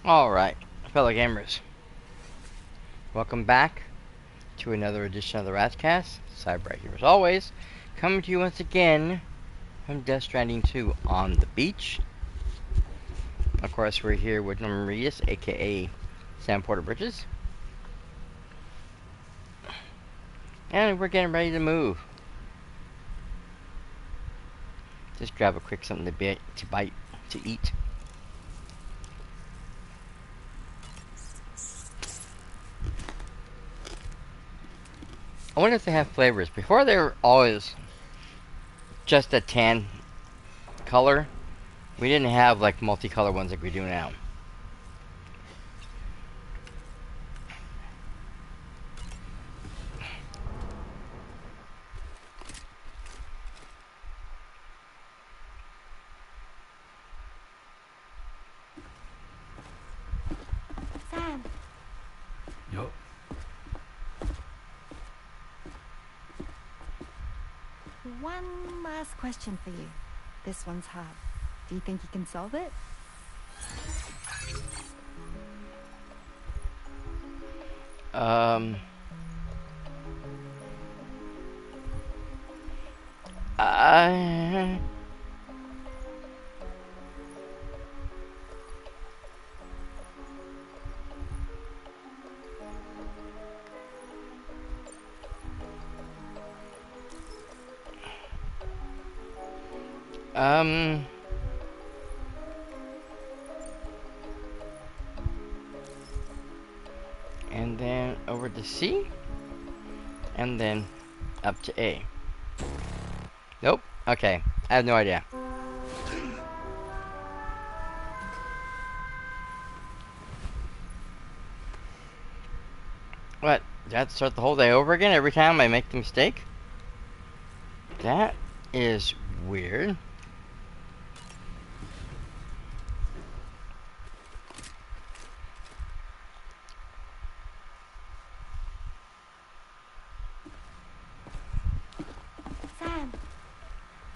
Alright, fellow gamers, welcome back to another edition of the Ratscast. Cyber here as always, coming to you once again from Death Stranding 2 on the beach. Of course, we're here with Norman Reedus, aka Sam Porter Bridges. And we're getting ready to move. Just grab a quick something to bite, to eat. I wonder if they have flavors. Before they were always just a tan color. We didn't have like multicolor ones like we do now. Sam. Yup. One last question for you. This one's hard. Do you think you can solve it? Um. Um. And then over to C. And then up to A. Nope. Okay. I have no idea. What? Do I have to start the whole day over again every time I make the mistake? That is weird. Sam.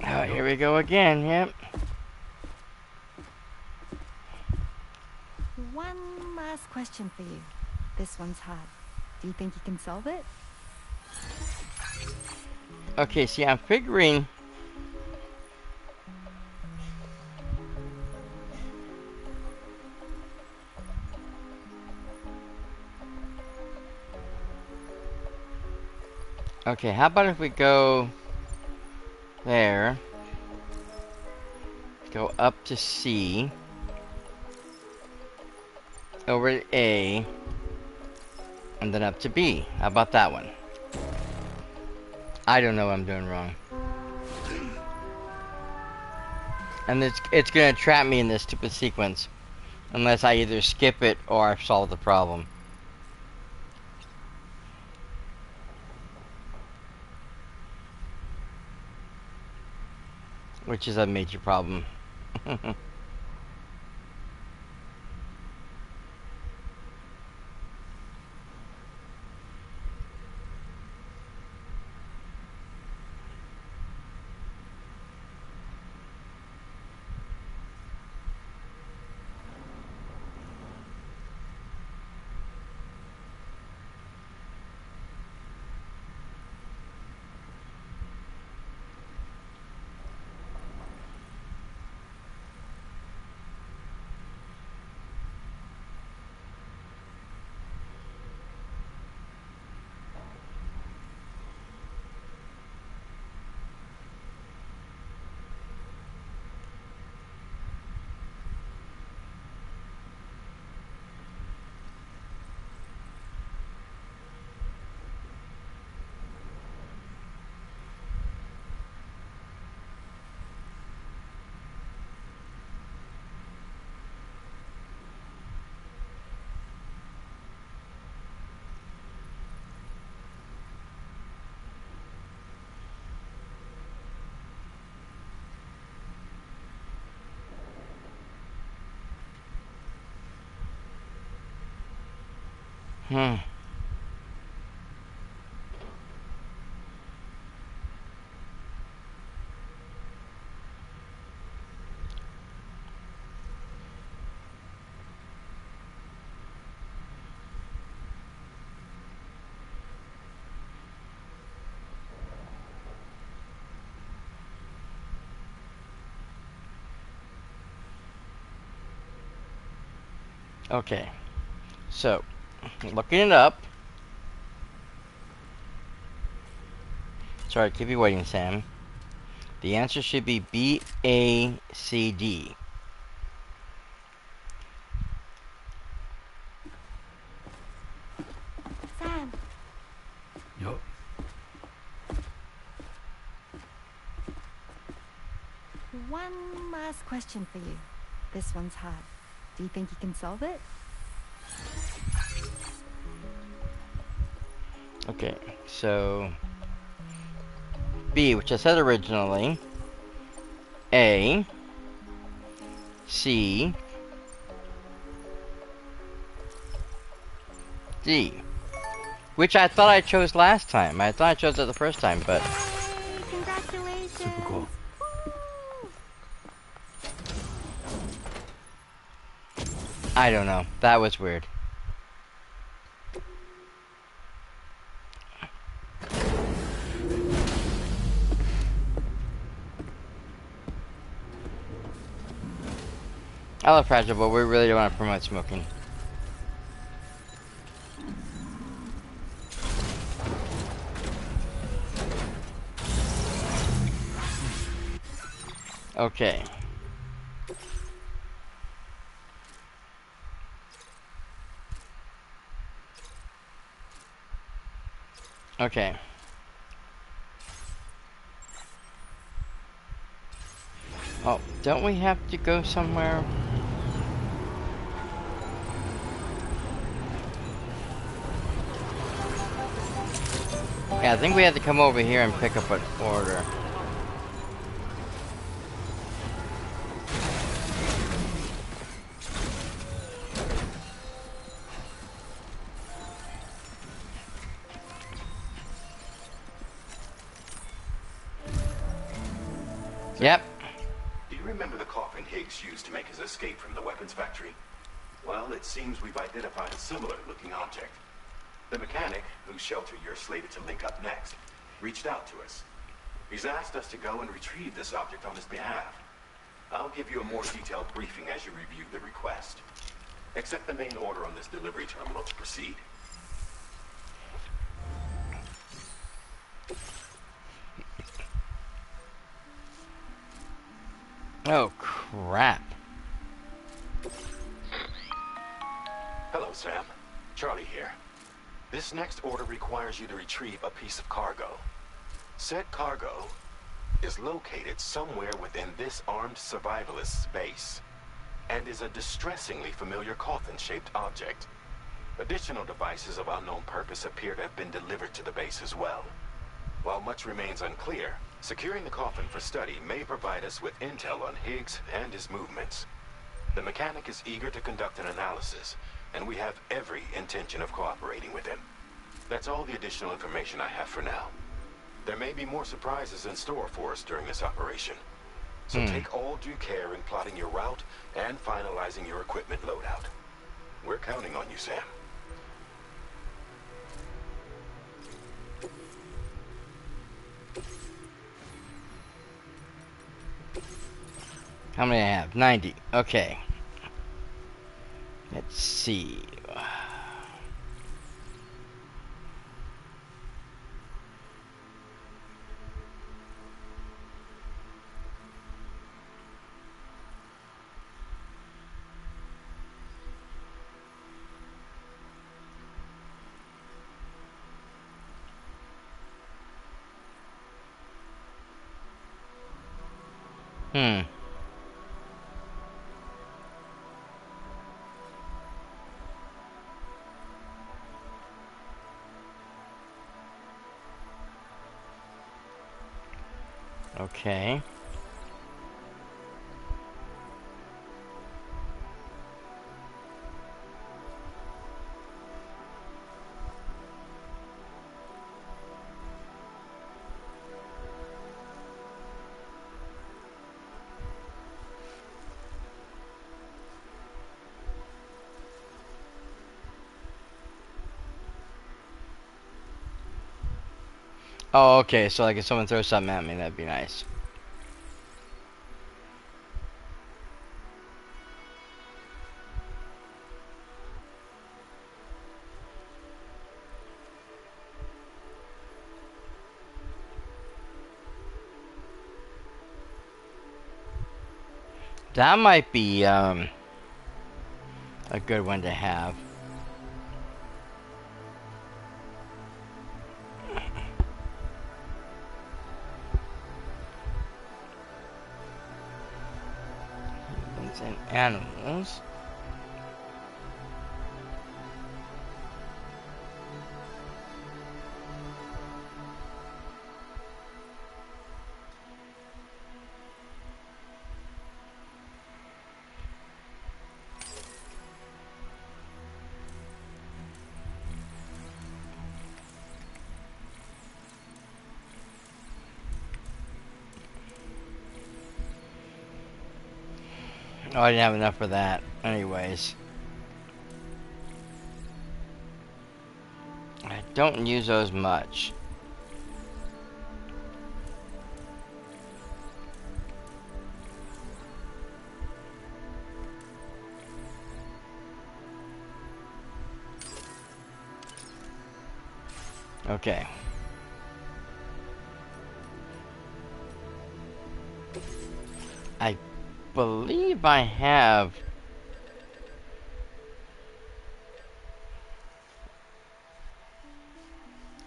Oh, here we go again. Yep. One last question for you. This one's hard. Do you think you can solve it? Okay, see, I'm figuring... Okay, how about if we go... there. Go up to C. Over to A. And then up to B. How about that one? I don't know what I'm doing wrong. And it's gonna trap me in this stupid sequence. Unless I either skip it or I solve the problem. Which is a major problem. Hmm. Okay, so looking it up. Sorry to keep you waiting, Sam. The answer should be B, A, C, D. Sam, Yup. one last question for you. This one's hard. Do you think you can solve it? Okay, so B, which I said originally. A, C, D. Which I thought I chose last time. I thought I chose it the first time, but... Hey, congratulations! Super cool. I don't know. That was weird. I love Fragile, but we really don't want to promote smoking. Okay. Okay. Oh, don't we have to go somewhere? Yeah, I think we have to come over here and pick up an order. Yep. Do you remember the coffin Higgs used to make his escape from the weapons factory? Well, it seems we've identified a similar-looking object. The mechanic, whose shelter you're slated to link up next, reached out to us. He's asked us to go and retrieve this object on his behalf. I'll give you a more detailed briefing as you review the request. Accept the main order on this delivery terminal to proceed. Oh, crap. Hello, Sam. Charlie here. This next order requires you to retrieve a piece of cargo. Said cargo is located somewhere within this armed survivalist's base and is a distressingly familiar coffin-shaped object. Additional devices of unknown purpose appear to have been delivered to the base as well. While much remains unclear, securing the coffin for study may provide us with intel on Higgs and his movements. The mechanic is eager to conduct an analysis, and we have every intention of cooperating with him. That's all the additional information I have for now. There may be more surprises in store for us during this operation. So take all due care in plotting your route and finalizing your equipment loadout. We're counting on you, Sam. How many I have? 90. Okay. Let's see. Okay. Oh, okay, so like if someone throws something at me, that'd be nice. That might be a good one to have. Humans and animals. Oh, I didn't have enough for that. Anyways. I don't use those much. Okay. I believe I have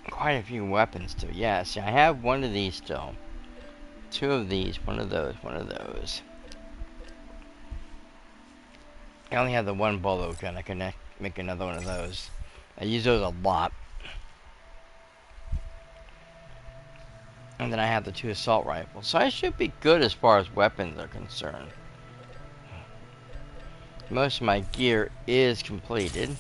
quite a few weapons still. Yeah, see, I have one of these still. Two of these, one of those, one of those. I only have the one bolo gun. I can make another one of those. I use those a lot. And then I have the 2 assault rifles. So I should be good as far as weapons are concerned. Most of my gear is completed.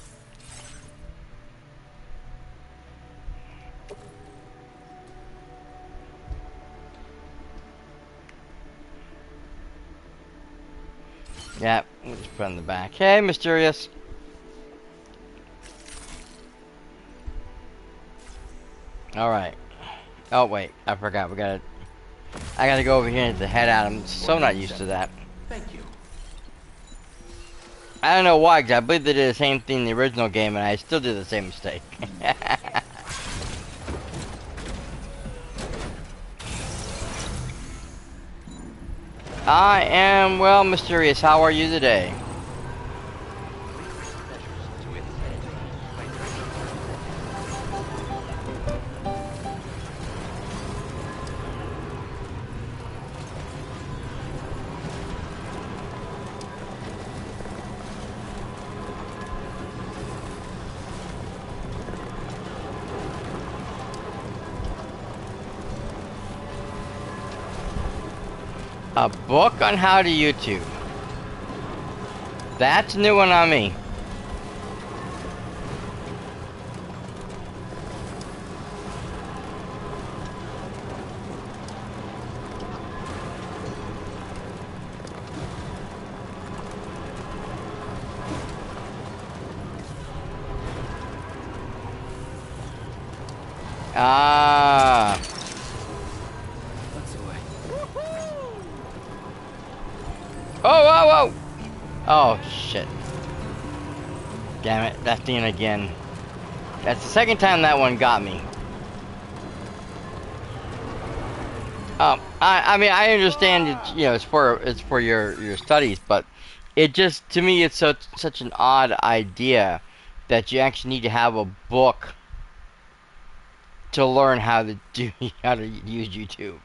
Yeah, we'll just put on the back. Hey, Mysterious. Alright. Oh, wait. I forgot. I gotta go over here to head out. I'm so not used to that. Thank you. I don't know why, because I believe they did the same thing in the original game, and I still did the same mistake. I am well, Mysterious. How are you today? A book on how to YouTube. That's a new one on me. Ah. Oh, whoa, whoa! Oh, shit. Damn it, that's Dean again. That's the second time that one got me. I mean, I understand it, you know, it's for your studies, but it just, to me, it's such an odd idea that you actually need to have a book to learn how to use YouTube.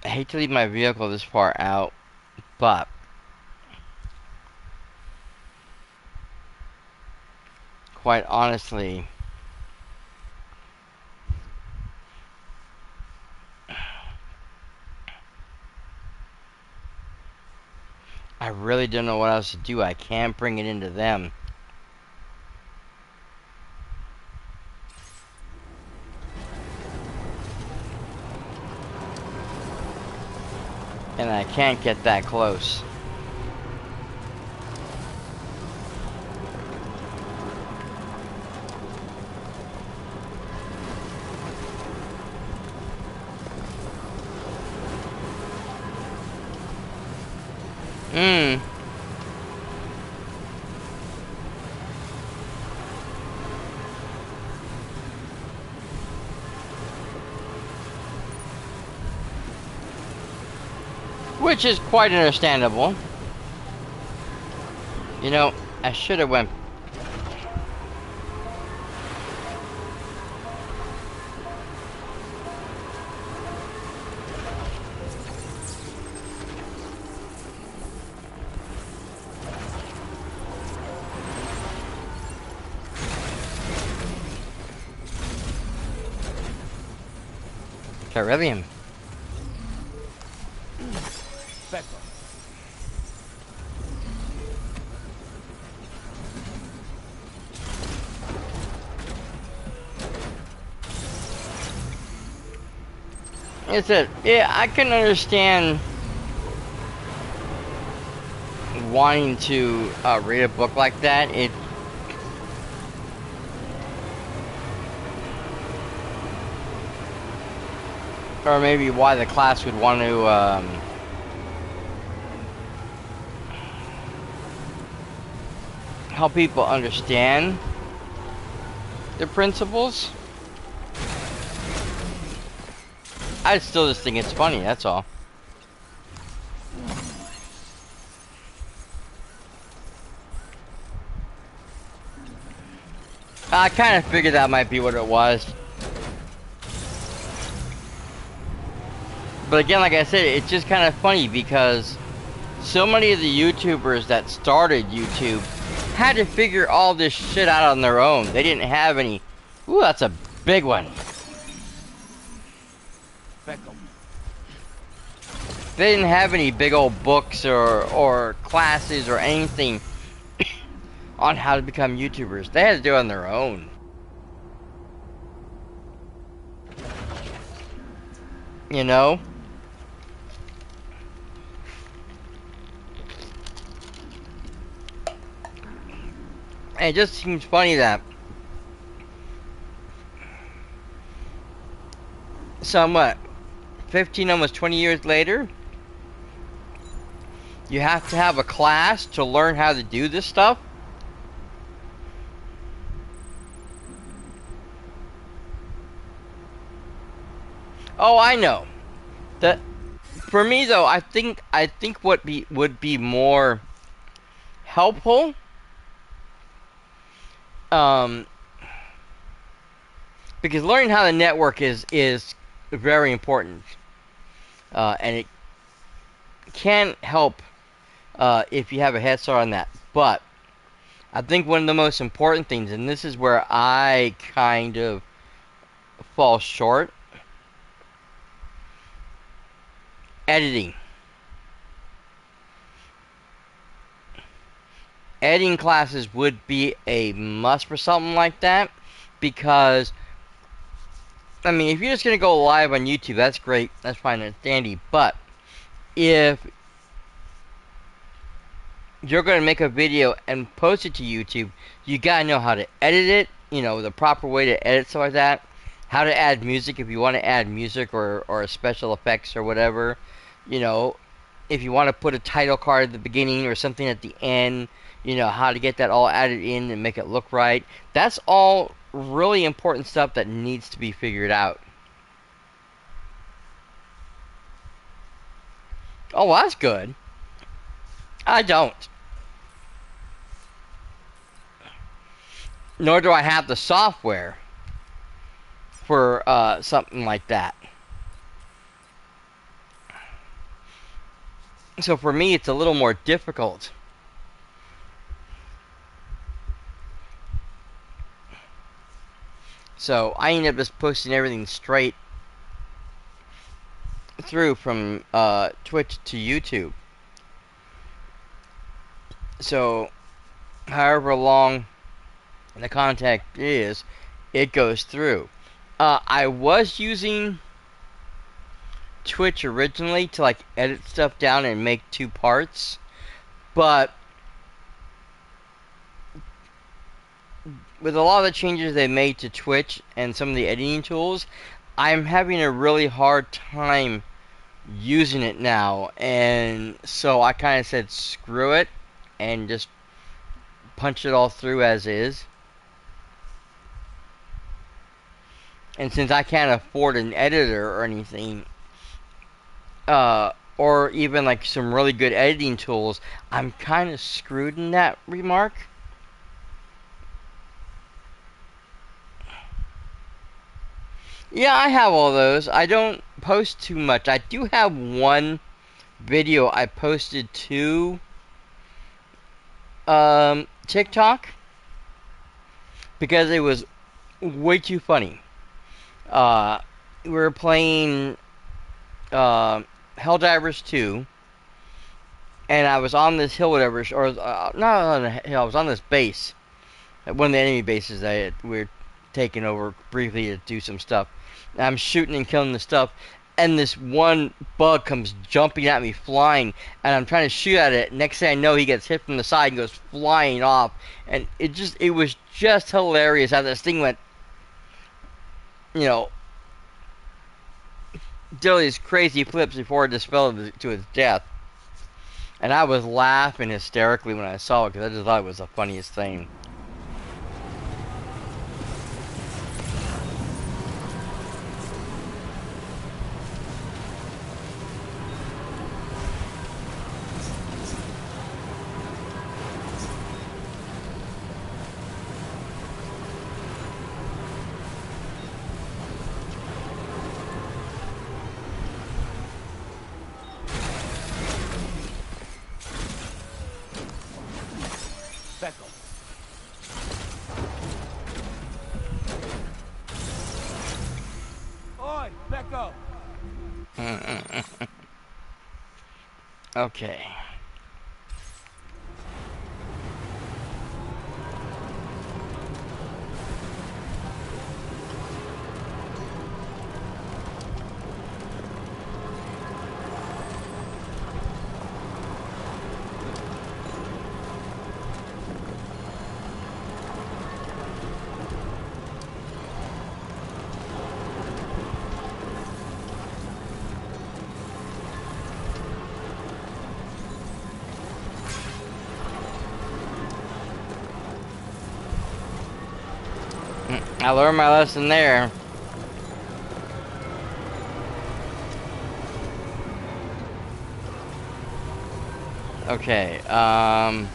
I hate to leave my vehicle this far out, but quite honestly, I really don't know what else to do. I can't bring it into them. And I can't get that close. which is quite understandable. You know, I should have went. Chiral. It's a, yeah, I can understand wanting to read a book like that. It or maybe why the class would want to help people understand the principles. I still just think it's funny, that's all. I kind of figured that might be what it was. But again, like I said, it's just kind of funny because so many of the YouTubers that started YouTube had to figure all this shit out on their own. They didn't have any... Ooh, that's a big one. They didn't have any big old books or classes or anything on how to become YouTubers. They had to do it on their own. You know? And it just seems funny that somewhat 15, almost 20 years later, you have to have a class to learn how to do this stuff. Oh, I know. That for me though, I think what would be more helpful, because learning how to network is very important, and it can help if you have a head start on that. But I think one of the most important things, and this is where I kind of fall short, editing. Editing classes would be a must for something like that, because I mean, if you're just gonna go live on YouTube, that's great, that's fine and dandy. But if you're gonna make a video and post it to YouTube, you gotta know how to edit it. You know, the proper way to edit stuff like that. How to add music if you want to add music or special effects or whatever. You know, if you want to put a title card at the beginning or something at the end. You know, how to get that all added in and make it look right. That's all really important stuff that needs to be figured out. Oh, well, that's good. I don't. Nor do I have the software for something like that. So for me, it's a little more difficult. So I end up just posting everything straight through from Twitch to YouTube. So however long the contact is, it goes through. I was using Twitch originally to like edit stuff down and make 2 parts, but with a lot of the changes they made to Twitch and some of the editing tools, I'm having a really hard time using it now, and so I kind of said screw it and just punch it all through as is. And since I can't afford an editor or anything, or even like some really good editing tools, I'm kind of screwed in that remark. Yeah, I have all those. I don't post too much. I do have one video I posted to TikTok because it was way too funny. Uh, we were playing Helldivers 2, and I was on this hill, whatever, or not on a hill. I was on this base, one of the enemy bases that we were taking over briefly to do some stuff. And I'm shooting and killing the stuff, and this one bug comes jumping at me, flying, and I'm trying to shoot at it. Next thing I know, he gets hit from the side and goes flying off, and it was just hilarious how this thing went, you know, did these crazy flips before it just fell to its death. And I was laughing hysterically when I saw it because I just thought it was the funniest thing. Okay. I learned my lesson there. Okay, I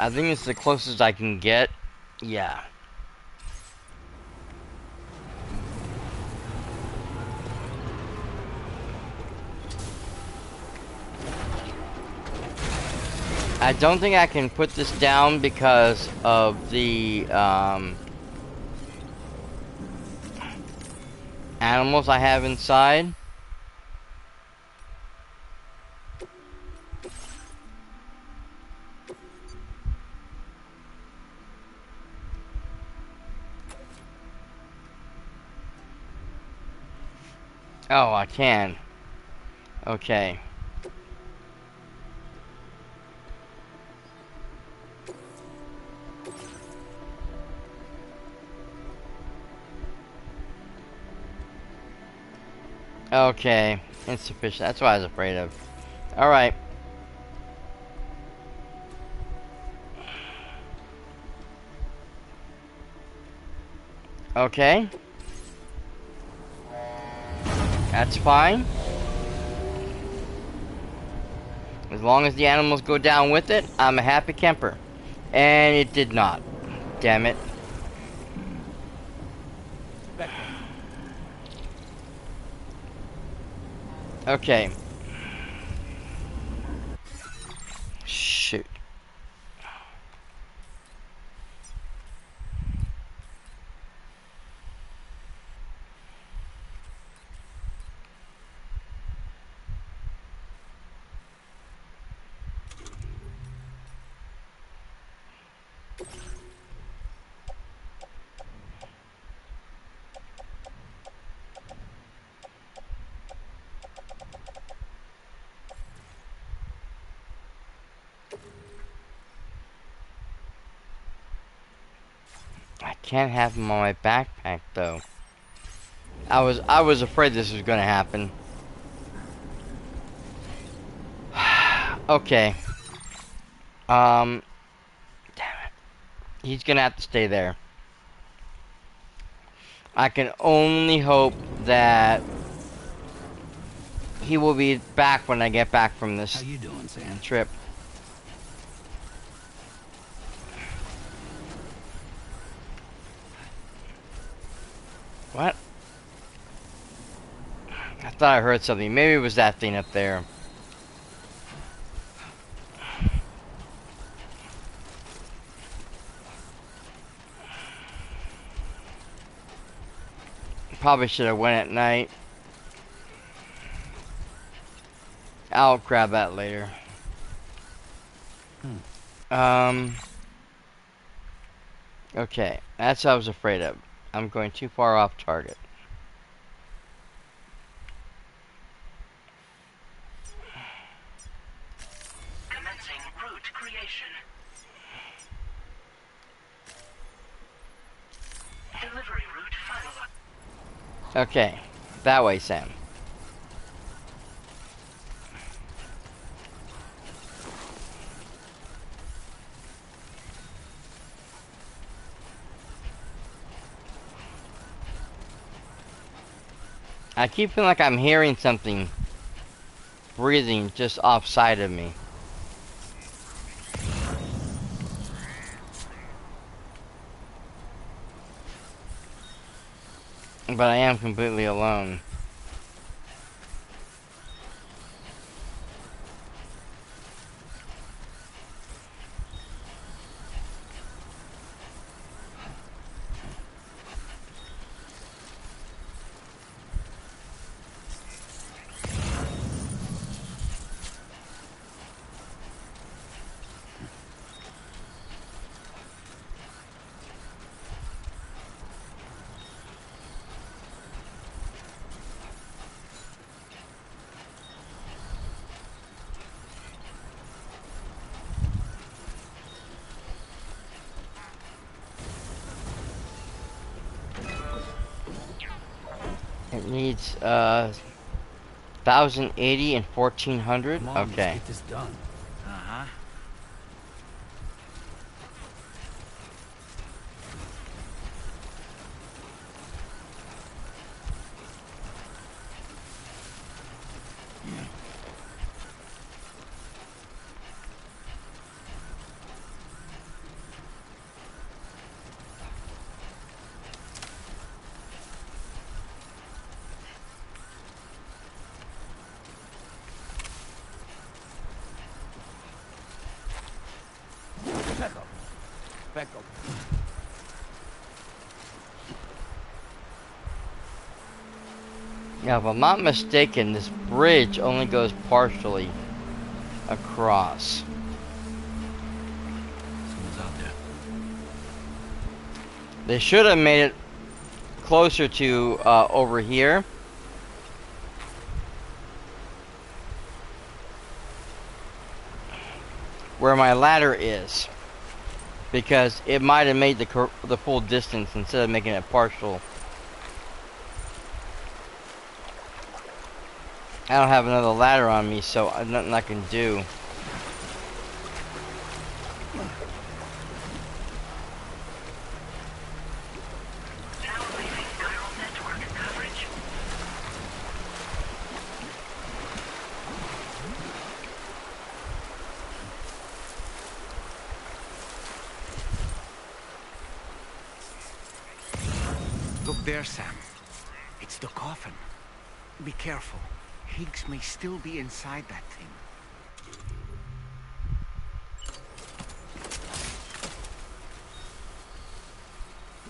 think it's the closest I can get. Yeah. I don't think I can put this down because of the, animals I have inside. Oh, I can. Okay. Okay. Insufficient. That's what I was afraid of. Alright. Okay. That's fine. As long as the animals go down with it, I'm a happy camper. And it did not. Damn it. Okay. Shoot. I can't have them on my backpack though. I was afraid this was gonna happen. Okay. Damn it. He's gonna have to stay there. I can only hope that he will be back when I get back from How this you doing, Sam? trip. What? I thought I heard something. Maybe it was that thing up there. Probably should have went at night. I'll grab that later. Okay, that's what I was afraid of. I'm going too far off target. Commencing route creation. Delivery route final. Okay, that way, Sam. I keep feeling like I'm hearing something breathing just offside of me. But I am completely alone. It needs 1080 and 1400. Come on, let's Okay. get this done. Uh-huh. Back up. Now, if I'm not mistaken, this bridge only goes partially across. Someone's out there. They should have made it closer to over here. Where my ladder is. Because it might have made the full distance instead of making it partial. I don't have another ladder on me, so nothing I can do. Now leaving Chiral network coverage. Look there, Sam. It's the coffin. Be careful. Higgs may still be inside that thing.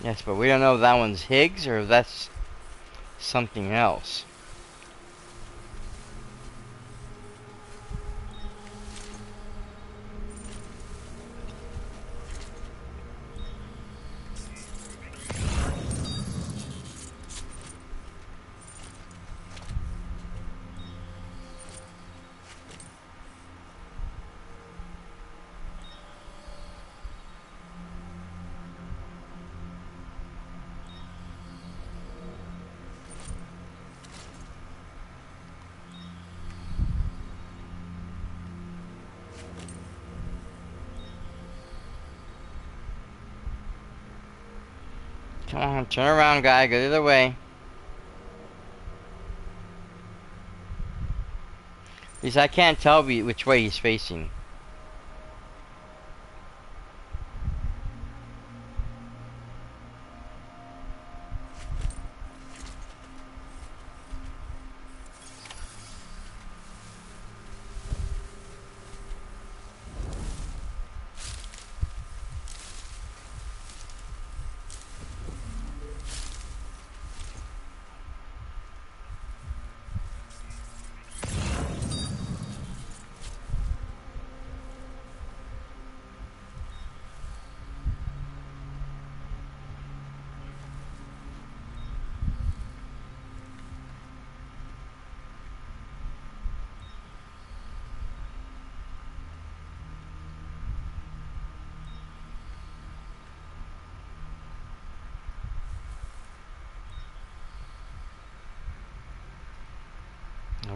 Yes, but we don't know if that one's Higgs or if that's something else. Come on, turn around, guy. Go the other way. Because I can't tell which way he's facing.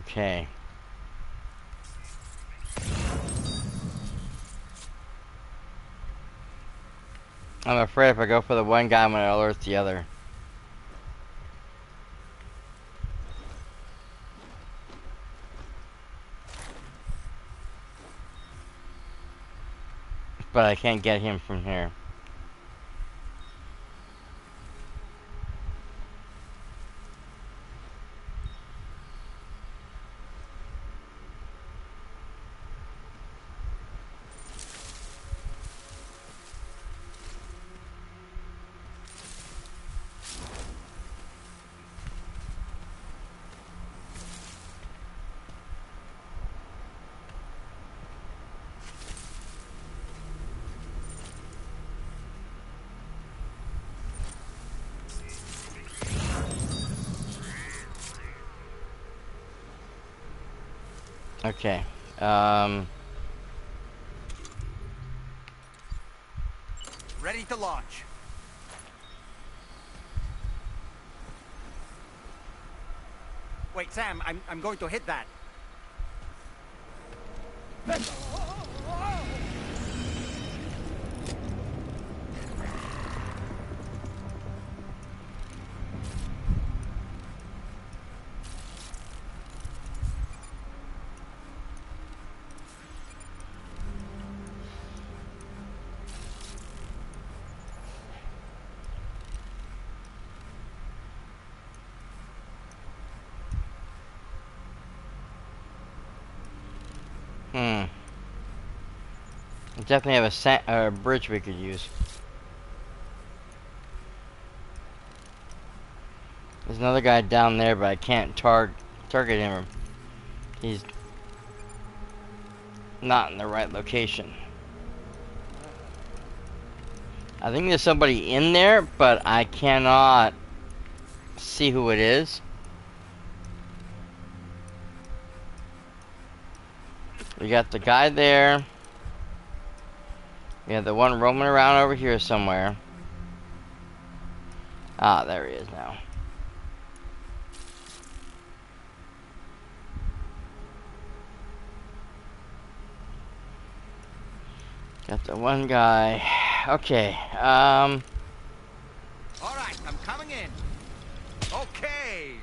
Okay. I'm afraid if I go for the one guy, I'm gonna alert the other. But I can't get him from here. Okay. Ready to launch. Wait, Sam, I'm going to hit that. We definitely have a bridge we could use. There's another guy down there, but I can't target him. He's not in the right location. I think there's somebody in there, but I cannot see who it is. We got the guy there. We have the one roaming around over here somewhere. Ah, there he is now. Got the one guy. Okay, All right, I'm coming in. Okay.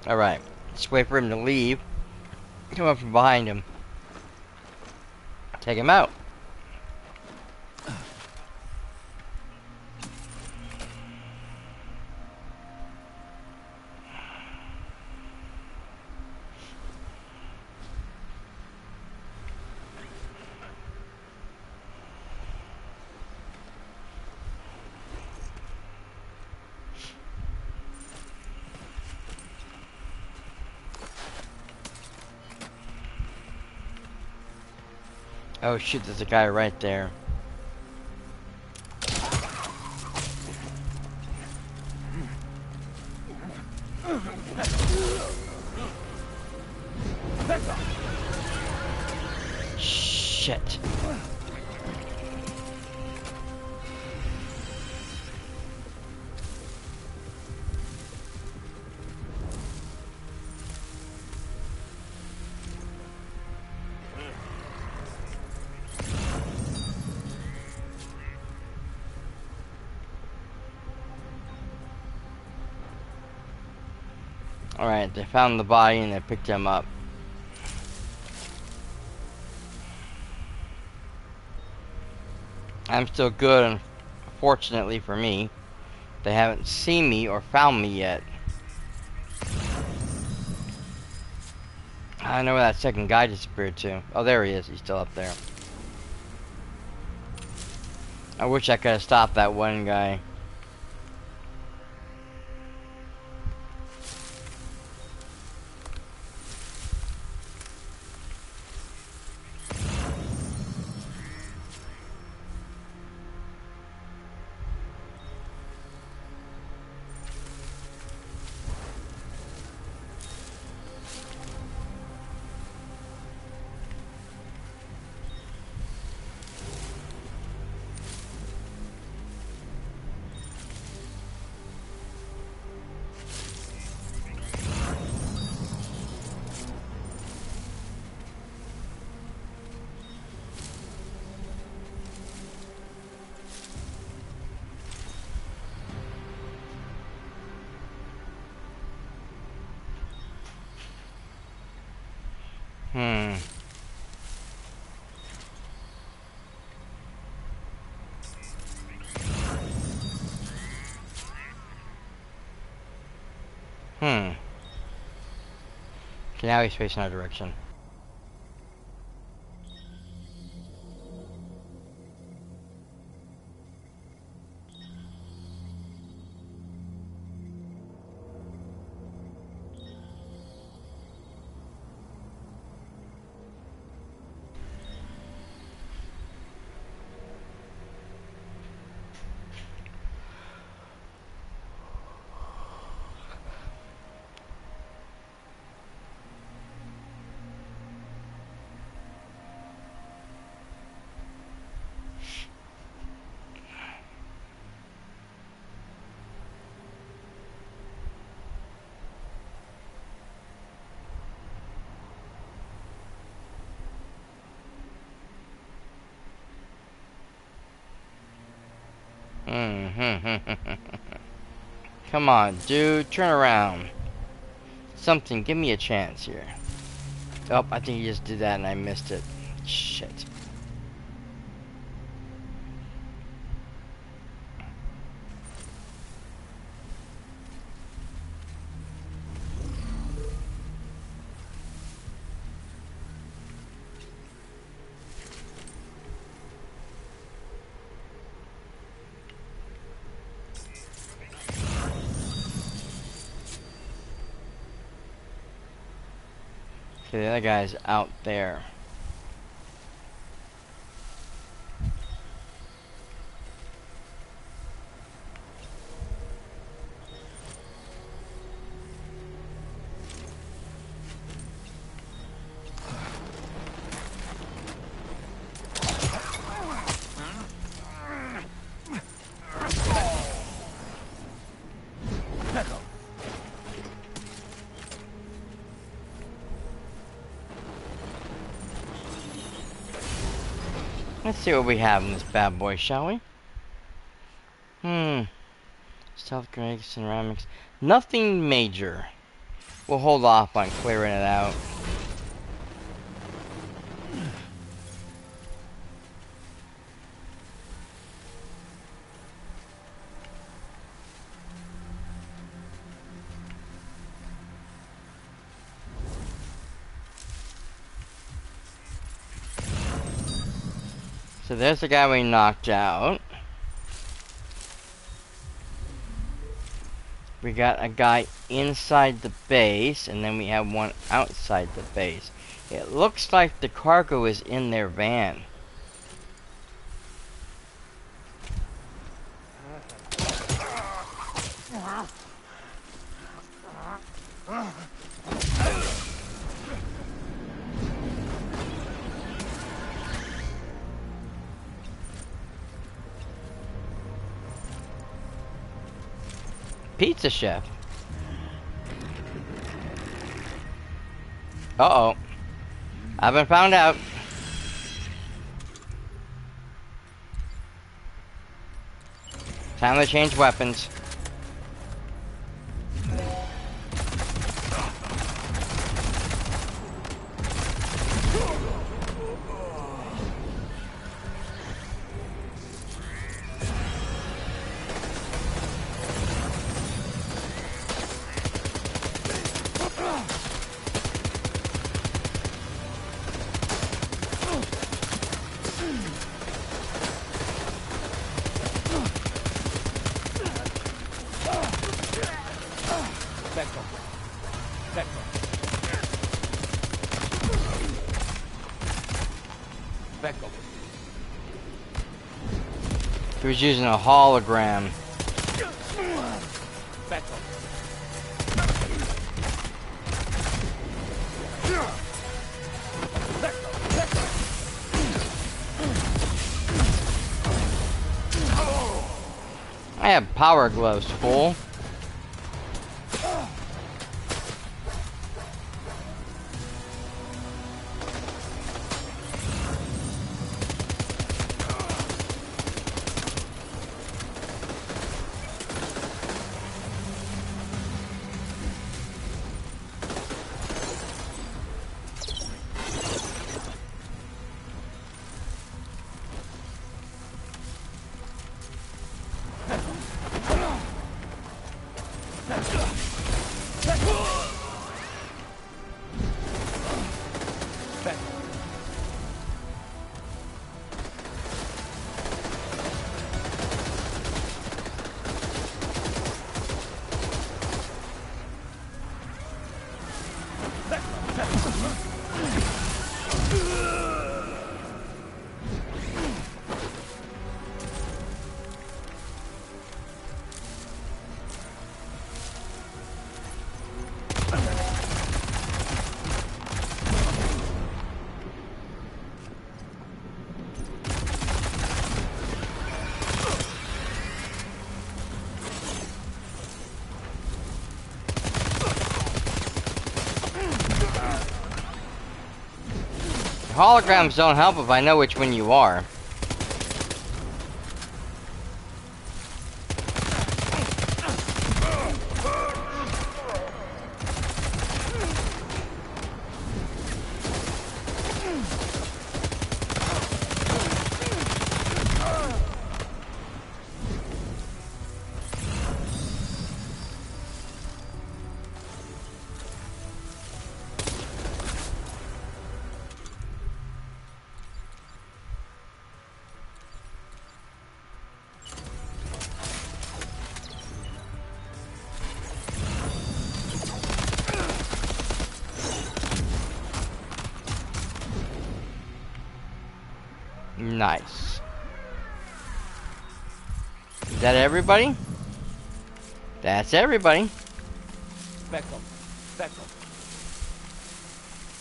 alright. Just wait for him to leave. Come up from behind him. Take him out. Oh shit, there's a guy right there. Shit. Alright, they found the body and they picked him up. I'm still good, unfortunately for me. They haven't seen me or found me yet. I know where that second guy disappeared to. Oh, there he is. He's still up there. I wish I could have stopped that one guy. Okay, now he's facing our direction. Come on, dude, turn around. Something, give me a chance here. Oh, I think he just did that and I missed it. Shit. Okay, the other guy's out there. Let's see what we have in this bad boy, shall we? Stealth grenades, ceramics. Nothing major. We'll hold off on clearing it out. So there's the guy we knocked out. We got a guy inside the base, and then we have one outside the base. It looks like the cargo is in their van. Pizza chef. Uh-oh. I've been found out. Time to change weapons. He was using a hologram. I have power gloves, fool. Holograms don't help if I know which one you are. Nice. Is that everybody? That's everybody. Back up. Back up.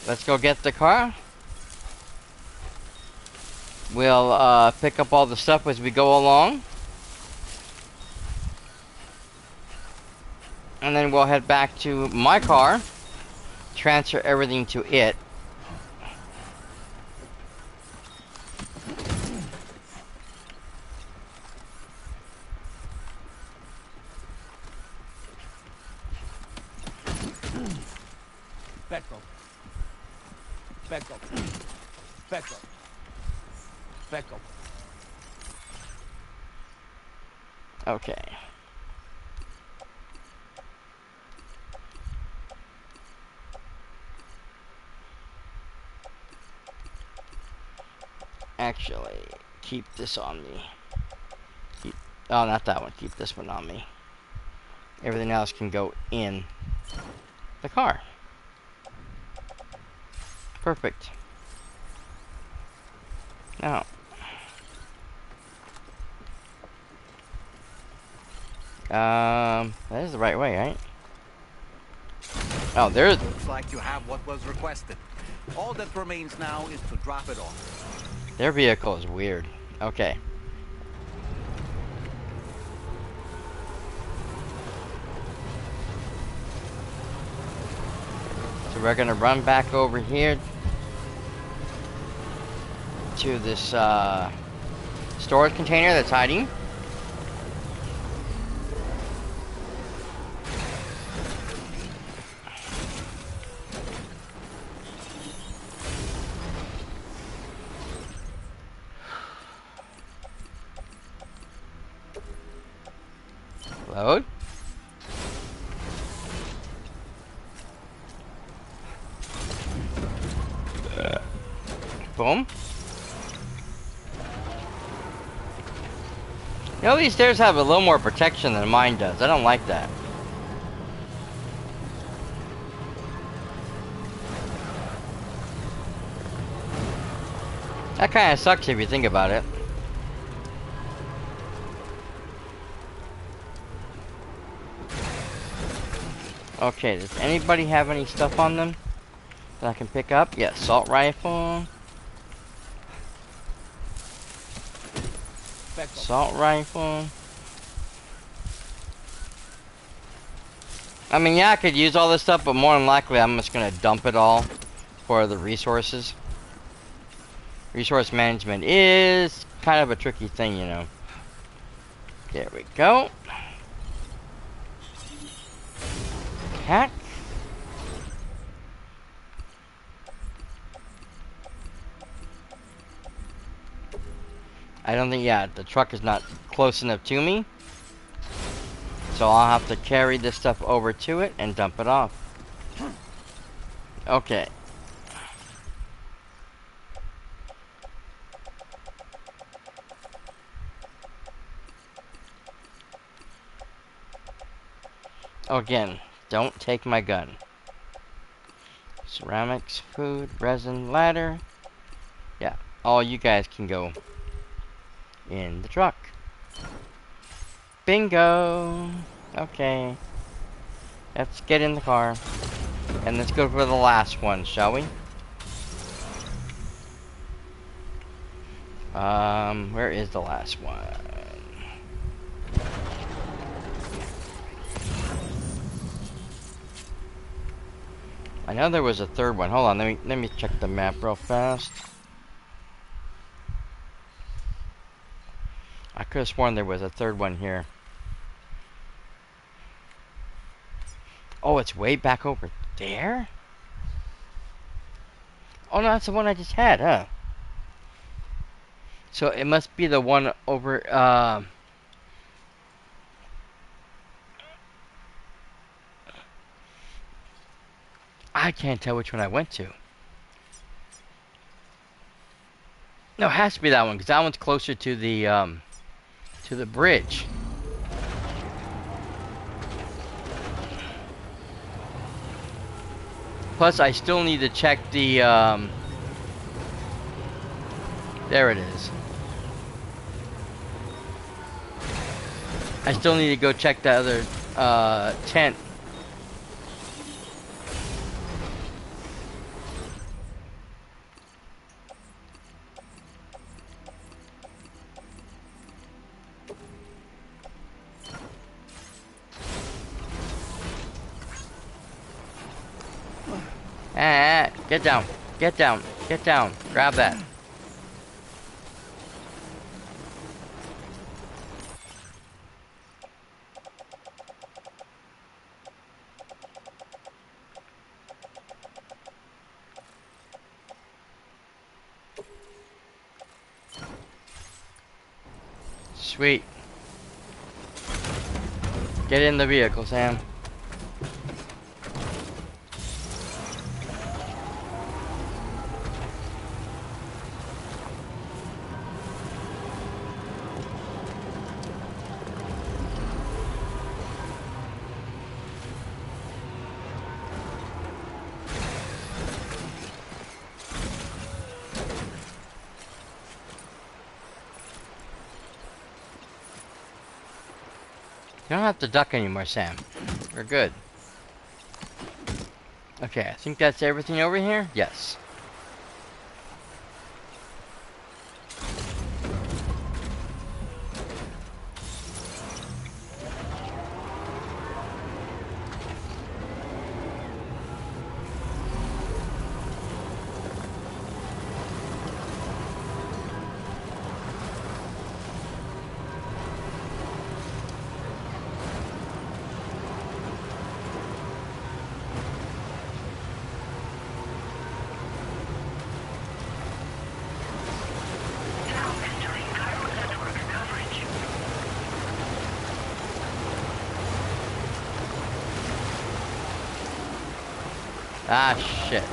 Let's go get the car. We'll pick up all the stuff as we go along. And then we'll head back to my car. Transfer everything to it. Back up. Back up. Back up. Back up. Okay. Actually, keep this on me. Oh, not that one. Keep this one on me. Everything else can go in the car. Perfect. Now, that is the right way, right? Oh, there's. Looks like you have what was requested. All that remains now is to drop it off. Their vehicle is weird. Okay. So we're gonna run back over here to this storage container that's hiding. Load. Boom. You know, these stairs have a little more protection than mine does. I don't like that. That kind of sucks if you think about it. Okay, does anybody have any stuff on them that I can pick up? Yes, assault rifle. Assault rifle. I mean, yeah, I could use all this stuff, but more than likely I'm just gonna dump it all for the resources. Resource management is kind of a tricky thing, you know. There we go. Hack. I don't think, yeah, the truck is not close enough to me. So I'll have to carry this stuff over to it and dump it off. Okay. Again, don't take my gun. Ceramics, food, resin, ladder. Yeah, all you guys can go in the truck. Bingo! Okay. Let's get in the car. And let's go for the last one, shall we? Where is the last one? I know there was a third one. Hold on, let me check the map real fast. I could have sworn there was a third one here. Oh, it's way back over there? Oh no, that's the one I just had, huh? So it must be the one over, I can't tell which one I went to. No, it has to be that one, because that one's closer to the bridge. Plus, I still need to check the, there it is. I still need to go check the other, tent. Get down, get down, get down. Grab that. Sweet. Get in the vehicle, Sam. You don't have to duck anymore, Sam. We're good. Okay, I think that's everything over here? Yes. Ah, shit.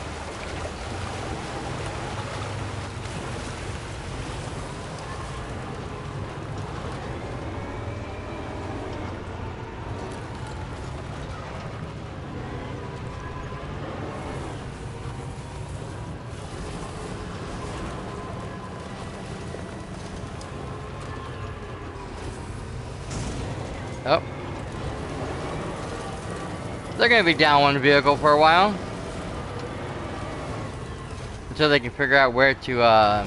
Oh. They're gonna be down one vehicle for a while. Until they can figure out where to,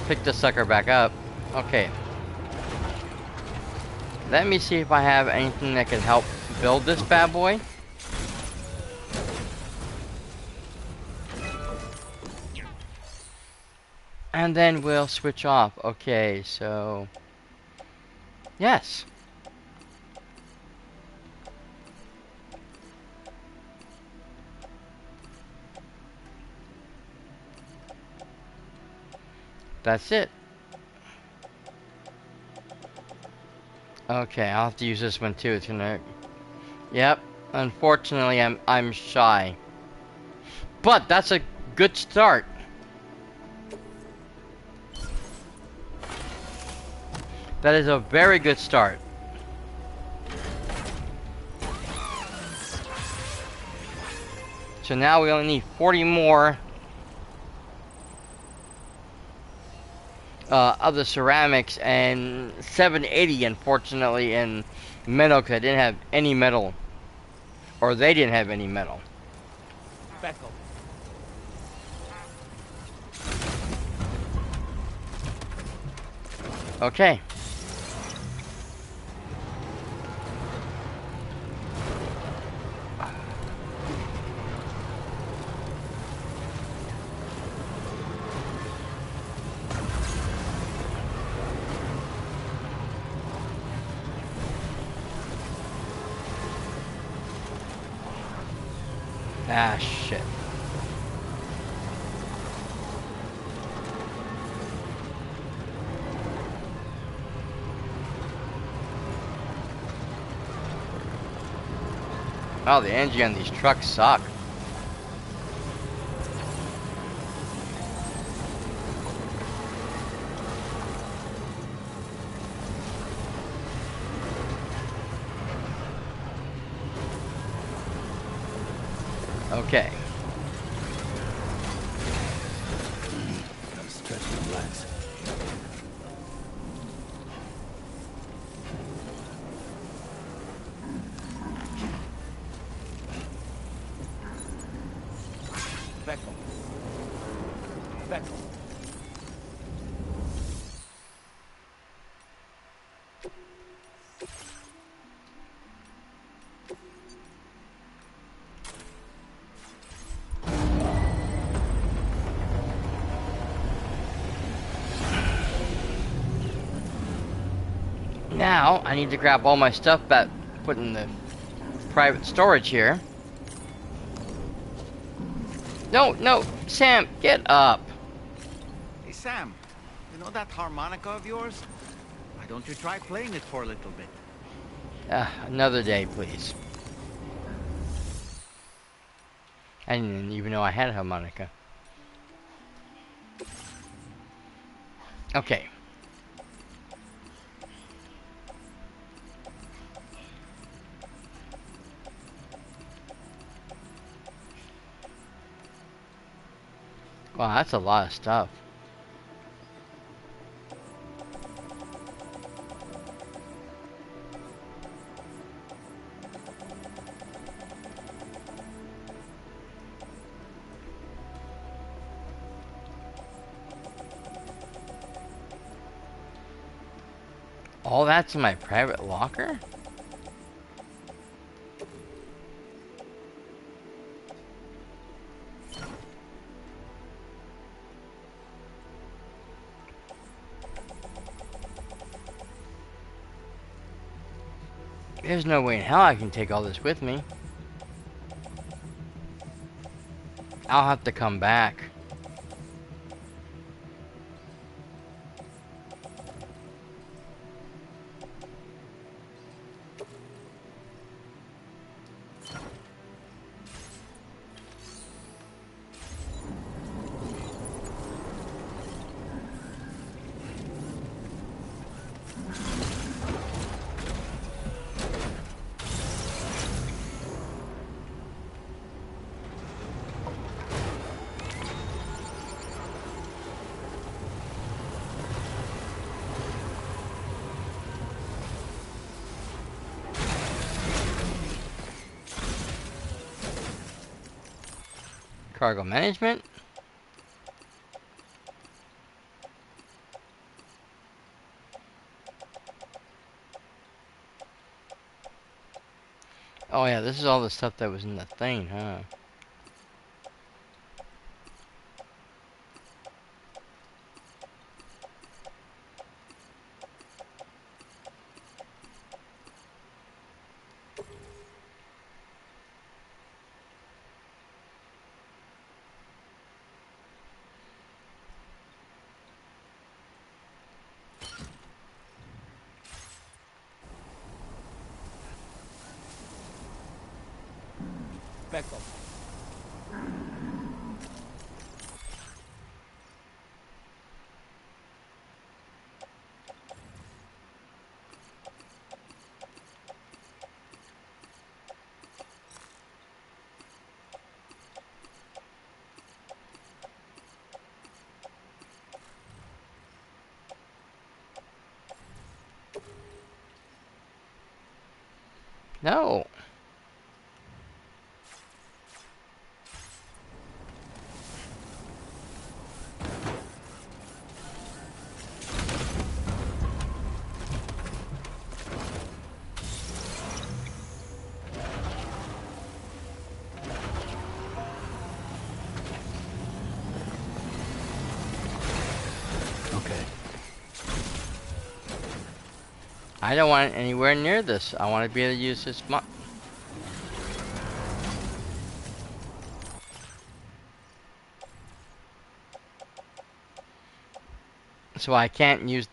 pick the sucker back up. Okay. Let me see if I have anything that can help build this bad boy. And then we'll switch off. Okay, so... Yes. That's it. Okay, I'll have to use this one too. It's gonna... Yep. Unfortunately, I'm shy. But that's a good start. That is a very good start. So now we only need 40 more of the ceramics and 780, unfortunately, in metal, because I didn't have any metal. Or they didn't have any metal. Back up. Okay. Ah, shit. Oh, the engine on these trucks suck. Okay. Gotta stretch and relax. Back up. Back up. Now, I need to grab all my stuff that put in the private storage here. No, no, Sam, get up. Hey, Sam, you know that harmonica of yours? Why don't you try playing it for a little bit? Another day, please. I didn't even know I had a harmonica. Okay. Wow, that's a lot of stuff. All that's in my private locker? There's no way in hell I can take all this with me. I'll have to come back. Cargo management. Oh yeah, this is all the stuff that was in the thing, huh? Back up. No. Okay. I don't want it anywhere near this. I want to be able to use this so I can't use.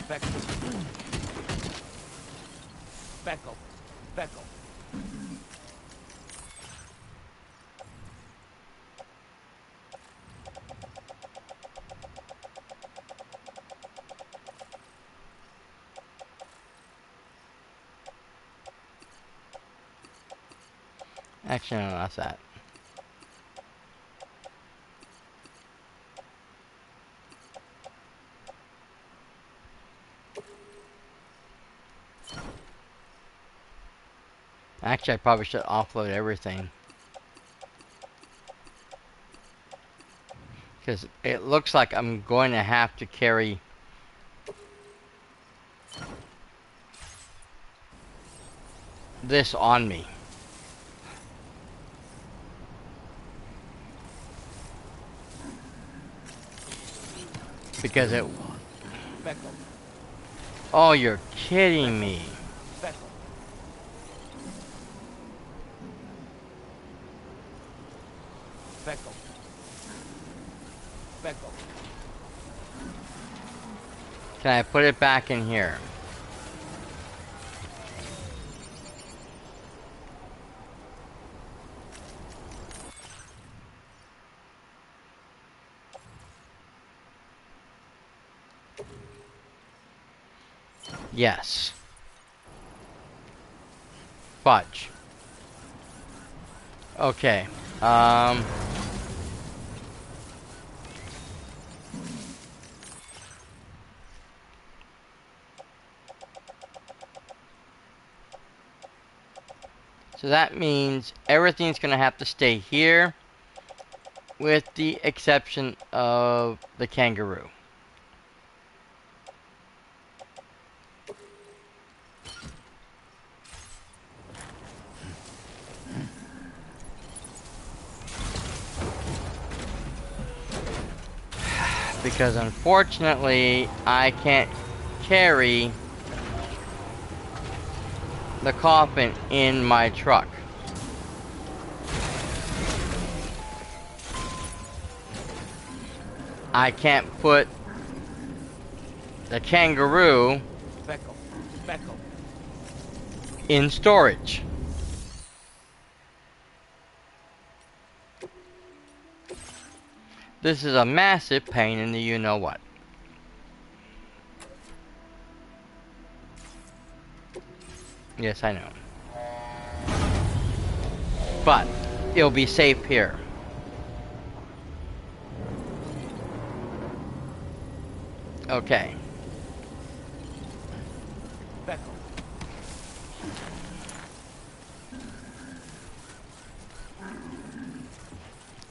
Back up. Back up. Back up. Actually, no, that's that. Actually, I probably should offload everything. Because it looks like I'm going to have to carry this on me. Because it... Back up. Oh, you're kidding me. Back up. Back up. Back up. Can I put it back in here? Yes. Fudge. Okay. So that means everything's gonna have to stay here, with the exception of the kangaroo. Because unfortunately, I can't carry the coffin in my truck. I can't put the kangaroo Back up. Back up. in storage. This is a massive pain in the you-know-what. Yes, I know. But it'll be safe here. Okay. Feckle.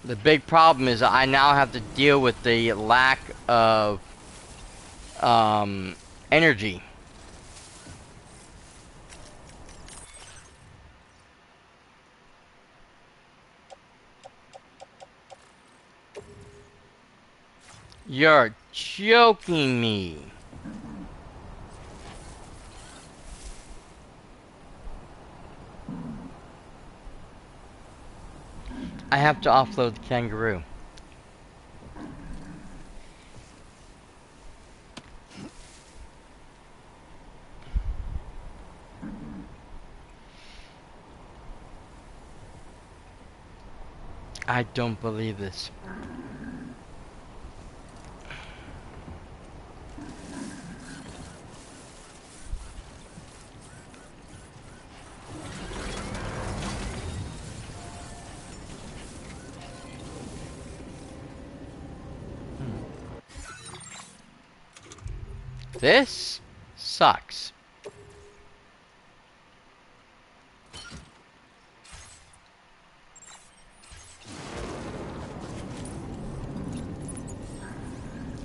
The big problem is I now have to deal with the lack of energy. You're joking me. I have to offload the kangaroo. I don't believe this. This sucks.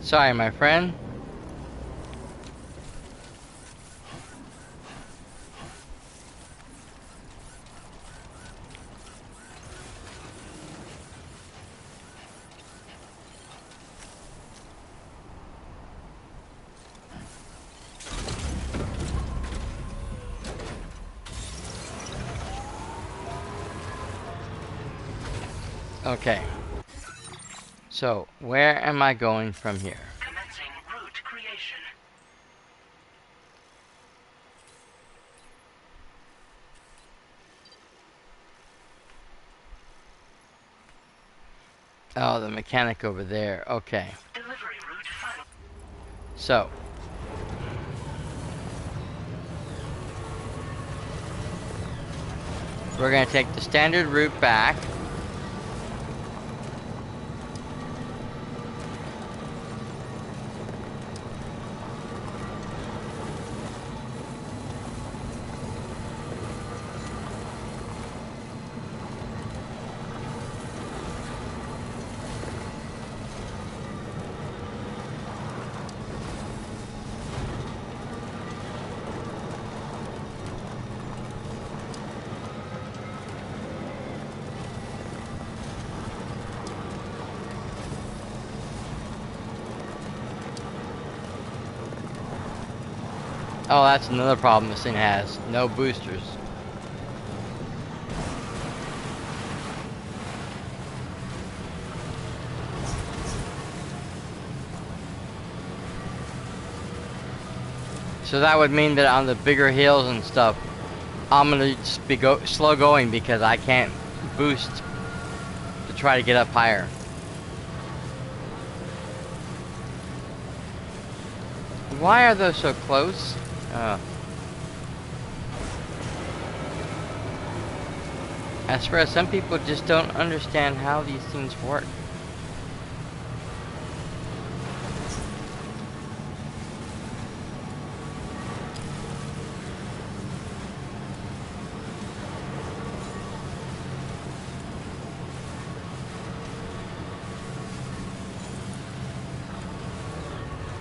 Sorry, my friend. Okay. So, where am I going from here? Commencing route creation. Oh, the mechanic over there. Okay. Delivery route final. So. We're going to take the standard route back. Oh, that's another problem this thing has. No boosters. So that would mean that on the bigger hills and stuff, I'm gonna just be slow going because I can't boost to try to get up higher. Why are those so close? I swear, some people just don't understand how these things work.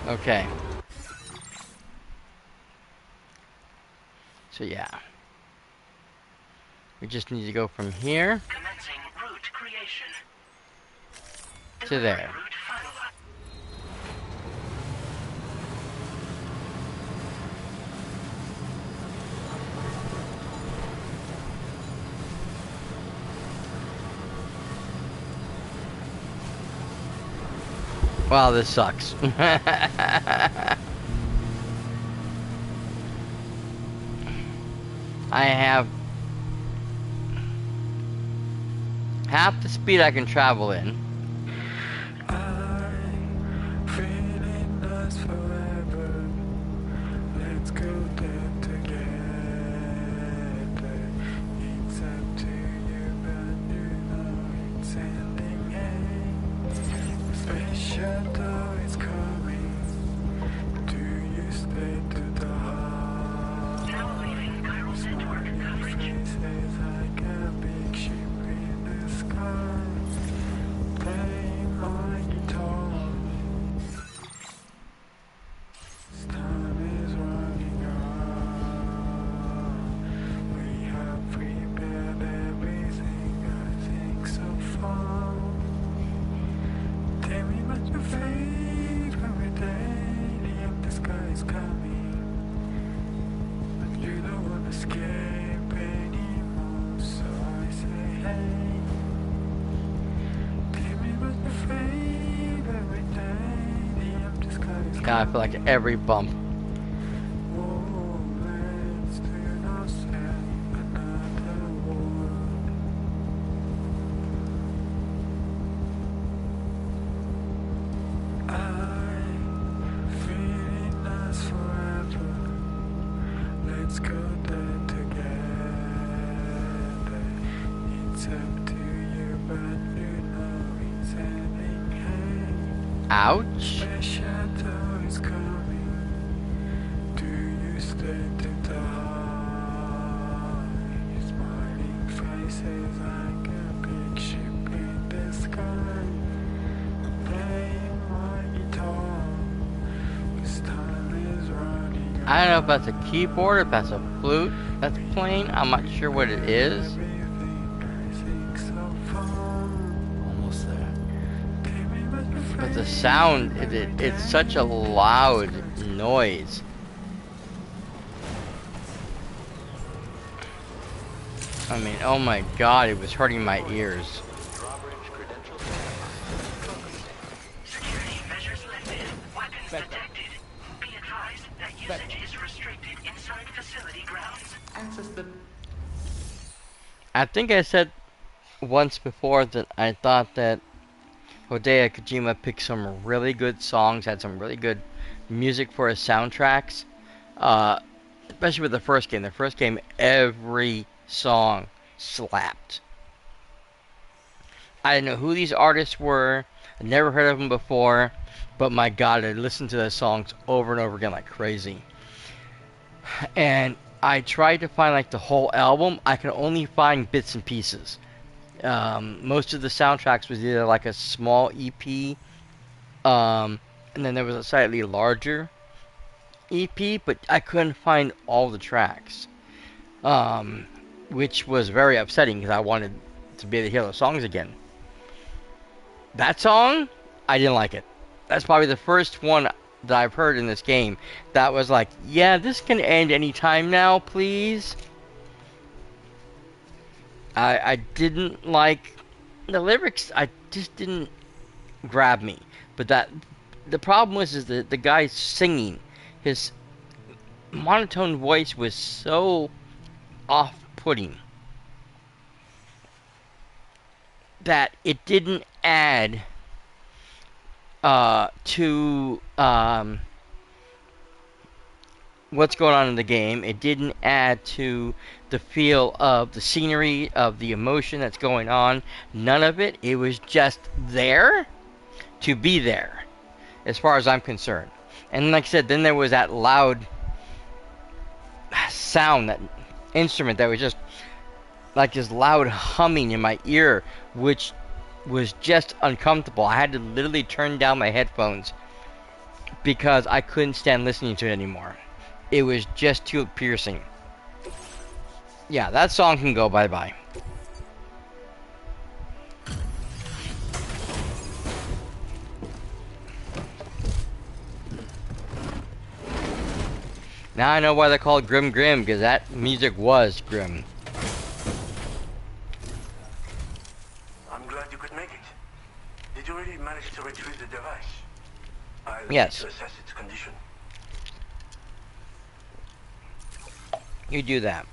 Okay. So yeah. We just need to go from here Commencing route creation. to there. Route final. Wow, this sucks. I have half the speed I can travel in. I'm feeling us forever. Let's go there together. It's up to you, but you know it's ending. Space shuttle is coming. Do you stay to the heart? Now leaving Chiral network coverage. Faces like a big ship in the sky. Playing my guitar. Time is running out. We have prepared everything. I think so far. Tell me what your favorite day. The empty sky is coming, but you don't want to escape anymore. So I say, hey. Tell me what your favorite day. The empty sky is God, I feel like every bump. Whoa, let's turn ourselves another world. I'm feeling us forever. Let's go there together. It's up to you, but you know it's ending. Ouch. Space shuttle is coming. Do you stay to the heart? Your smiling faces like a big ship in the sky. Playing my guitar. This time is running out. I don't know if that's a keyboard, if that's a flute that's playing. I'm not sure what it is. Everything I think so far. Almost there. Tell me what your But the sound, it's such a loud noise. I mean, oh my god, it was hurting my ears. Security measures lifted. Weapons detected. Be advised that usage is restricted inside facility grounds. I think I said once before that I thought that Hideo Kojima picked some really good songs, had some really good music for his soundtracks, especially with the first game. The first game, every song slapped. I didn't know who these artists were. I'd never heard of them before, but my god, I listened to the songs over and over again like crazy. And I tried to find like the whole album. I could only find bits and pieces. Most of the soundtracks was either like a small EP, and then there was a slightly larger EP, but I couldn't find all the tracks, which was very upsetting because I wanted to be able to hear those songs again. That song, I didn't like it. That's probably the first one that I've heard in this game that was like, yeah, this can end any time now, please. I didn't like the lyrics. I just didn't grab me. But the problem was is the guy singing, his monotone voice was so off-putting that it didn't add to what's going on in the game. It didn't add to the feel of the scenery, of the emotion that's going on. None of it. It was just there to be there, as far as I'm concerned. And like I said, then there was that loud sound, that instrument that was just like this loud humming in my ear, which was just uncomfortable. I had to literally turn down my headphones because I couldn't stand listening to it anymore. It was just too piercing. Yeah, that song can go bye-bye. Now I know why they're called Grim Grim, because that music was grim. I'm glad you could make it. Did you really manage to retrieve the device? I'll Yes. need to assess its condition. You do that.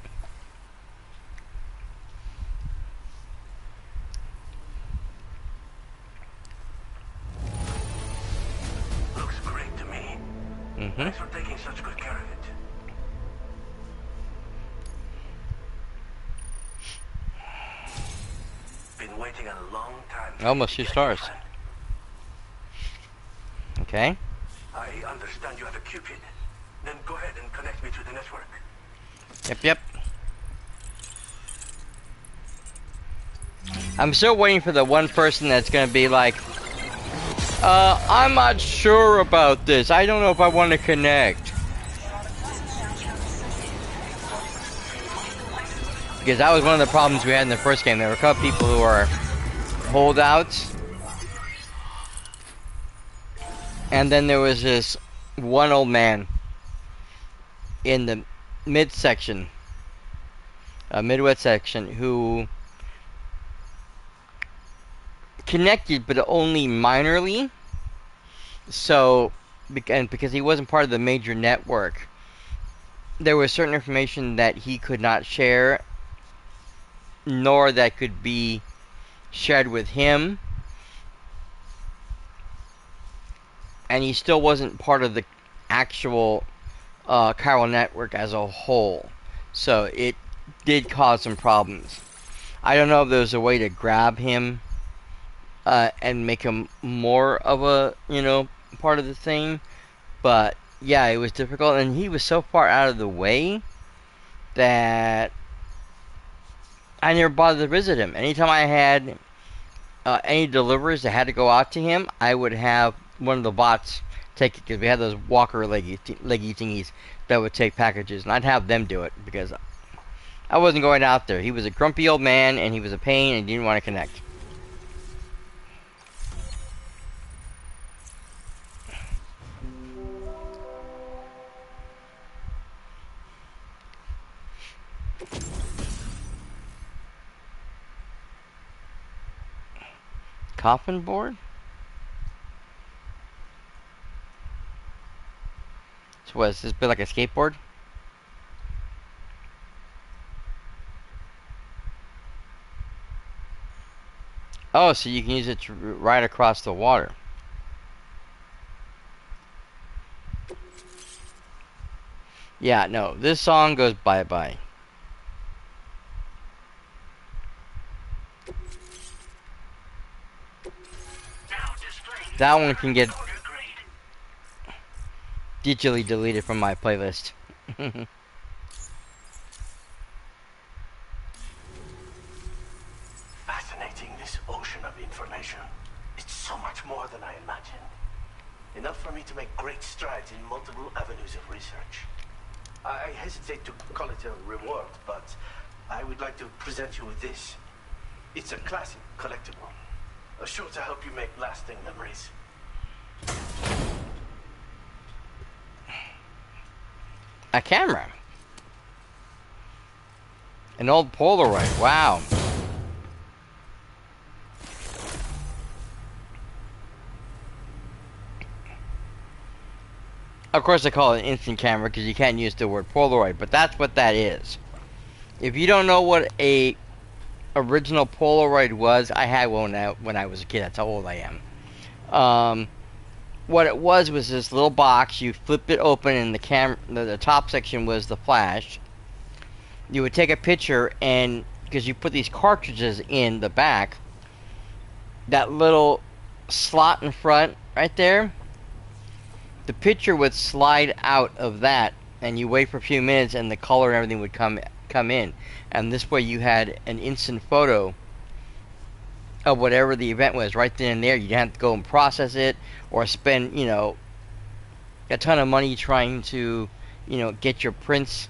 may take a long time. Almost to 2 get stars. your friend. Okay. I understand you have a Cupid. Then go ahead and connect me to the network. Yep. I'm still waiting for the one person that's gonna be like, I'm not sure about this. I don't know if I want to connect. Because that was one of the problems we had in the first game. There were a couple people who were holdouts. And then there was this one old man in the midwest section, who connected, but only minorly. So, and because he wasn't part of the major network, there was certain information that he could not share, nor that could be shared with him. And he still wasn't part of the actual Chiral network as a whole. So it did cause some problems. I don't know if there was a way to grab him and make him more of a, part of the thing. But yeah, it was difficult. And he was so far out of the way that I never bothered to visit him. Anytime I had any deliveries that had to go out to him, I would have one of the bots take it, because we had those walker leggy thingies that would take packages, and I'd have them do it because I wasn't going out there. He was a grumpy old man, and he was a pain, and he didn't want to connect. Coffin board? So what, is this bit like a skateboard? Oh, so you can use it to ride across the water. Yeah, no, this song goes bye-bye. That one can get digitally deleted from my playlist. Fascinating, this ocean of information. It's so much more than I imagined. Enough for me to make great strides in multiple avenues of research. I hesitate to call it a reward, but I would like to present you with this. It's a classic collectible, sure to help you make lasting memories. A camera. An old Polaroid. Wow. Of course, I call it an instant camera because you can't use the word Polaroid, but that's what that is. If you don't know what a original Polaroid was, I had one when I was a kid. That's how old I am. What it was this little box. You flipped it open, and the top section was the flash. You would take a picture, and because you put these cartridges in the back, that little slot in front right there, the picture would slide out of that, and you wait for a few minutes, and the color and everything would come in, and this way you had an instant photo of whatever the event was right then and there. You didn't have to go and process it or spend, a ton of money trying to, get your prints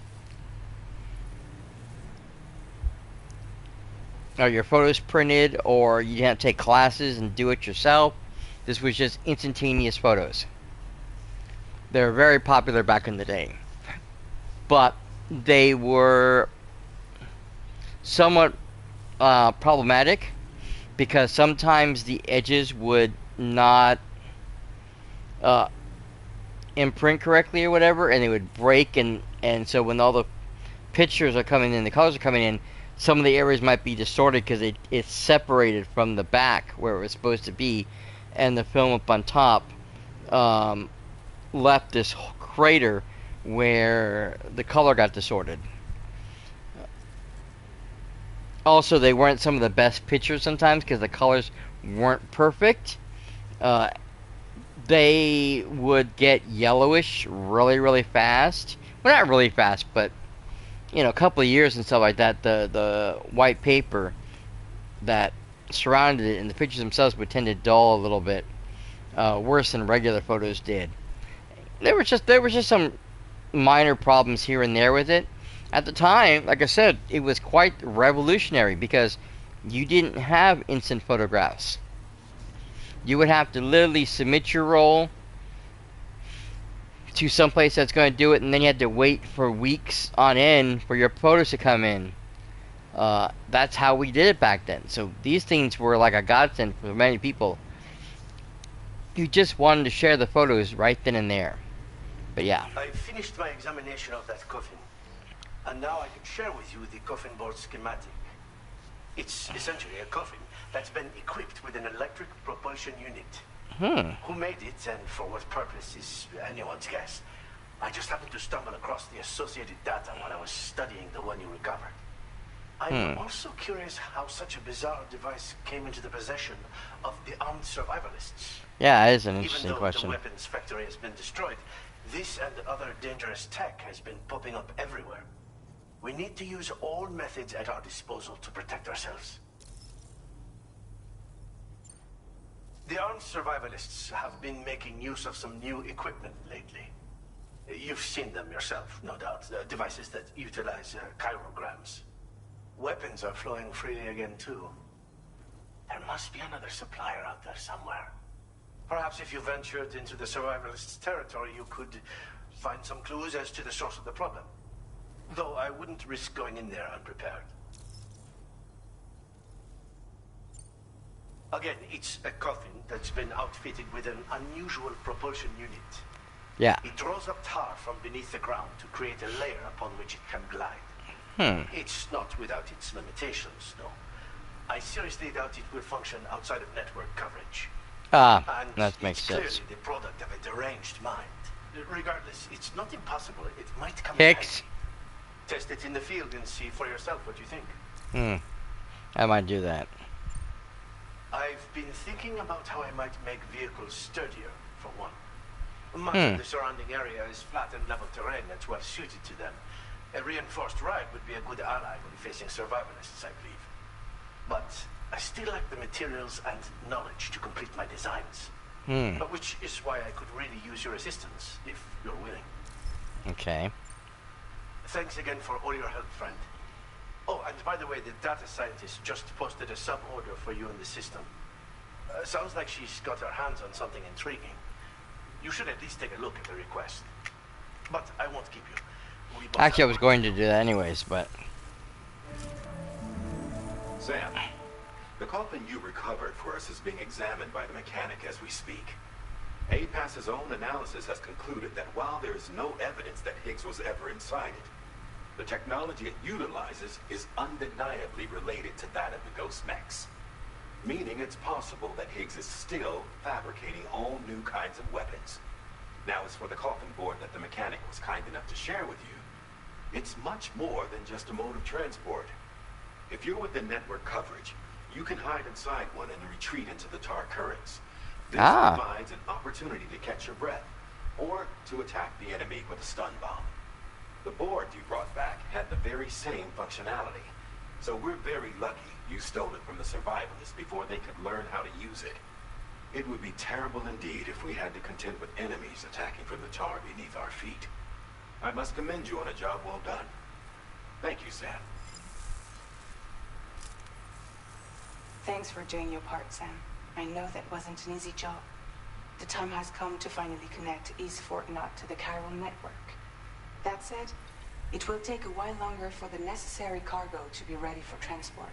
or your photos printed, or you didn't have to take classes and do it yourself. This was just instantaneous photos. They were very popular back in the day, but they were somewhat problematic because sometimes the edges would not imprint correctly or whatever, and they would break, and so when all the pictures are coming in, the colors are coming in, some of the areas might be distorted because it's separated from the back where it was supposed to be, and the film up on top left this crater where the color got distorted. Also, they weren't some of the best pictures sometimes because the colors weren't perfect. They would get yellowish really, really fast. Well, not really fast, but a couple of years and stuff like that. The white paper that surrounded it and the pictures themselves would tend to dull a little bit, worse than regular photos did. There was just some minor problems here and there with it. At the time, like I said, it was quite revolutionary because you didn't have instant photographs. You would have to literally submit your roll to someplace that's going to do it, and then you had to wait for weeks on end for your photos to come in. That's how we did it back then. So these things were like a godsend for many people. You just wanted to share the photos right then and there. But yeah. I finished my examination of that coffin, and now I can share with you the coffin board schematic. It's essentially a coffin that's been equipped with an electric propulsion unit. Who made it and for what purpose is anyone's guess. I just happened to stumble across the associated data when I was studying the one you recovered. I'm also curious how such a bizarre device came into the possession of the armed survivalists. Yeah, that is an interesting Even though question. the weapons factory has been destroyed, this and other dangerous tech has been popping up everywhere. We need to use all methods at our disposal to protect ourselves. The armed survivalists have been making use of some new equipment lately. You've seen them yourself, no doubt. Devices that utilize chirograms. Weapons are flowing freely again, too. There must be another supplier out there somewhere. Perhaps if you ventured into the survivalists' territory, you could find some clues as to the source of the problem. Though I wouldn't risk going in there unprepared. Again, it's a coffin that's been outfitted with an unusual propulsion unit. Yeah. It draws up tar from beneath the ground to create a layer upon which it can glide. It's not without its limitations, no. I seriously doubt it will function outside of network coverage. Ah, And that makes it's sense. clearly the product of a deranged mind. Regardless, it's not impossible. It might come in Hicks. handy. Test it in the field and see for yourself what you think. I might do that. I've been thinking about how I might make vehicles sturdier, for one. Much of the surrounding area is flat and level terrain that's well suited to them. A reinforced ride would be a good ally when facing survivalists, I believe. But I still lack the materials and knowledge to complete my designs. Which is why I could really use your assistance, if you're willing. Okay. Thanks again for all your help, friend. Oh, and by the way, the data scientist just posted a sub-order for you in the system. Sounds like she's got her hands on something intriguing. You should at least take a look at the request. But I won't keep you. We both Actually, I have was work. going to do that anyways, but Sam, the coffin you recovered for us is being examined by the mechanic as we speak. APAS's own analysis has concluded that while there is no evidence that Higgs was ever inside it, the technology it utilizes is undeniably related to that of the Ghost Mechs. Meaning it's possible that Higgs is still fabricating all new kinds of weapons. Now, as for the coffin board that the mechanic was kind enough to share with you, it's much more than just a mode of transport. If you're within network coverage, you can hide inside one and retreat into the tar currents. This provides an opportunity to catch your breath, or to attack the enemy with a stun bomb. The board you brought back had the very same functionality, so we're very lucky you stole it from the survivalists before they could learn how to use it. It would be terrible indeed if we had to contend with enemies attacking from the tar beneath our feet. I must commend you on a job well done. Thank you, Sam. Thanks for doing your part, Sam. I know that wasn't an easy job. The time has come to finally connect East Fort Knot to the Chiral network. That said, it will take a while longer for the necessary cargo to be ready for transport.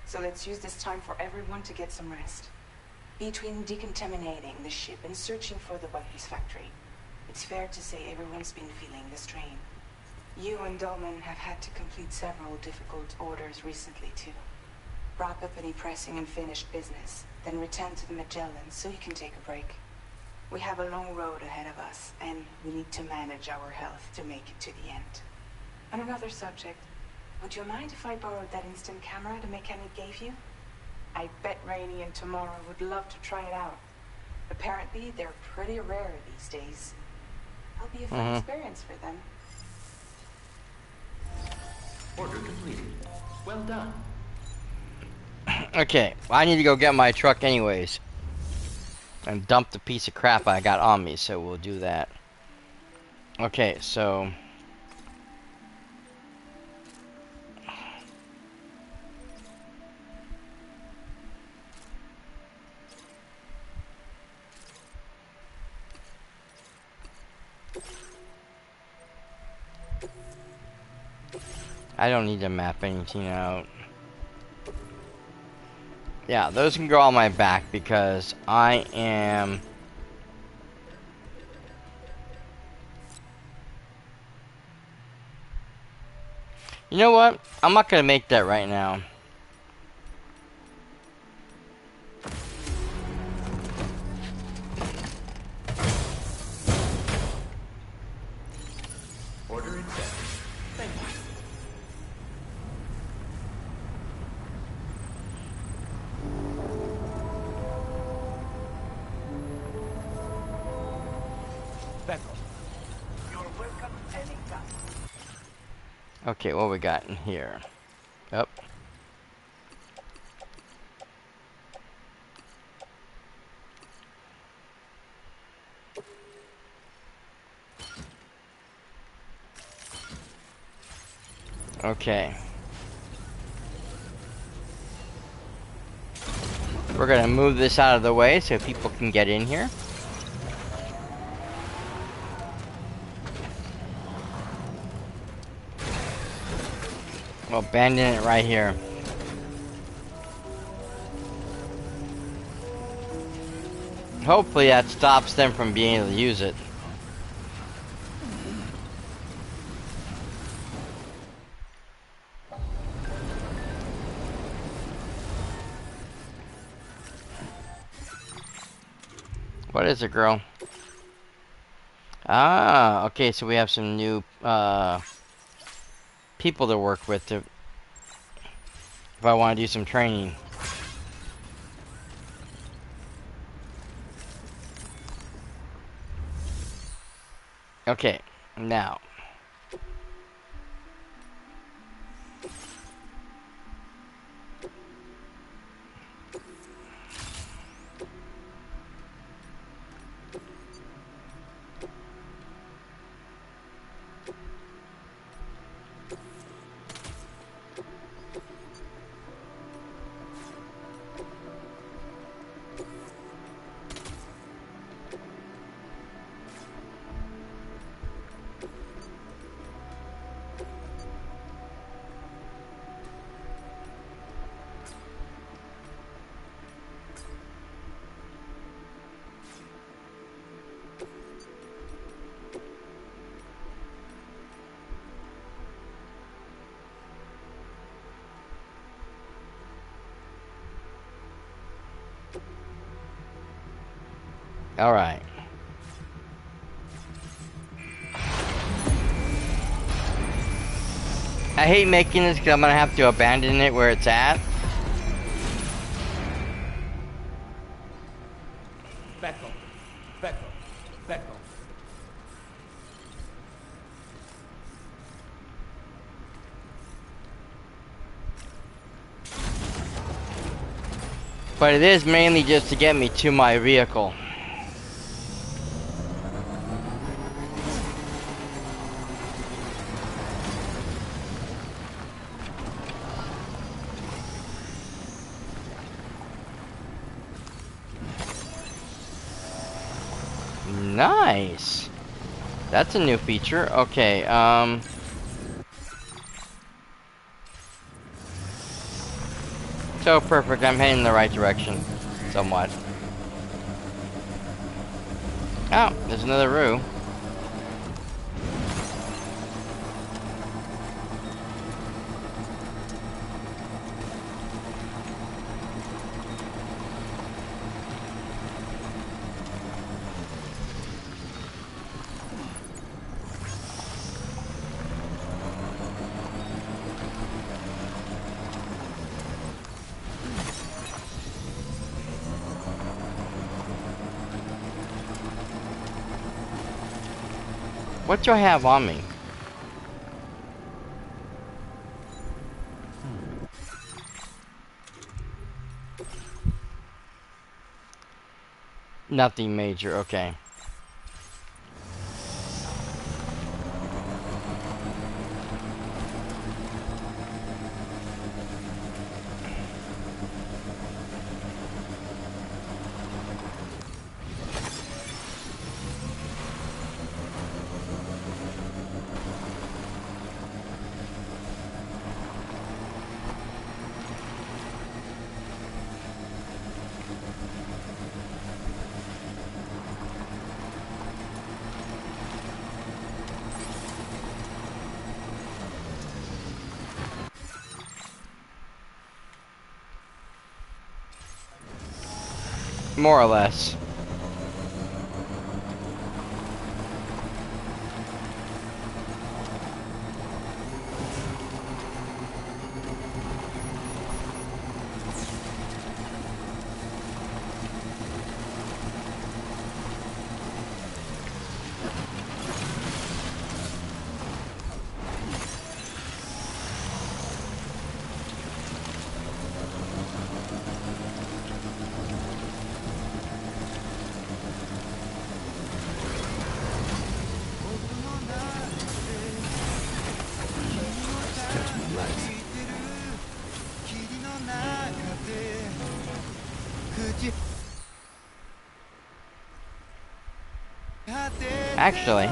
So let's use this time for everyone to get some rest. Between decontaminating the ship and searching for the weapons factory, it's fair to say everyone's been feeling the strain. You and Dolman have had to complete several difficult orders recently, too. Wrap up any pressing and finished business, then return to the Magellan so you can take a break. We have a long road ahead of us, and we need to manage our health to make it to the end. On another subject, Would you mind if I borrowed that instant camera the mechanic gave you? I bet Rainey and Tamara would love to try it out. Apparently, they're pretty rare these days. It'll be a fun experience for them. Order completed. Well done. Okay, well, I need to go get my truck anyways. And dump the piece of crap I got on me, so we'll do that. Okay, so... I don't need to map anything out. Yeah, those can go on my back because I am... You know what? I'm not gonna make that right now. Order accepted. Thank you. Speckle. You're welcome anytime. Okay, what we got in here? Yep. Okay. We're gonna move this out of the way so people can get in here. We'll abandon it right here. Hopefully that stops them from being able to use it. What is it, girl? Ah, okay, so we have some new people to work with to, if I want to do some training. Okay, now. All right. I hate making this because I'm gonna have to abandon it where it's at. Speckle. Speckle. Speckle. But it is mainly just to get me to my vehicle. Nice. That's a new feature. Okay, so perfect, I'm heading in the right direction. Somewhat. Oh, there's another room. What do I have on me? Nothing major, okay. More or less. Actually,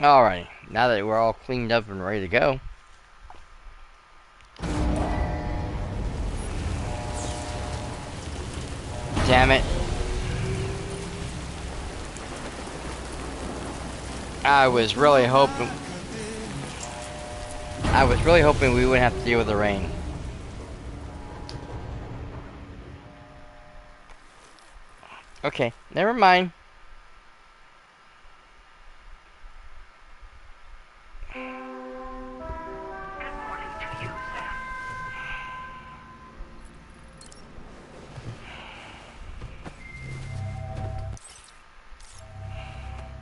alright. Now that we're all cleaned up and ready to go. Damn it. I was really hoping we wouldn't have to deal with the rain. Okay, never mind.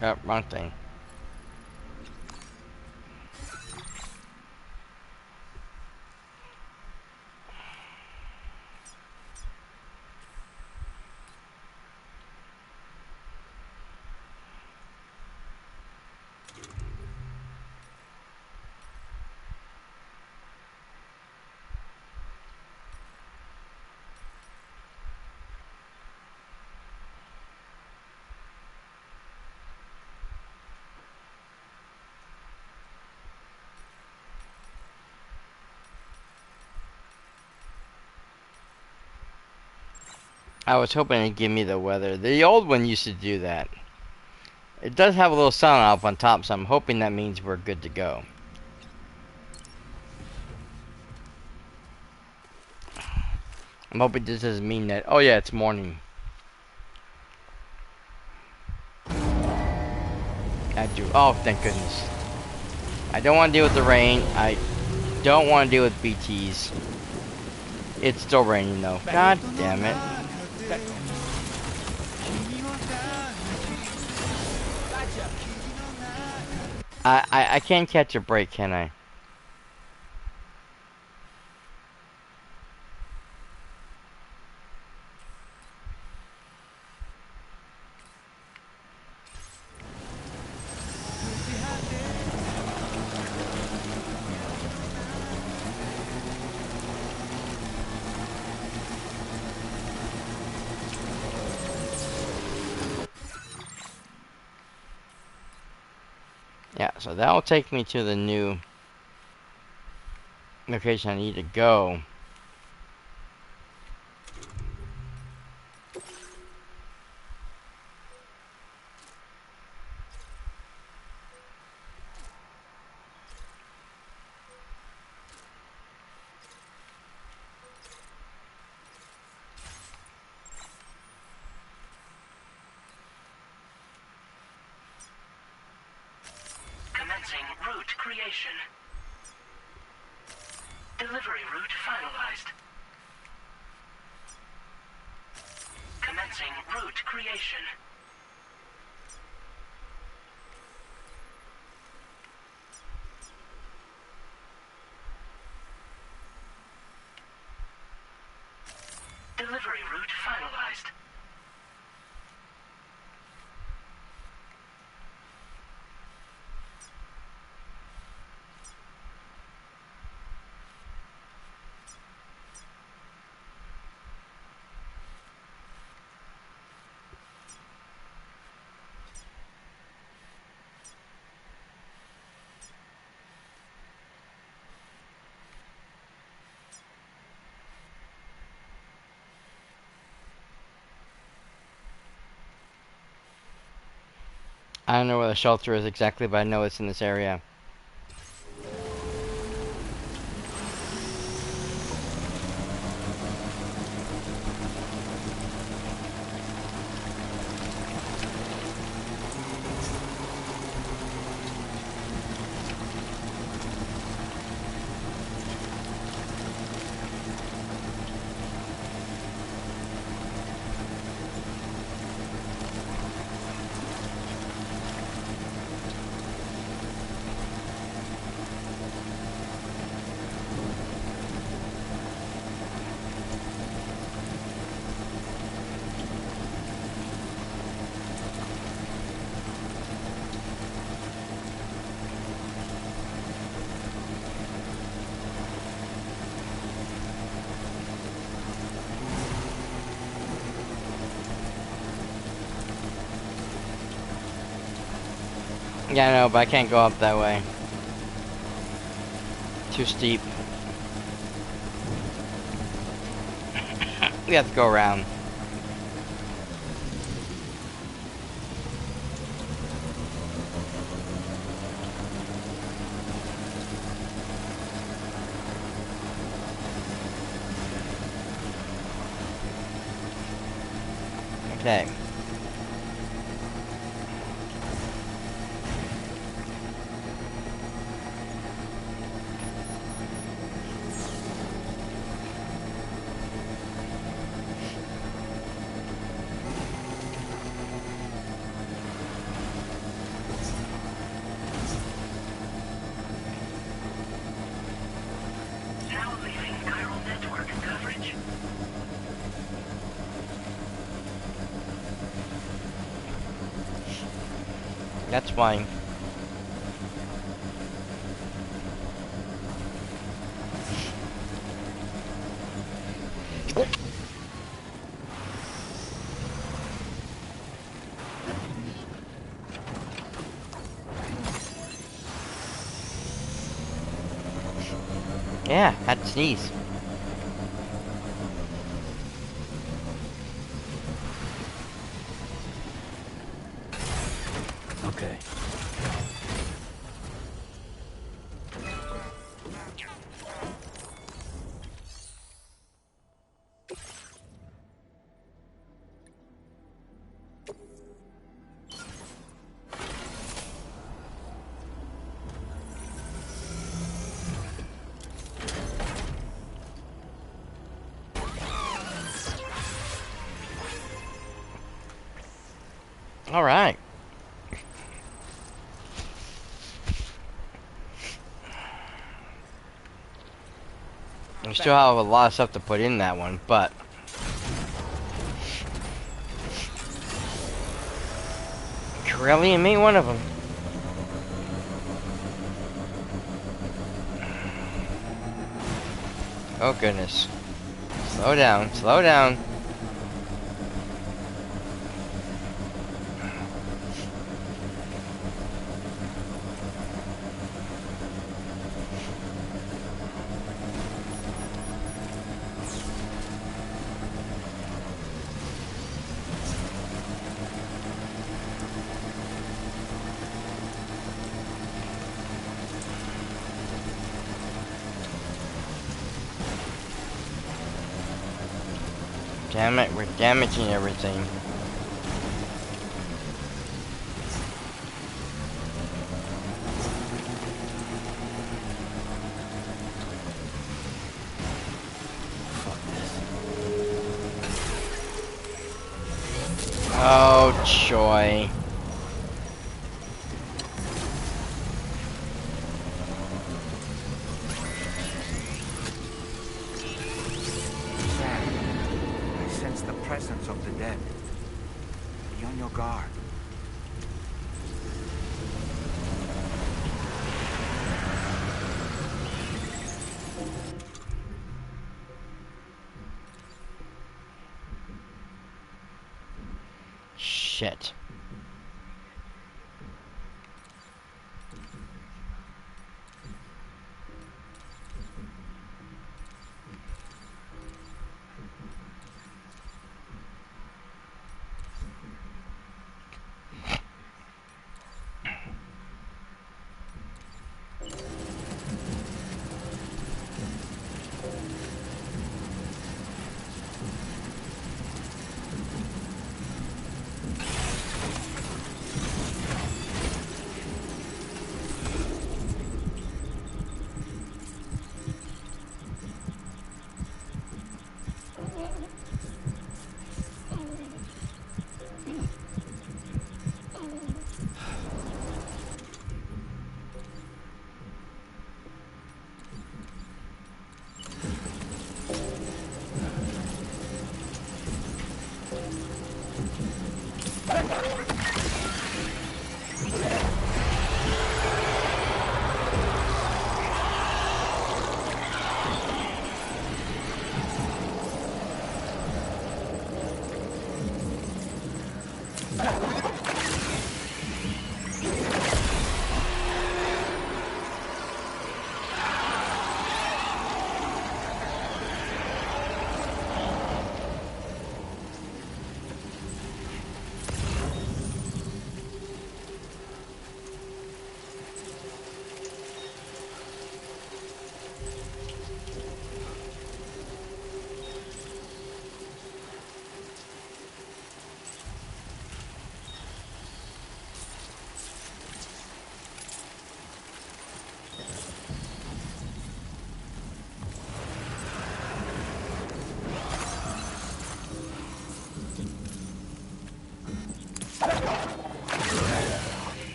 Oh, wrong thing. I was hoping it'd give me the weather. The old one used to do that. It does have a little sound off on top, so I'm hoping that means we're good to go. I'm hoping this doesn't mean that. Oh yeah, it's morning. I do. Oh, thank goodness. I don't want to deal with the rain. I don't want to deal with BTs. It's still raining though. God damn it. I can't catch a break, can I? Yeah, so that'll take me to the new location I need to go. Commencing route creation. Delivery route finalized. Commencing route creation. Delivery route finalized. I don't know where the shelter is exactly, but I know it's in this area. Yeah, I know, but I can't go up that way. Too steep. We have to go around. Okay. Now leaving chiral network coverage. That's fine. Yeah, had to sneeze. Okay. All right. We still have a lot of stuff to put in that one, but Corellian ain't one of them. Oh goodness. Slow down, slow down. Damn it, we're damaging everything. Oh, joy. I sense the presence of the dead. Be on your guard. Shit.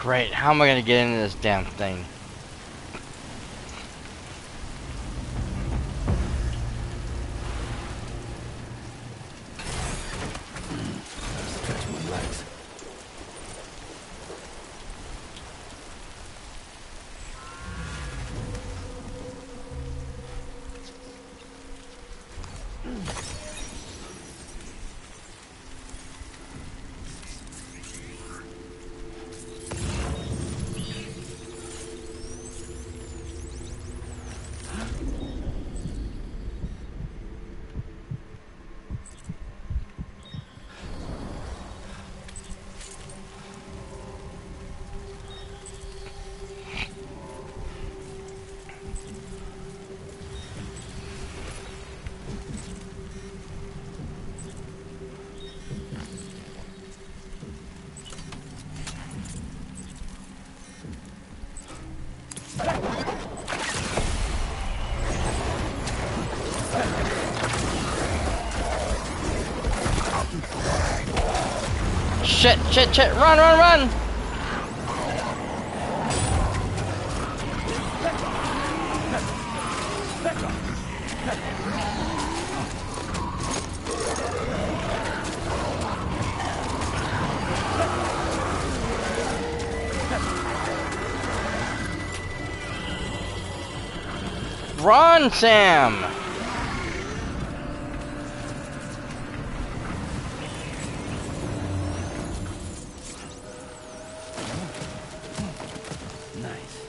Great, how am I gonna get into this damn thing? Stretch my legs. Shit, shit, shit, run, run, run! Run, Sam! Nice.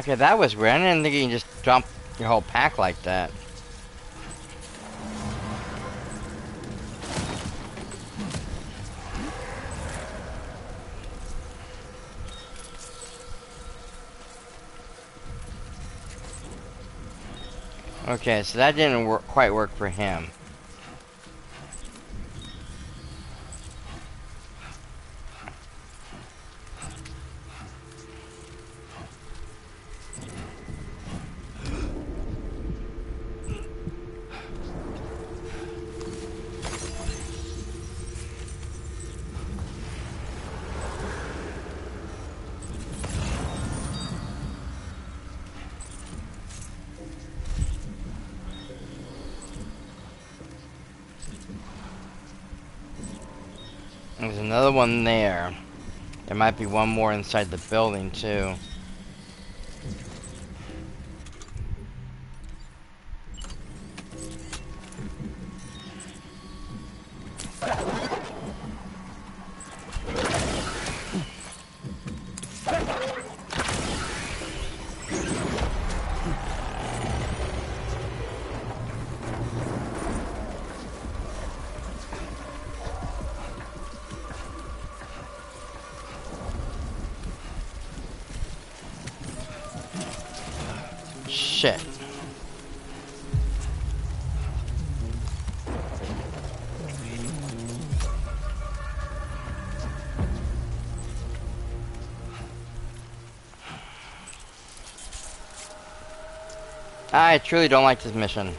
Okay, that was weird. I didn't think you can just dump your whole pack like that. Okay, so that didn't quite work for him. There's another one there. There might be one more inside the building, too. Shit. I truly don't like this mission.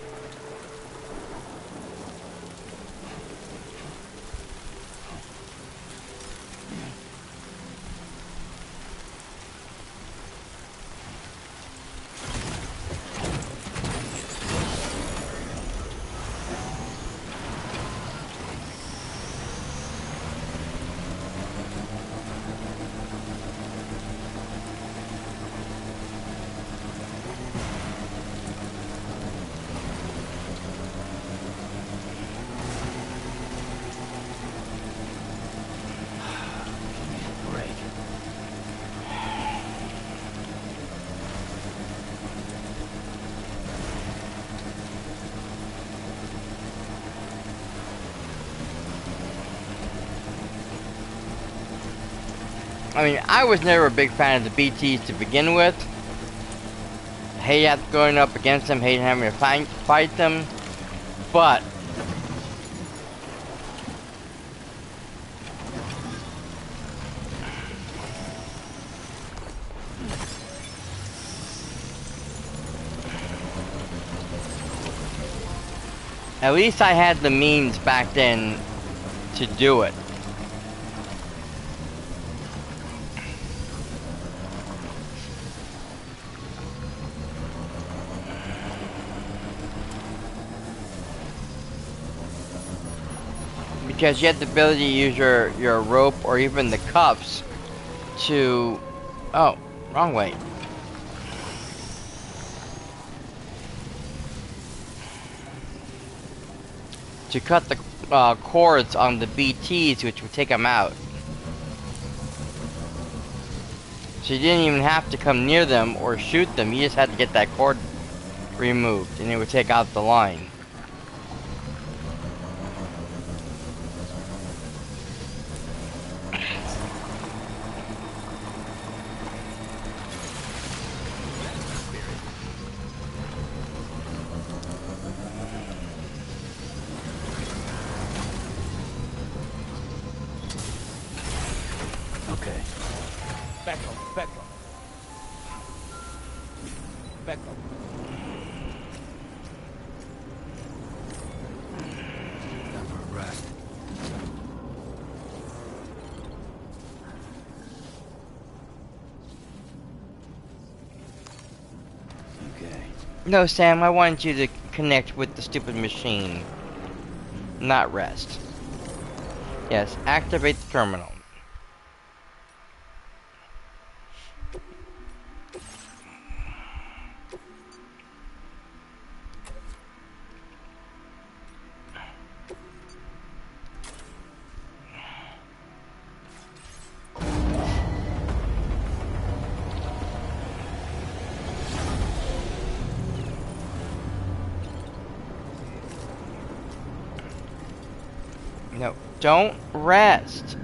I mean, I was never a big fan of the BTs to begin with. Hated going up against them, hated having to fight them. But at least I had the means back then to do it. Because you had the ability to use your rope or even the cuffs to... Oh, wrong way. To cut the cords on the BTs, which would take them out. So you didn't even have to come near them or shoot them, you just had to get that cord removed and it would take out the line. No, Sam, I wanted you to connect with the stupid machine. Not rest. Yes, activate the terminal. No, don't rest.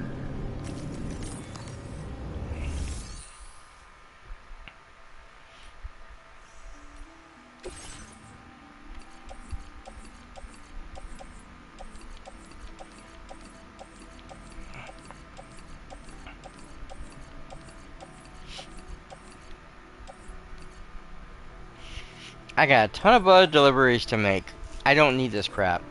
I got a ton of other deliveries to make. I don't need this crap.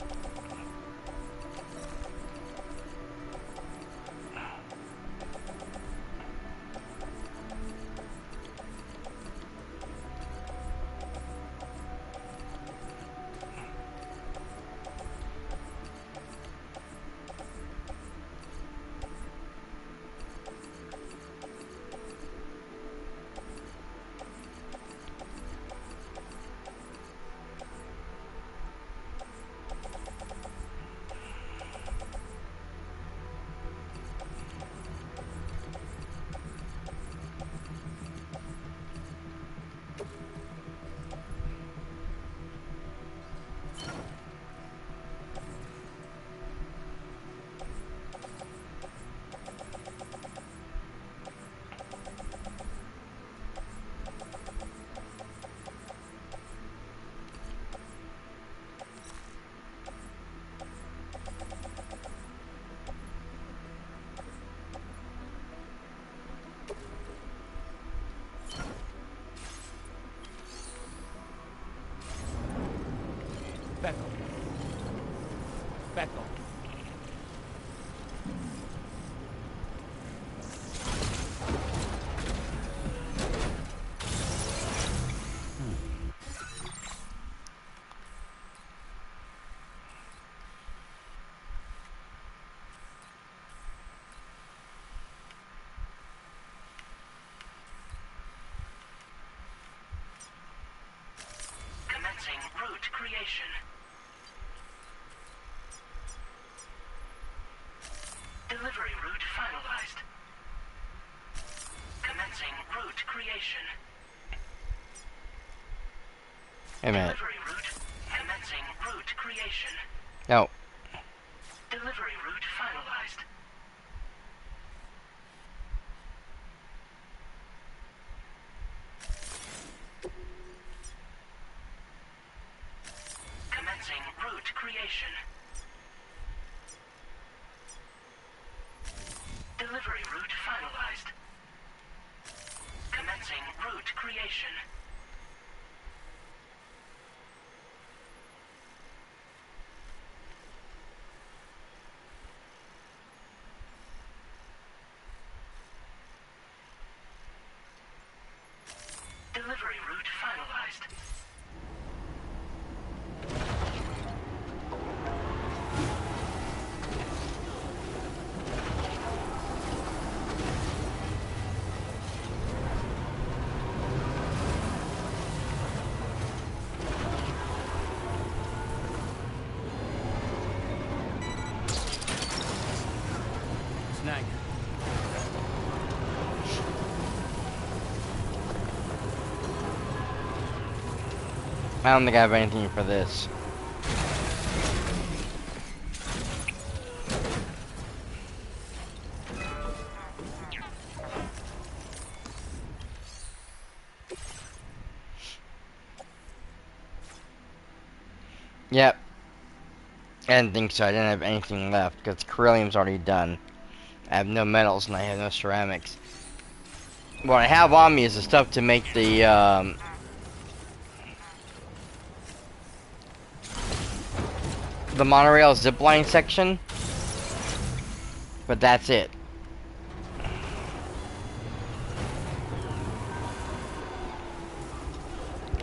Bethel. Bethel. Commencing route creation. Delivery route finalized. Commencing route creation. Wait a minute. Delivery route. Commencing route creation. No. Delivery route finalized. Commencing route creation. Delivery route finalized. Commencing route creation. Delivery route finalized. Snag. I don't think I have anything for this. Yep. I didn't think so. I didn't have anything left because Chiralium's already done. I have no metals and I have no ceramics. What I have on me is the stuff to make the monorail zipline section, but that's it.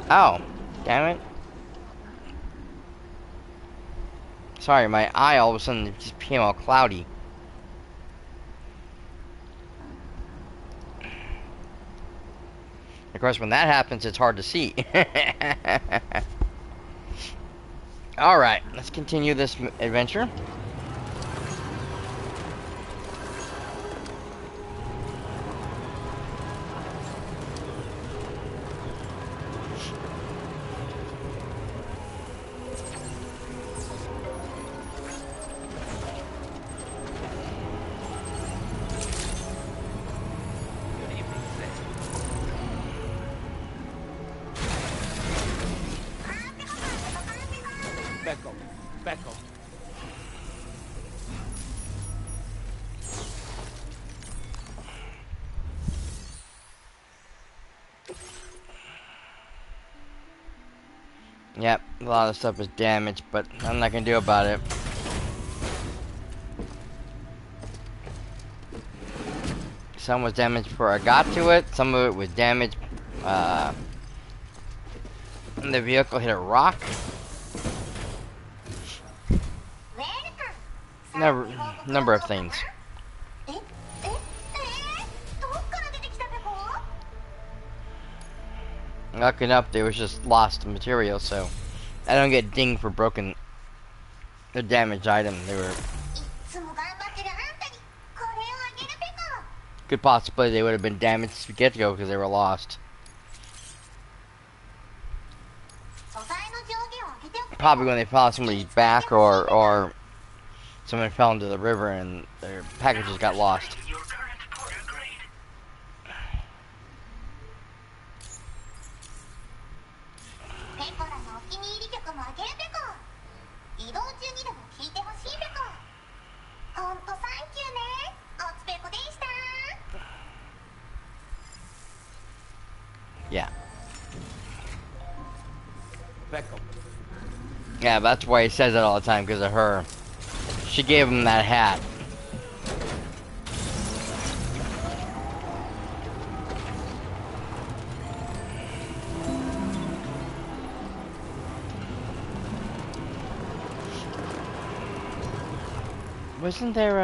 Oh, damn it. Sorry, my eye all of a sudden just became all cloudy. Of course, when that happens, it's hard to see. Alright, let's continue this adventure. Back up. Back up. Yep, a lot of stuff is damaged, but I'm not gonna do about it. Some was damaged before I got to it. Some of it was damaged. And the vehicle hit a rock. Number of things. Lucky enough, they was just lost material, so I don't get dinged for broken or damaged item. They were good possibility they would have been damaged to get go because they were lost. Probably when they fell on somebody's back or someone fell into the river and their packages got lost. Yeah. Back up. Yeah, that's why he says it all the time, because of her. She gave him that hat. Wasn't there,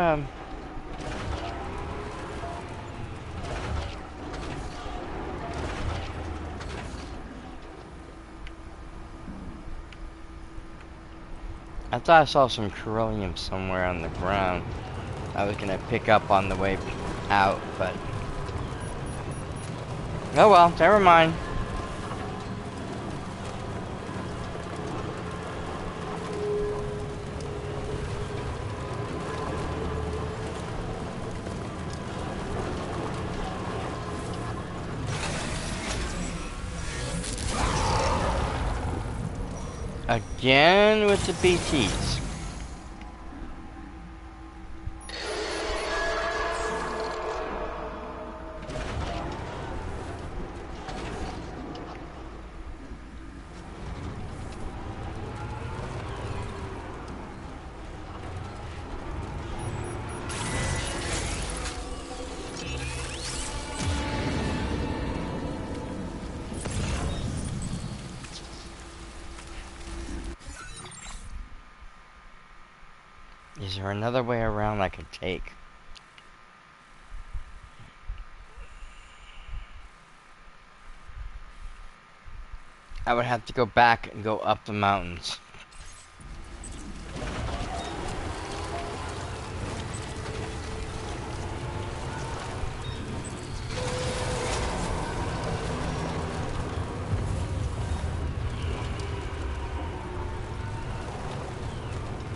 I thought I saw some Chiral somewhere on the ground. I was gonna pick up on the way out, but oh well, never mind. Again with the BTs. Is there another way around I could take? I would have to go back and go up the mountains.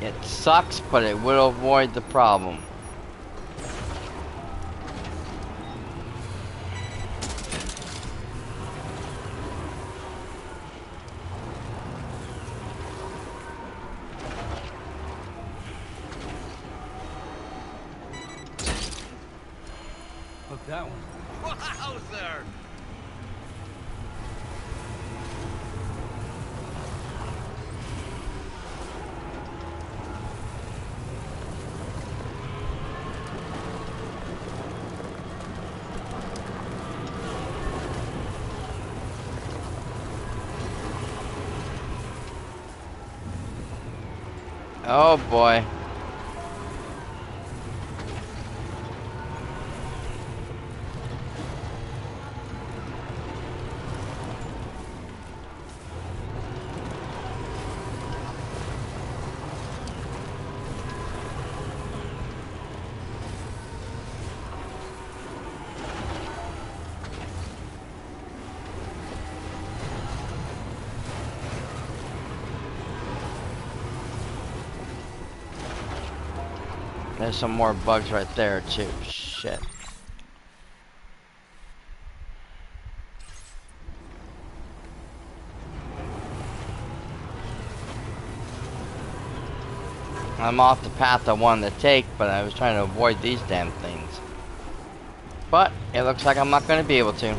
It sucks, but it will avoid the problem. Look, that one. Wowzer! Oh boy. There's some more bugs right there too. Shit. I'm off the path I wanted to take, but I was trying to avoid these damn things. But it looks like I'm not going to be able to.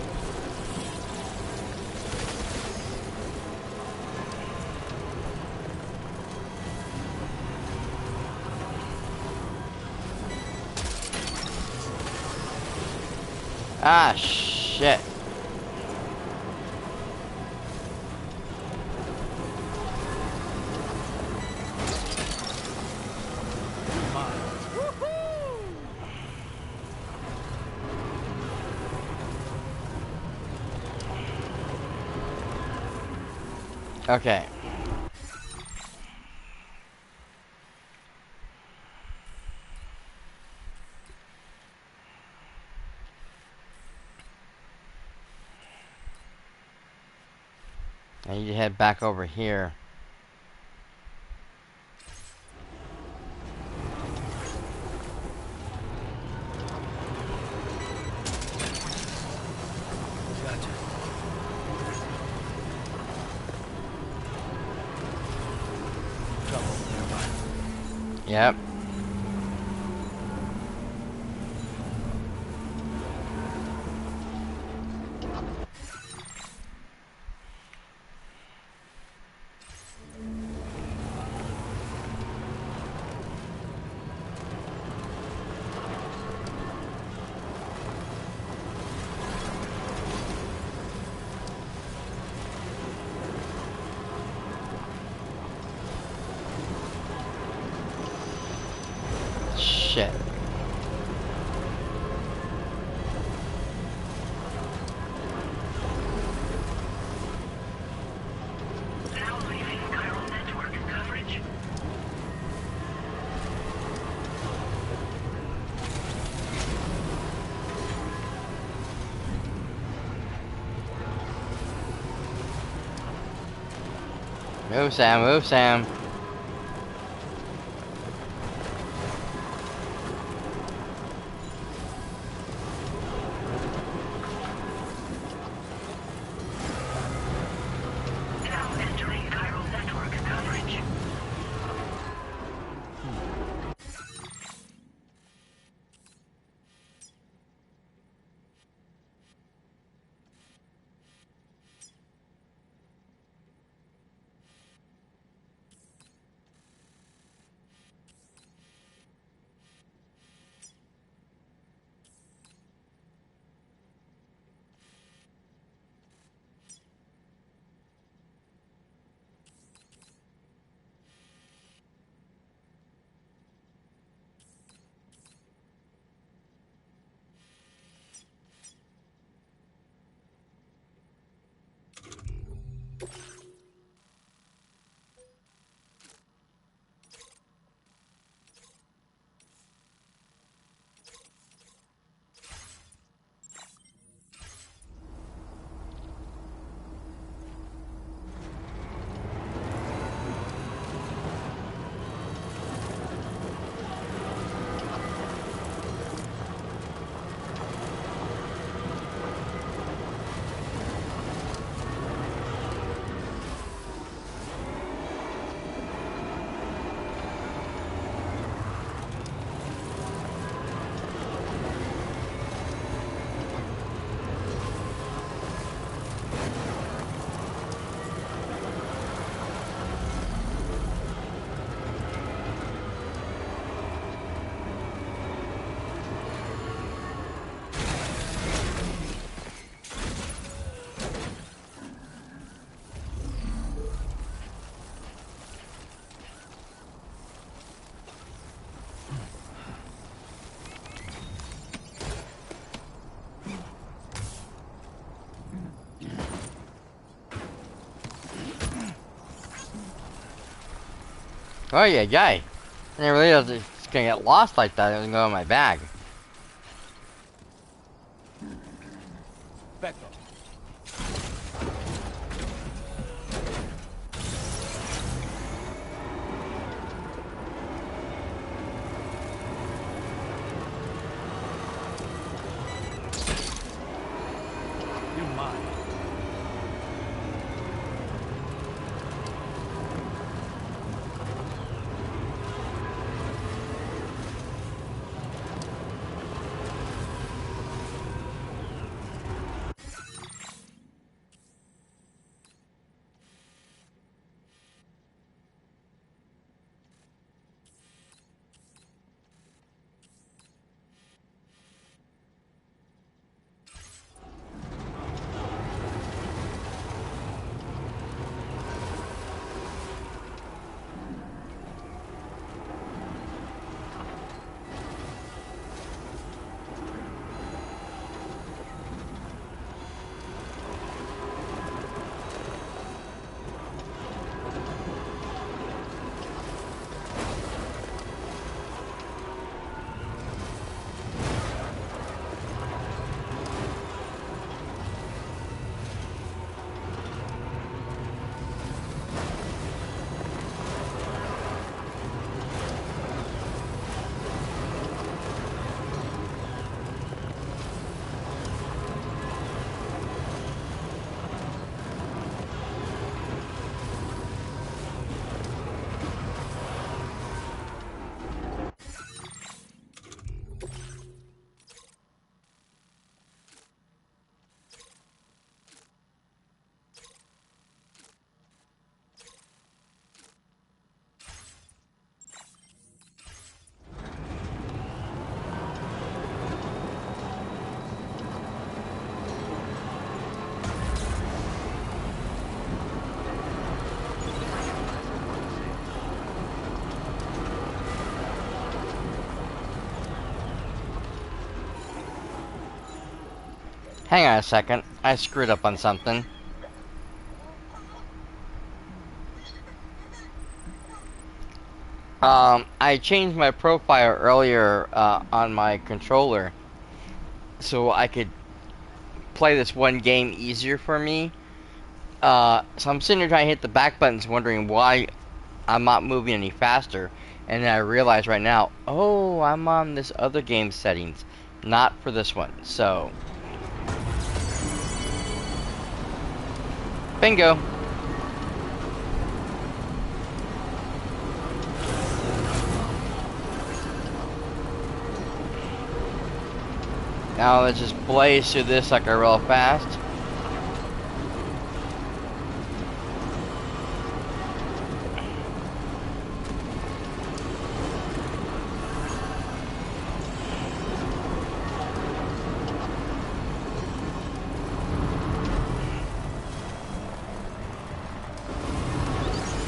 Ah, shit. Okay. I need to head back over here. Gotcha. Trouble nearby. Yep. Shit. Now leaving chiral network coverage. Move, Sam. Move, Sam. Now entering chiral network coverage. Oh yeah, guy. I didn't realize it's gonna get lost like that. It was gonna go in my bag. Back up. You're mine. Hang on a second. I screwed up on something. I changed my profile earlier on my controller so I could play this one game easier for me. So I'm sitting here trying to hit the back buttons, wondering why I'm not moving any faster. And then I realize right now, oh, I'm on this other game settings, not for this one. So, bingo. Now let's just blaze through this like a real fast.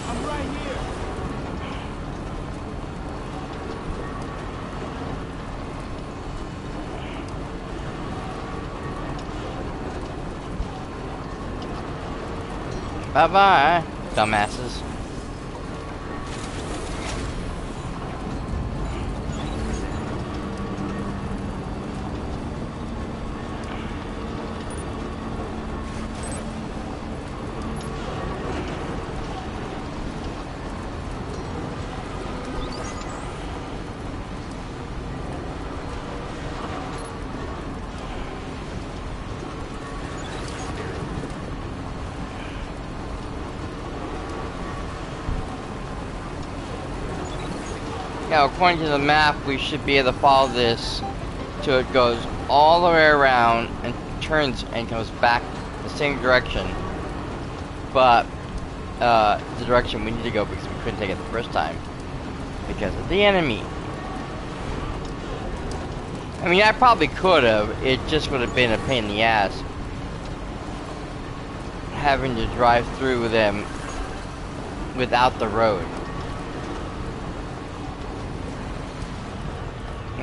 I'm right here. Bye-bye, dumbasses. Now, according to the map, we should be able to follow this till it goes all the way around and turns and comes back the same direction. But, the direction we need to go because we couldn't take it the first time because of the enemy. I mean, I probably could have. It just would have been a pain in the ass having to drive through them without the road.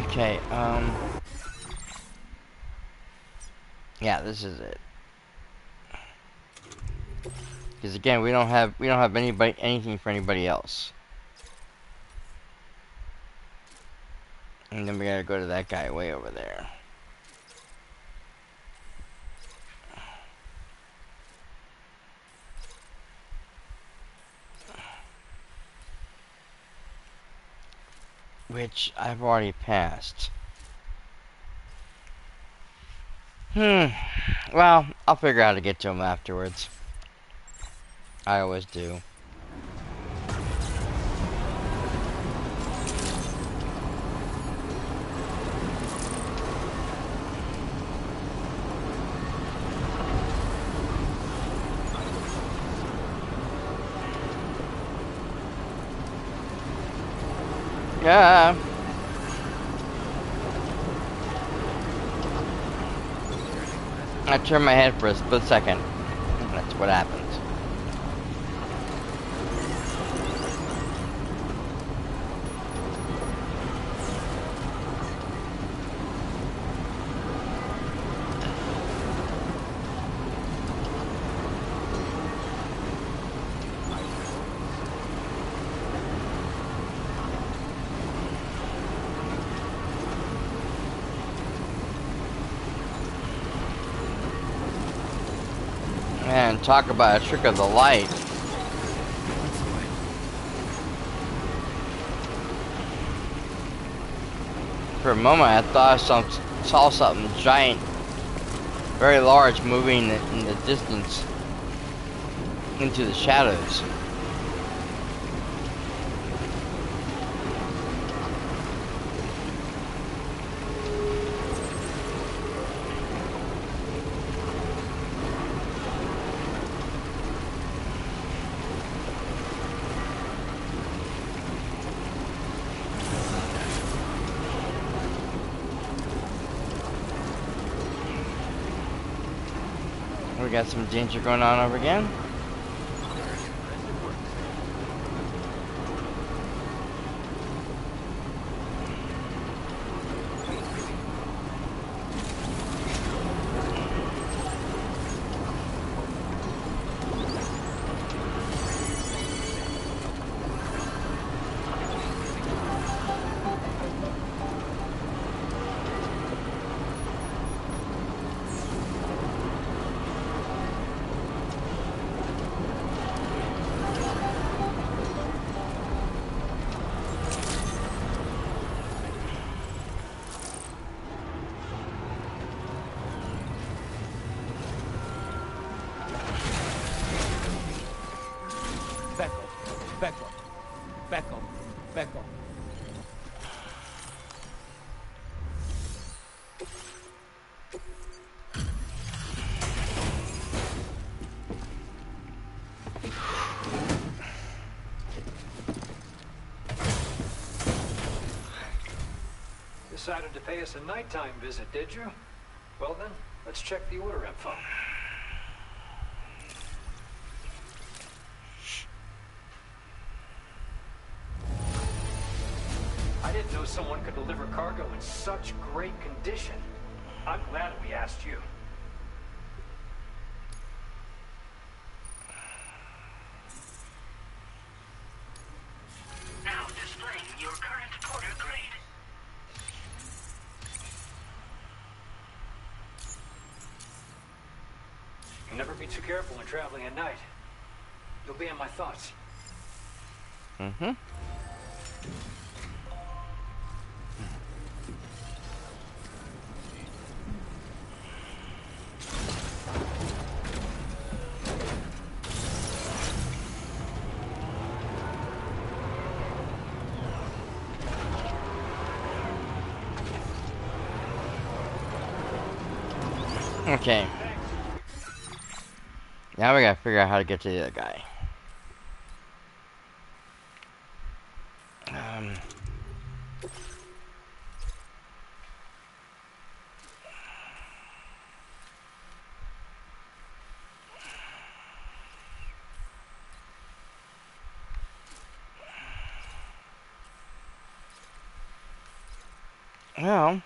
Okay, yeah, this is it. Because again, we don't have anything for anybody else. And then we gotta go to that guy way over there. Which I've already passed. Well, I'll figure out how to get to him afterwards. I always do. Yeah. I turned my head for a split second. That's what happens. Man, talk about a trick of the light. For a moment, I thought I saw something giant, very large, moving in the distance into the shadows. We got some danger going on over again. Back on. Back on. Decided to pay us a nighttime visit, did you? Well then, let's check the order info. I didn't know someone could deliver cargo in such great condition. I'm glad we asked you. Now displaying your current porter grade. Never be too careful when traveling at night. You'll be in my thoughts. Mm-hmm. Okay. Now we gotta figure out how to get to the other guy. Well,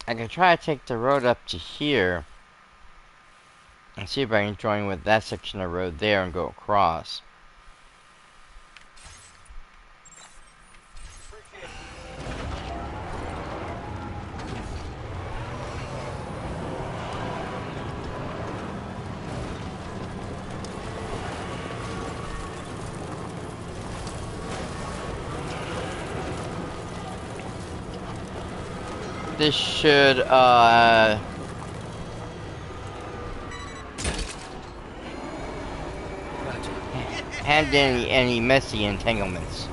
I can try to take the road up to here and see if I can join with that section of road there and go across. This should, hand any messy entanglements.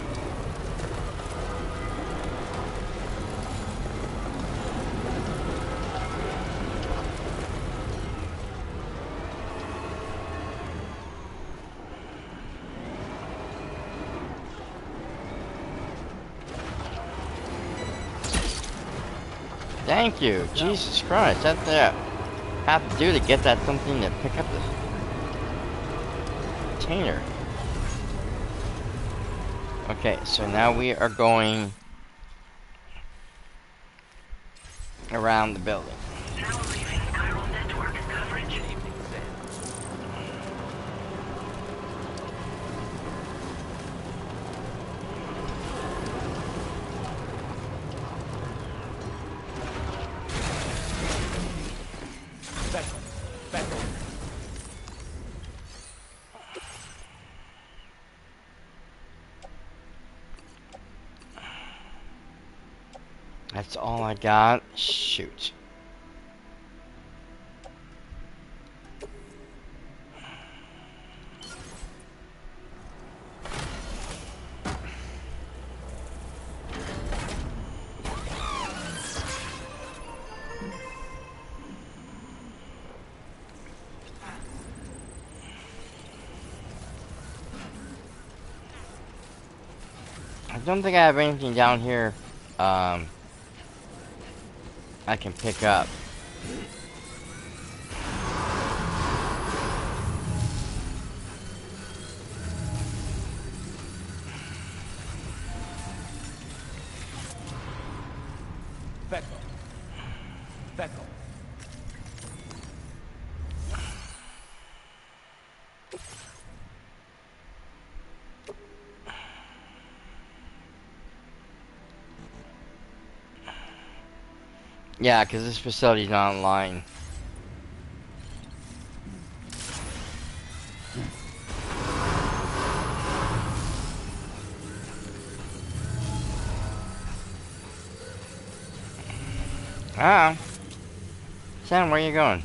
Thank you, Jesus Christ, that's what I have to do to get that something to pick up this container. Okay, so now we are going around the building. Now leaving Chiral network coverage. Back on. Back on. That's all I got. Shoot. I don't think I have anything down here I can pick up. Back on. Back on. Yeah, because this facility's not online. Ah. Sam, where are you going?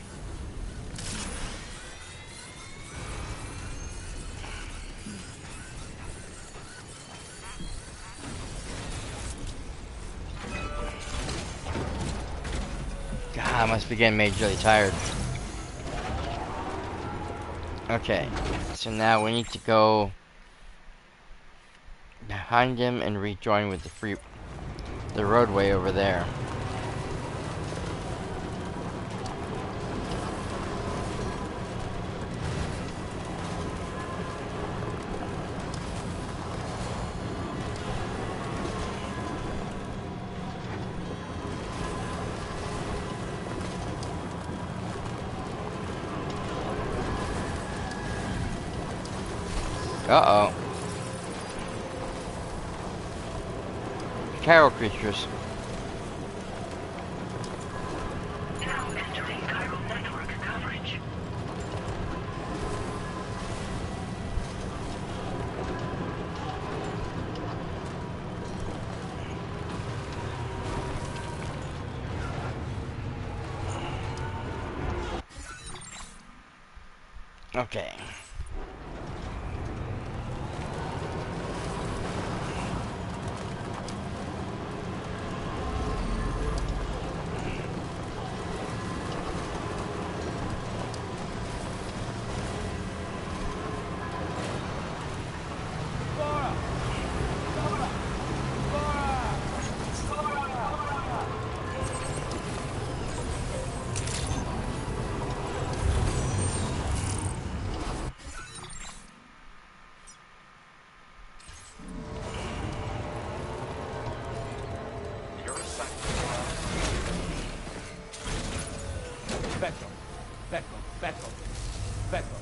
I must be getting majorly tired. Okay, so now we need to go behind him and rejoin with the roadway over there. Uh-oh. Chiral creatures. Now entering chiral network coverage. Okay. Vettel. Vettel. Vettel. Vettel.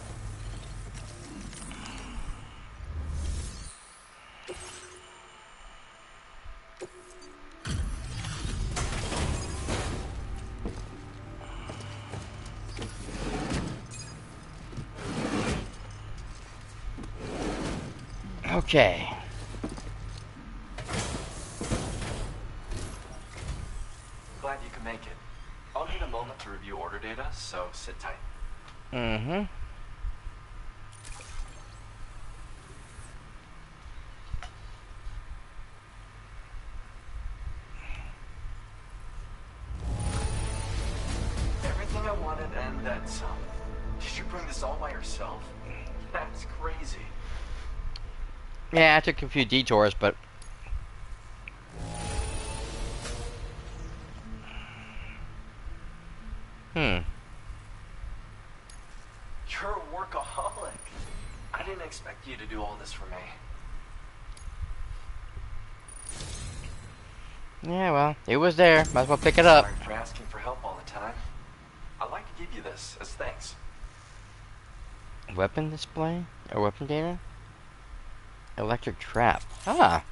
Okay. Glad you can make it. I'll need a moment to review order data, so sit tight. Mm-hmm. Everything I wanted and then some. Did you bring this all by yourself? That's crazy. Yeah, I took a few detours, but... You're a workaholic. I didn't expect you to do all this for me. Yeah, well, it was there. Might as well pick it up. Sorry for asking for help all the time. I'd like to give you this as thanks. Weapon display? Or weapon data? Electric trap. Ah.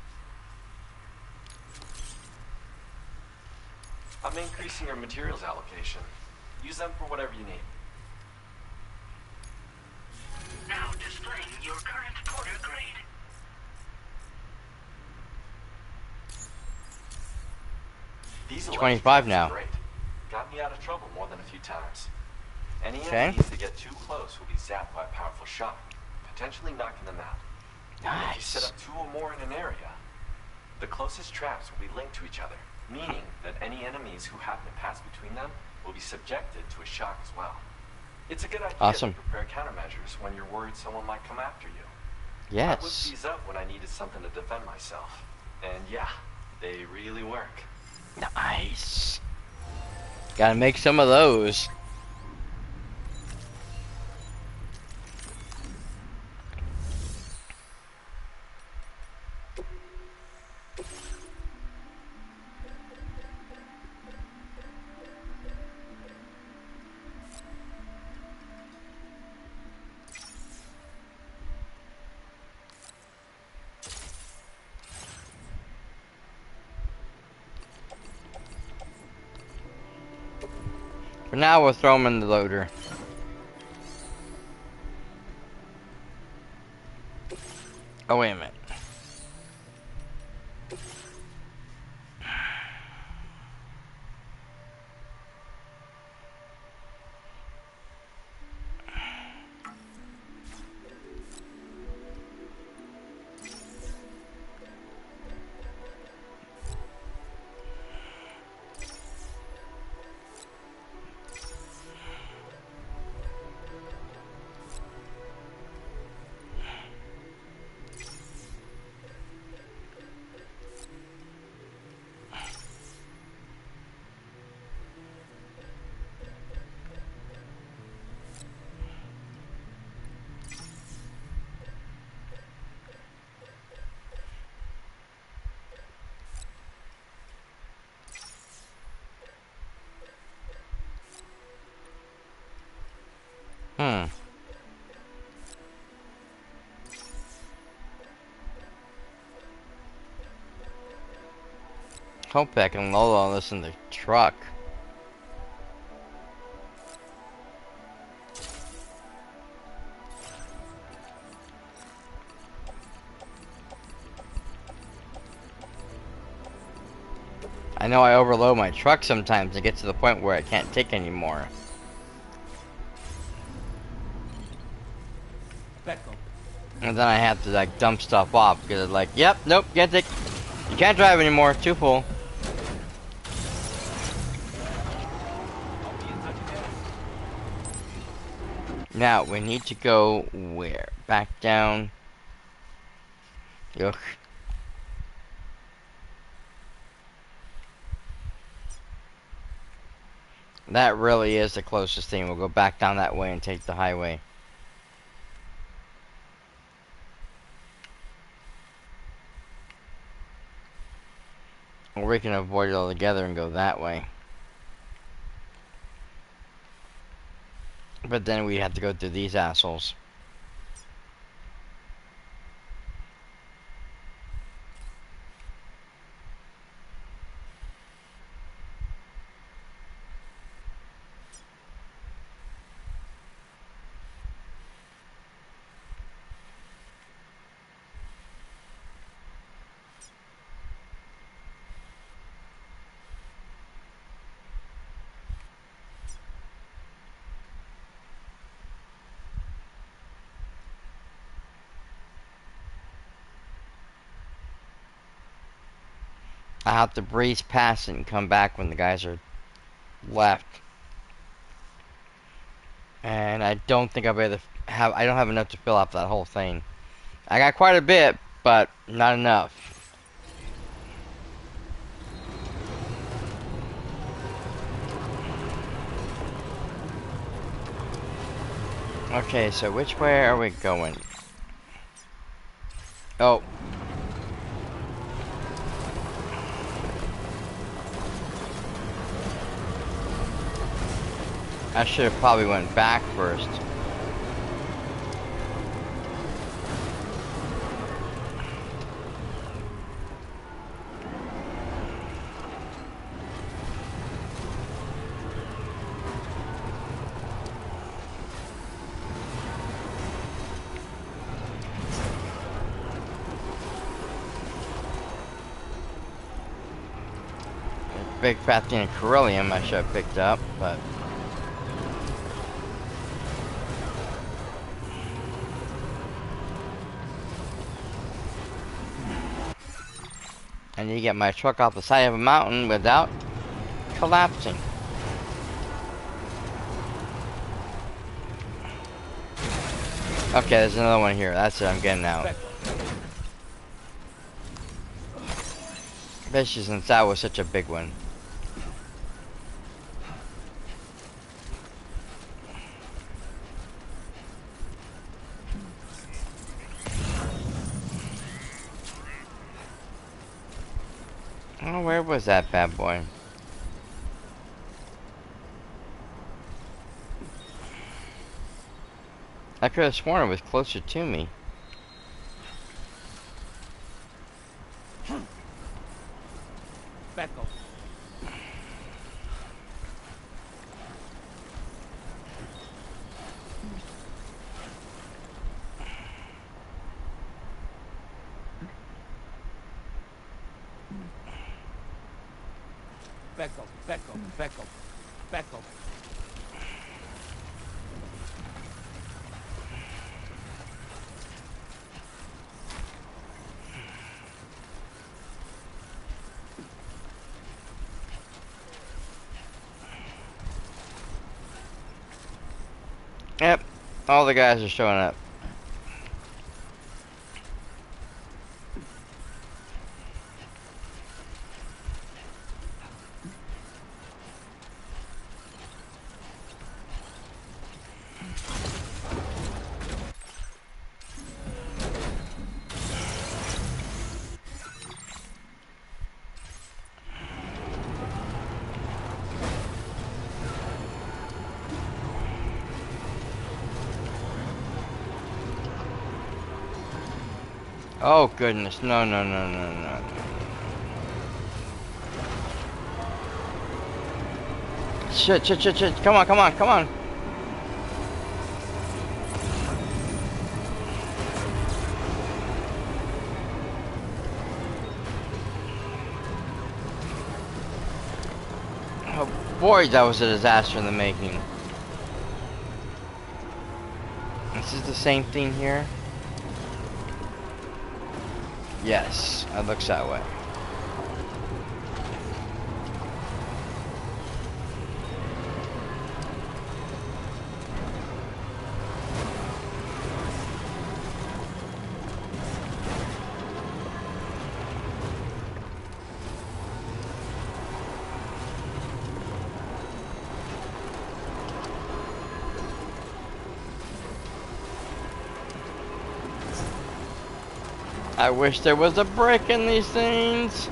I'm increasing your materials allocation. Use them for whatever you need. Now displaying your current porter grade. These 25 electric now. are great. Got me out of trouble more than a few times. Any Okay. enemies that get too close will be zapped by a powerful shock, potentially knocking them out. If you set Nice. up 2 or more in an area, the closest traps will be linked to each other, meaning that any enemies who happen to pass between them will be subjected to a shock as well. It's a good idea Awesome. to prepare countermeasures when you're worried someone might come after you. I whipped Yes. these up when I needed something to defend myself. And yeah, they really work. Nice. Gotta make some of those. For now, we'll throw them in the loader. Oh, wait a minute. Hmm. Hope I can load all this in the truck. I know I overload my truck sometimes and get to the point where I can't take anymore. And then I have to like dump stuff off because it's like, yep, nope, can't take, you can't drive anymore, too full. Now we need to go where? Back down. Ugh. That really is the closest thing. We'll go back down that way and take the highway. Or we can avoid it altogether and go that way. But then we have to go through these assholes. I have to breeze past it and come back when the guys are left. And I don't think I'll be able to have, I don't have enough to fill up that whole thing. I got quite a bit, but not enough. Okay, so which way are we going? Oh. I should have probably went back first. Big fat thing of Chiral I should have picked up, but I need to get my truck off the side of a mountain without collapsing. Okay, there's another one here. That's it, I'm getting out. Especially since that was such a big one. Oh, where was that bad boy? I could have sworn it was closer to me. Back up. Back up, back up, back up, back up. Yep, all the guys are showing up. Oh goodness, no, no, no, no, no. Shit, shit, shit, shit. Come on, come on, come on. Oh boy, that was a disaster in the making. This is the same thing here. Yes, it looks that way. I wish there was a brick in these things.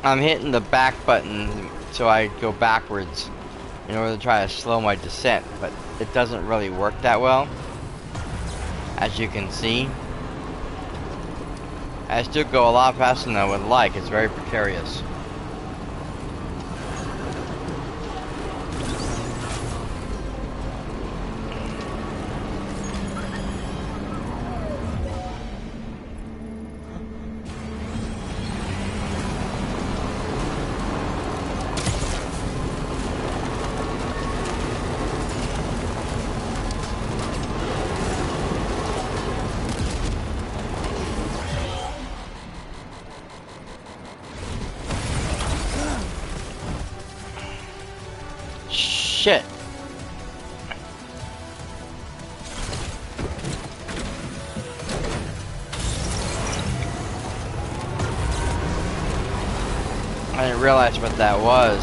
I'm hitting the back button so I go backwards in order to try to slow my descent, but it doesn't really work that well. As you can see, I still go a lot faster than I would like. It's very precarious. Shit. I didn't realize what that was.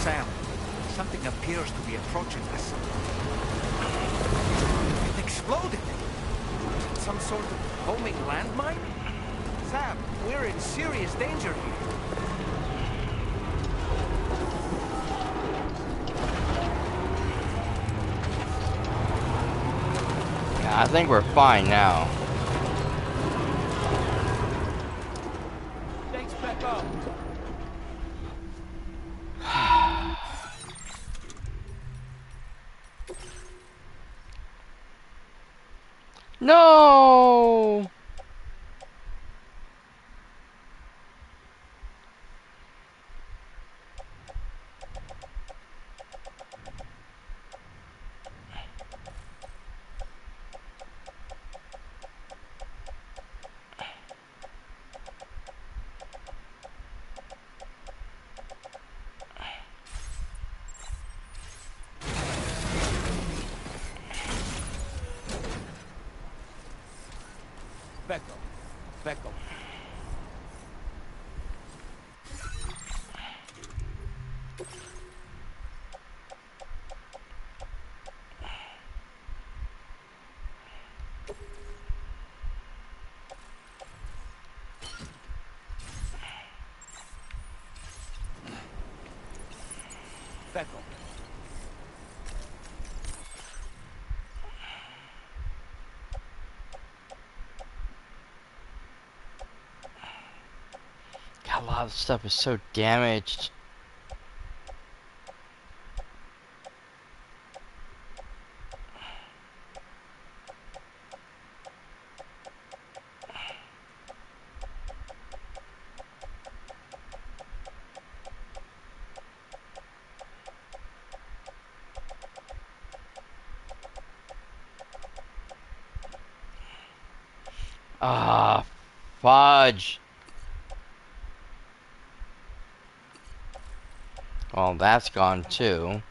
Sam, something appears to be approaching us. It exploded. Some sort of homing landmine? Sam, we're in serious danger here. I think we're fine now. Thanks, back up. No! Back up. Back up. Back up. God, a lot of stuff is so damaged. Ah, fudge. Well, that's gone too.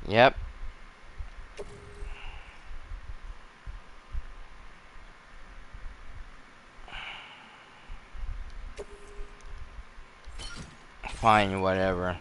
Yep. Fine, whatever.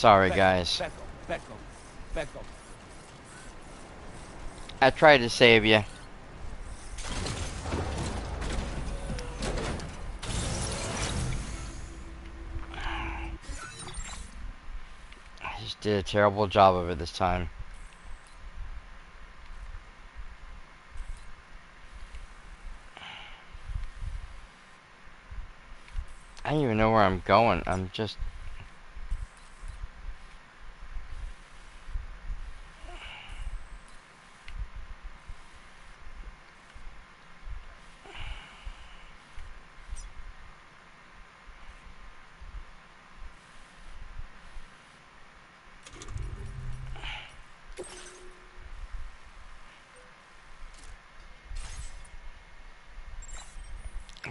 Sorry, guys. Back up, back up, back up. I tried to save you. I just did a terrible job of it this time. I don't even know where I'm going. I'm just...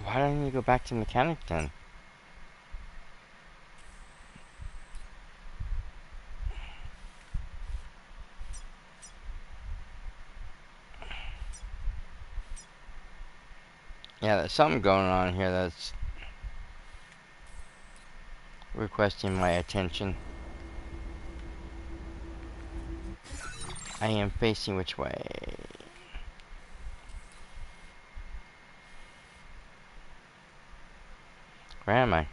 Why don't you go back to mechanic then? Yeah, there's something going on here that's requesting my attention. I am facing which way? Where am I?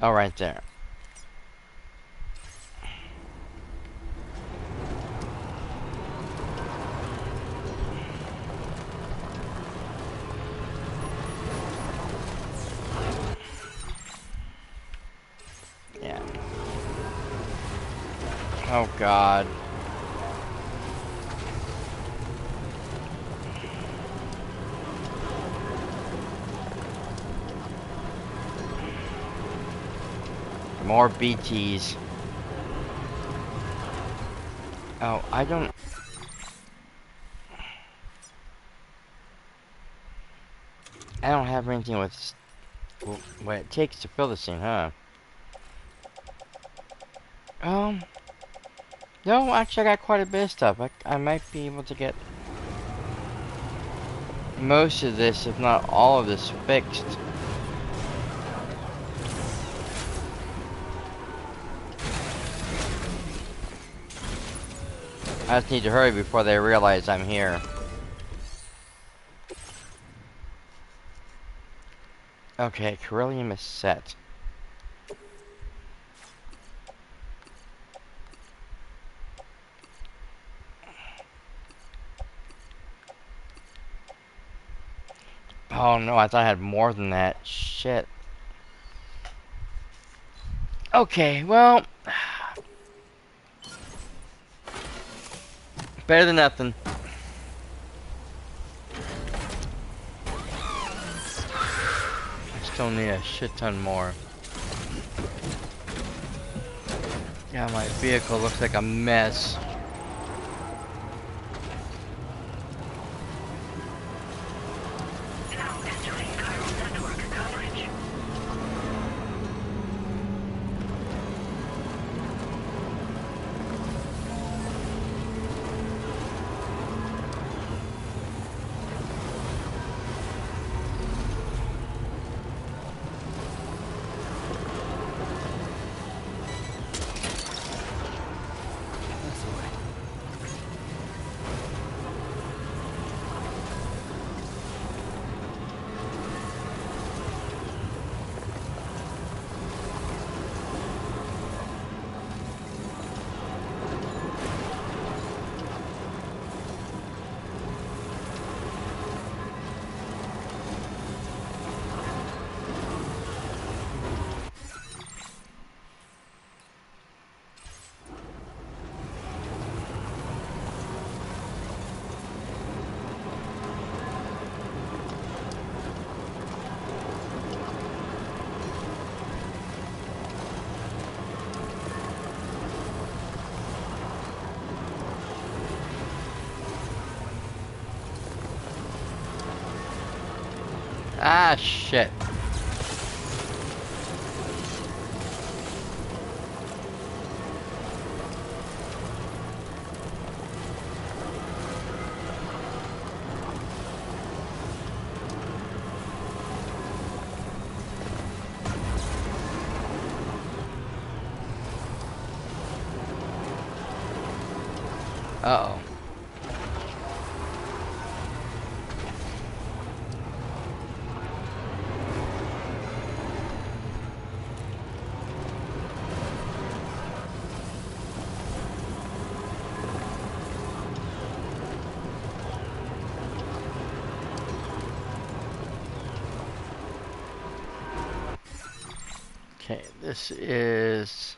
Oh, right there. Yeah. Oh, God. More BTs. Oh, I don't have anything with what it takes to fill this thing, huh? No, actually I got quite a bit of stuff. I might be able to get most of this, if not all of this, fixed. I just need to hurry before they realize I'm here. Okay, Chiral is set. Oh no, I thought I had more than that. Shit. Okay, well... better than nothing. I still need a shit ton more. Yeah, my vehicle looks like a mess. Now entering chiral network coverage. Ah, shit. Uh-oh. Okay, this is...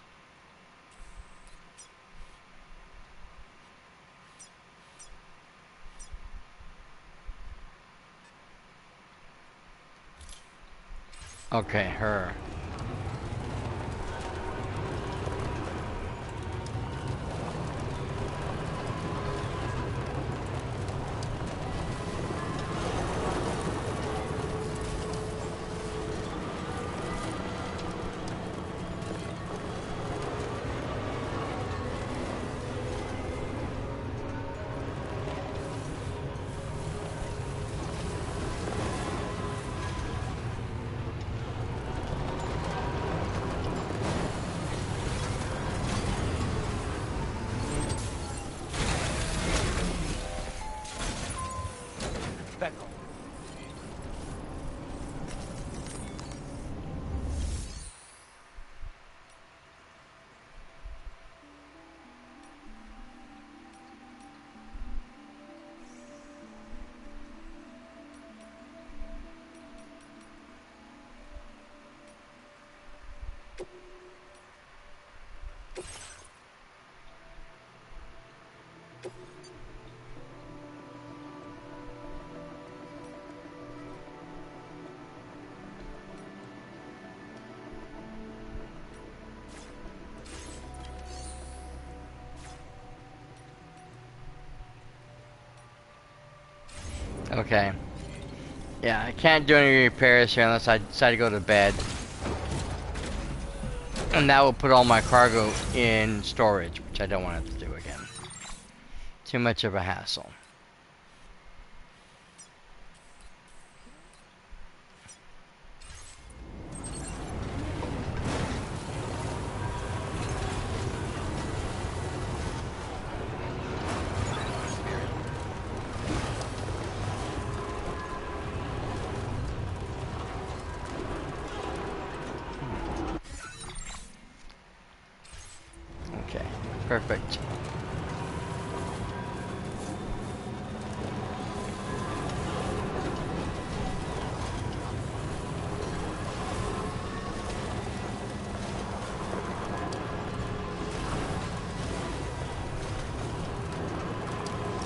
Okay, her. Back off. Okay. Yeah, I can't do any repairs here unless I decide to go to bed. And that will put all my cargo in storage, which I don't want to have to do again. Too much of a hassle. Okay, perfect.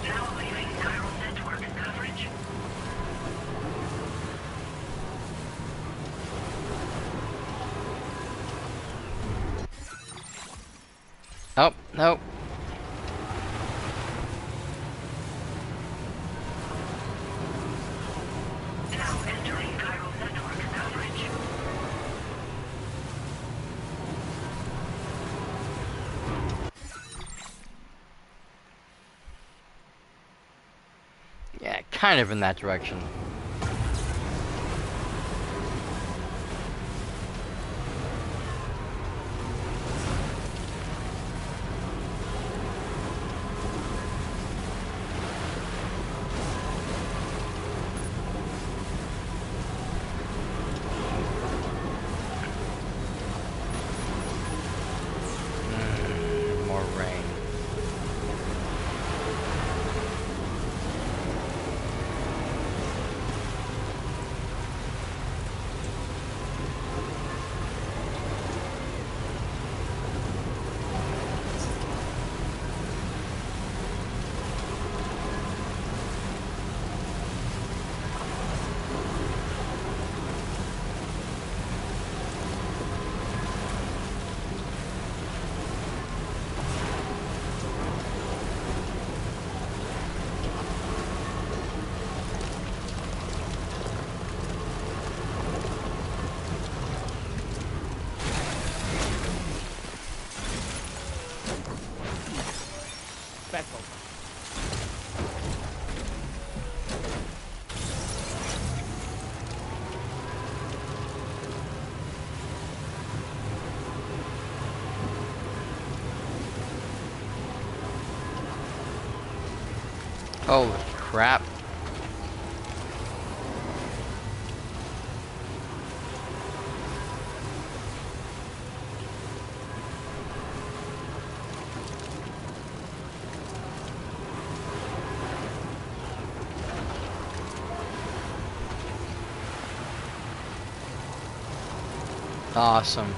Now leaving chiral network coverage. Oh, nope. Now entering chiral network coverage. Yeah, kind of in that direction. More rain. Oh crap. Awesome.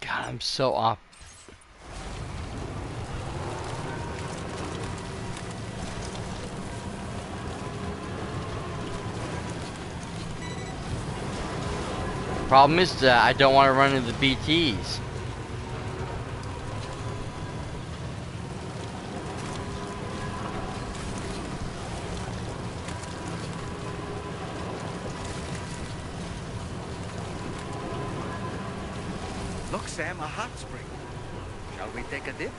God, I'm so off. Problem is that I don't want to run into the BTs. Look, Sam, a hot spring. Shall we take a dip?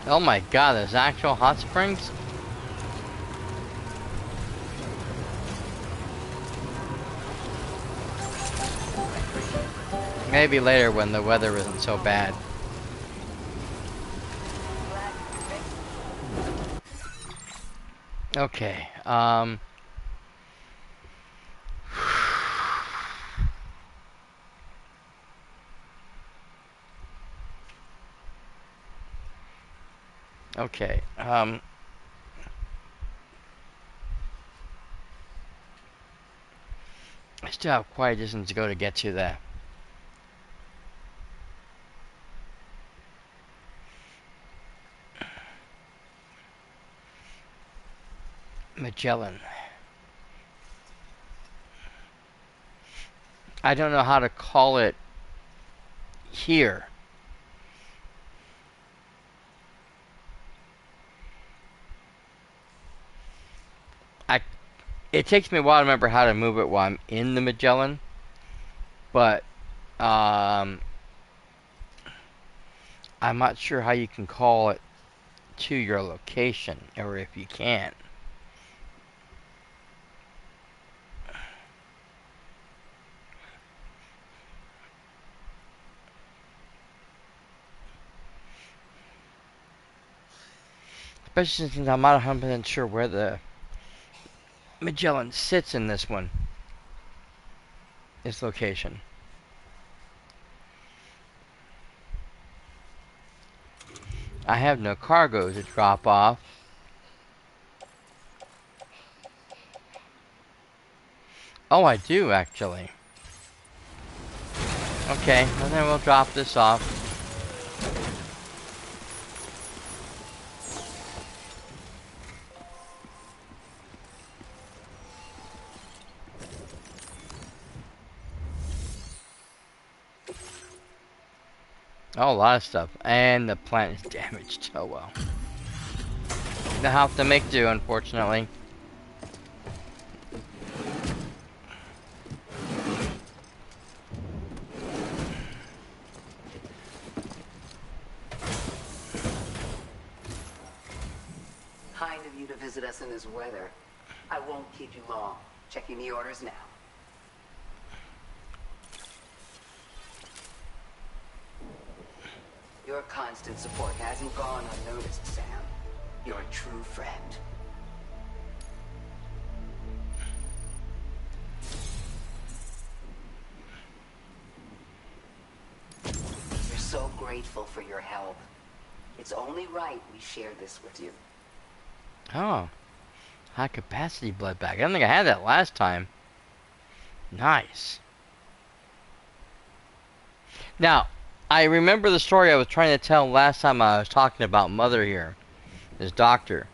Oh my god, there's actual hot springs? Maybe later when the weather isn't so bad. Okay, okay, I still have quite a distance to go to get to that. Magellan. I don't know how to call it here. It takes me a while to remember how to move it while I'm in the Magellan, but I'm not sure how you can call it to your location, or if you can. Especially since I'm not 100% sure where the Magellan sits in this one. Its location. I have no cargo to drop off. Oh, I do actually. Okay, and then we'll drop this off. Oh, a lot of stuff. And the plant is damaged. Oh well. They'll have to make do, unfortunately. you to visit us in this weather. I won't keep you long. Checking the orders now. Your constant support hasn't gone unnoticed, Sam. You're a true friend. We're so grateful for your help. It's only right we share this with you. Oh. High capacity blood bag. I don't think I had that last time. Nice. Now, I remember the story I was trying to tell last time I was talking about Mother here. This doctor.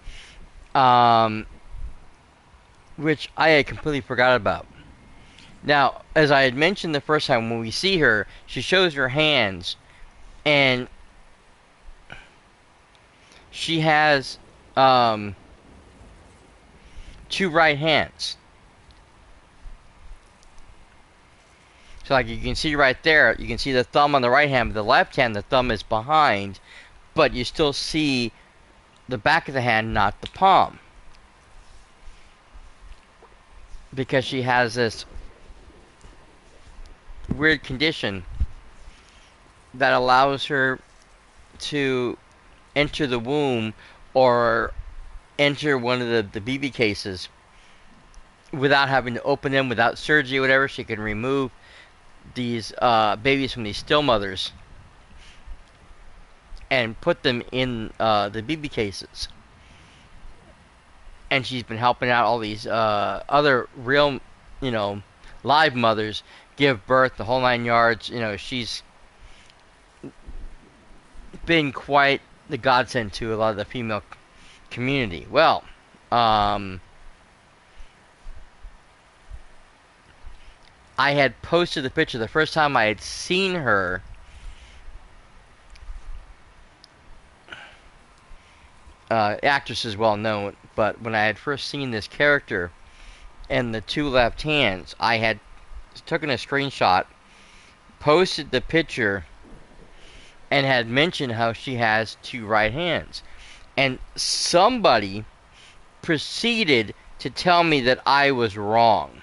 Which I had completely forgot about. Now, as I had mentioned the first time, when we see her, she shows her hands, and she has two right hands. So like you can see right there, you can see the thumb on the right hand, but the left hand, the thumb is behind, but you still see the back of the hand, not the palm. Because she has this weird condition that allows her to enter the womb or enter one of the BB cases without having to open them, without surgery or whatever. She can remove these babies from these still mothers and put them in the BB cases. And she's been helping out all these other real, live mothers give birth, the whole 9 yards. She's been quite the godsend to a lot of the female community. Well, I had posted the picture the first time I had seen her. Actress is well known, but when I had first seen this character and the two left hands, I had taken a screenshot, posted the picture, and had mentioned how she has two right hands. And somebody proceeded to tell me that I was wrong.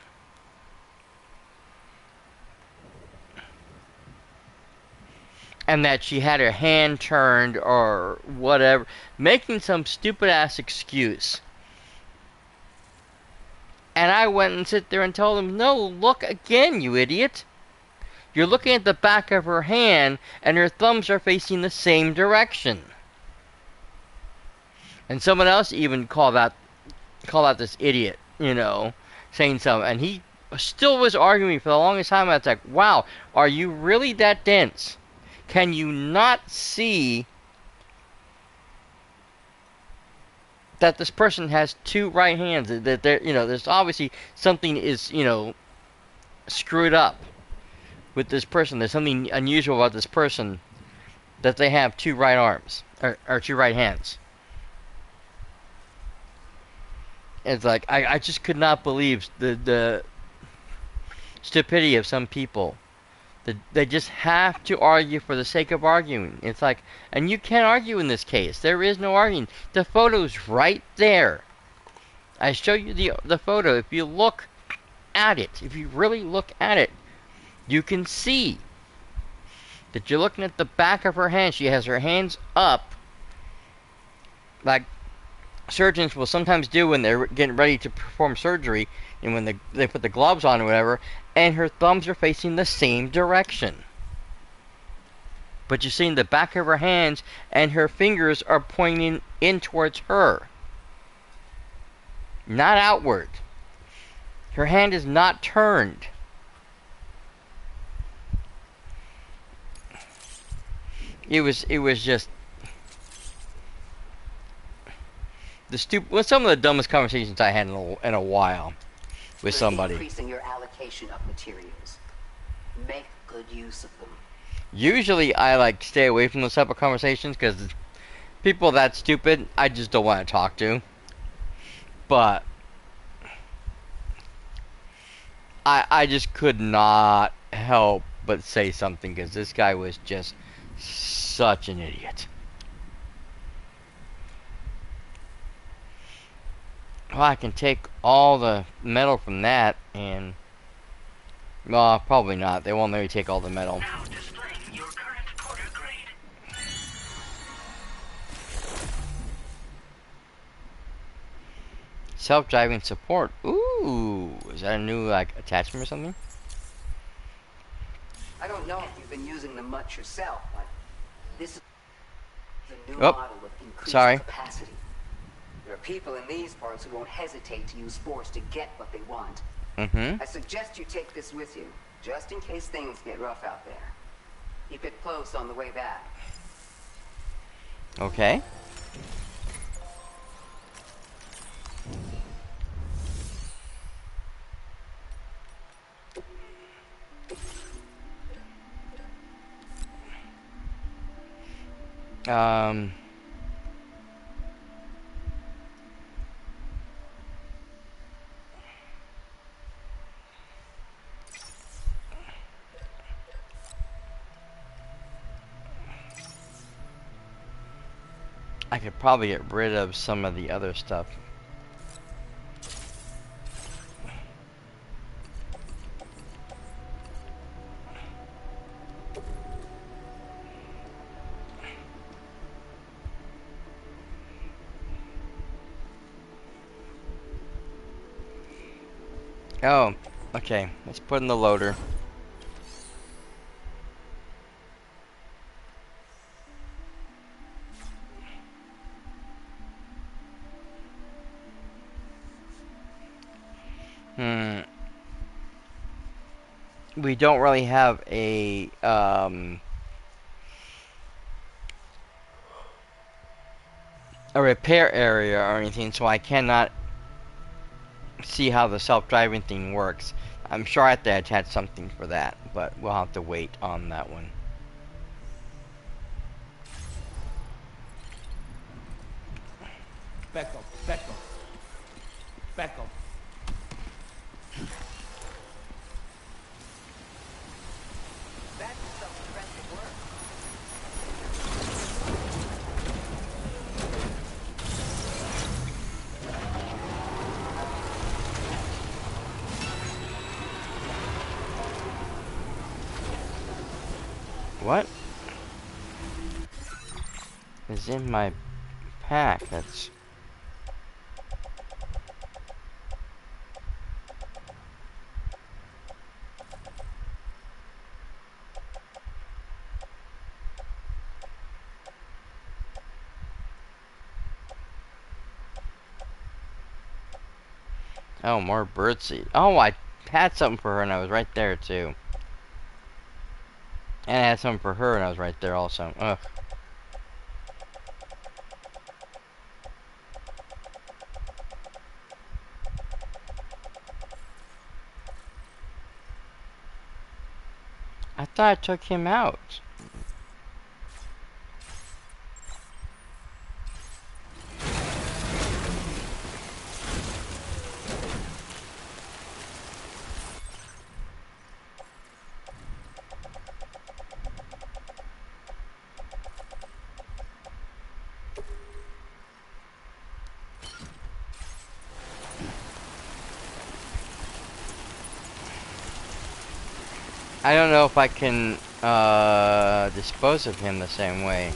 And that she had her hand turned or whatever, making some stupid ass excuse. And I went and sit there and told them, no, look again, you idiot. You're looking at the back of her hand, and her thumbs are facing the same direction. And someone else even called out this idiot, saying something. And he still was arguing for the longest time. I was like, wow, are you really that dense? Can you not see that this person has two right hands? That there's obviously something is, screwed up with this person. There's something unusual about this person that they have two right arms or two right hands. It's like I just could not believe the stupidity of some people. They just have to argue for the sake of arguing. It's like, and you can't argue in this case. There is no arguing. The photo's right there. I show you the photo. If you look at it, if you really look at it, you can see that you're looking at the back of her hand. She has her hands up, like surgeons will sometimes do when they're getting ready to perform surgery, and when they put the gloves on or whatever, and her thumbs are facing the same direction. But you're seeing the back of her hands, and her fingers are pointing in towards her, not outward. Her hand is not turned. It was just some of the dumbest conversations I had in a while with somebody. Increasing your allocation of materials. Make good use of them. Usually I stay away from those type of conversations because people that stupid I just don't want to talk to. But I just could not help but say something because this guy was just such an idiot. Well, I can take all the metal from that and... Well, probably not. They won't let me take all the metal. Now displaying your current porter grade. Self-driving support. Ooh, is that a new like attachment or something? I don't know if you've been using them much yourself, but this is a new Oh, model with increased sorry. capacity. There are people in these parts who won't hesitate to use force to get what they want. Mm-hmm. I suggest you take this with you, just in case things get rough out there. Keep it close on the way back. Okay. Um... I could probably get rid of some of the other stuff. Oh, okay. Let's put in the loader. We don't really have a repair area or anything, so I cannot see how the self-driving thing works. I'm sure I have to attach something for that, but we'll have to wait on that one. Back up, back up. Back up. That's some impressive work. What is in my pack? That's... Oh, more birdseed. Oh, I had something for her and I was right there too. And I had something for her and I was right there also. Ugh. I thought I took him out. I don't know if I can dispose of him the same way.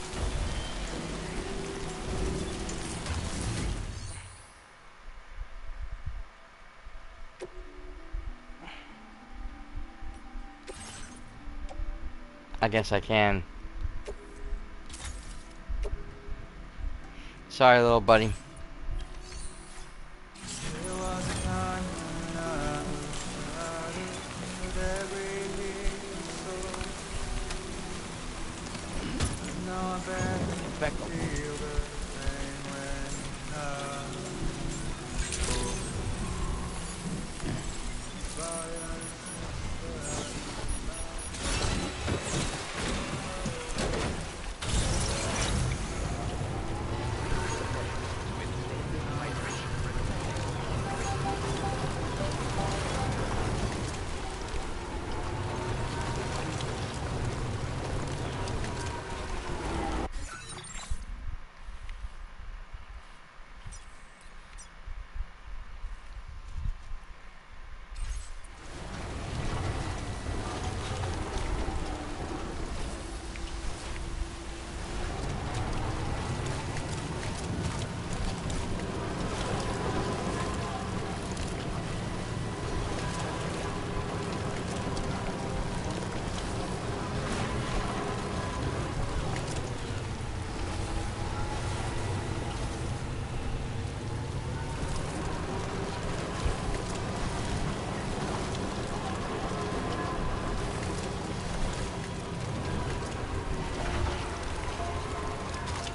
I guess I can. Sorry, little buddy. Back up.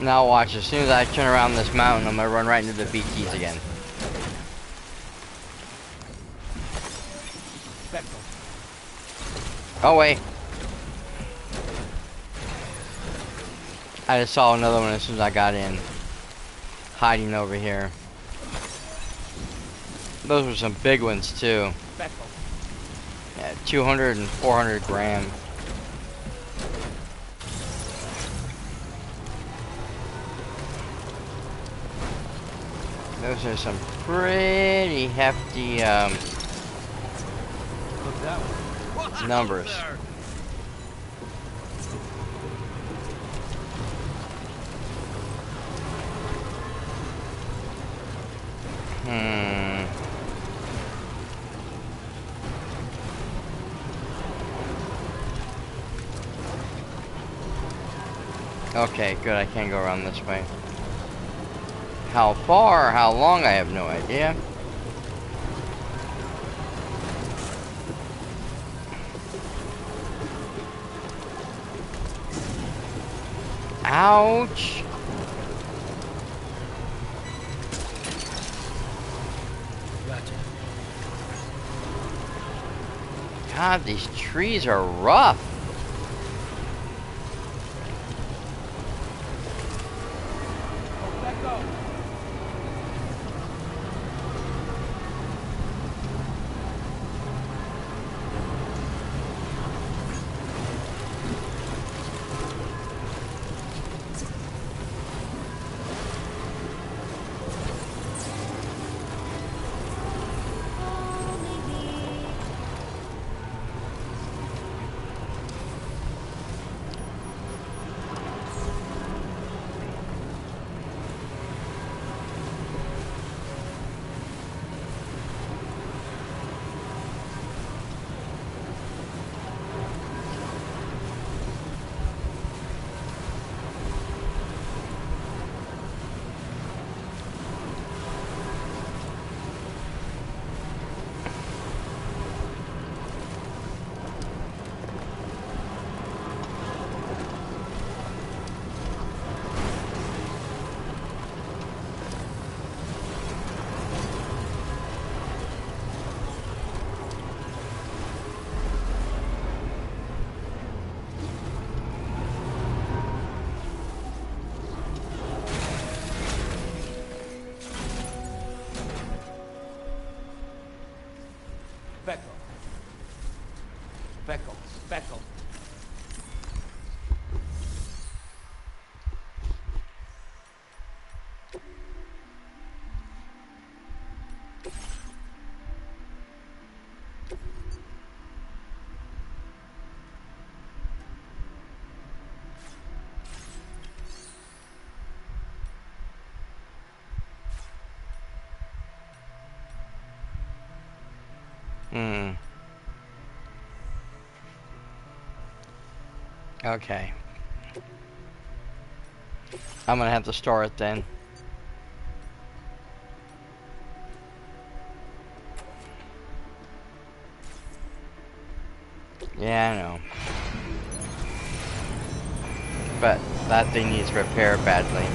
Now watch, as soon as I turn around this mountain, I'm gonna run right into the BTs again. Oh wait. I just saw another one as soon as I got in. Hiding over here. Those were some big ones too. Yeah, 200 and 400 grams. Those are some pretty hefty numbers. Okay, good, I can't go around this way. How far or how long, I have no idea. Ouch! Gotcha. God, these trees are rough. Speckle. Okay. I'm gonna have to store it then. Yeah, I know. But that thing needs repair badly.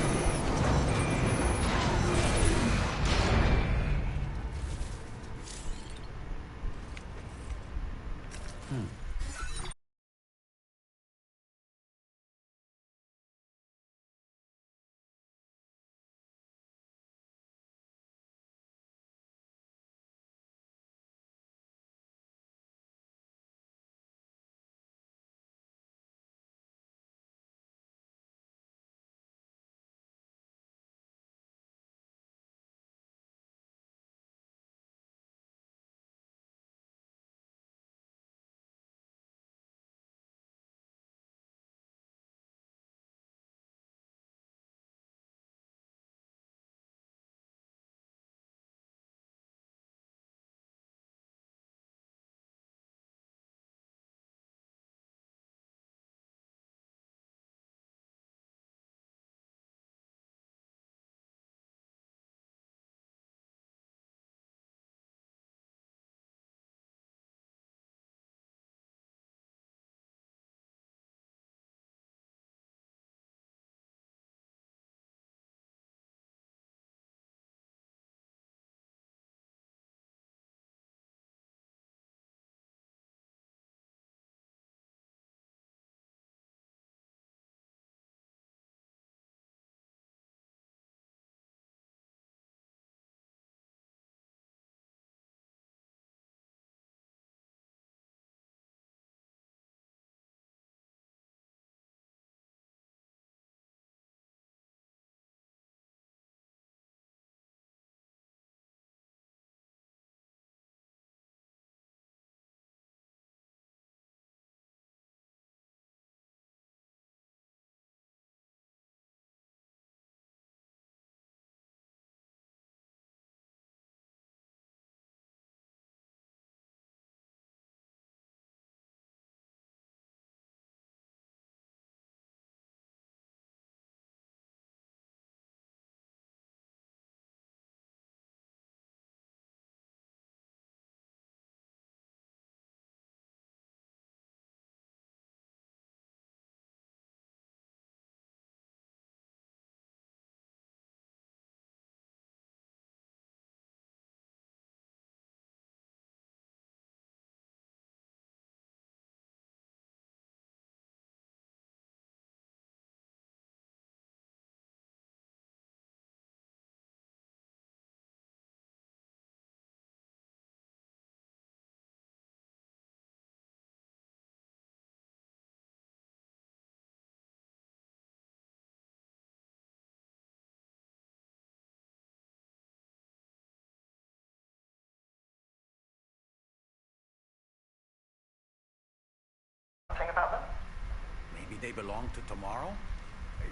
Maybe they belong to tomorrow?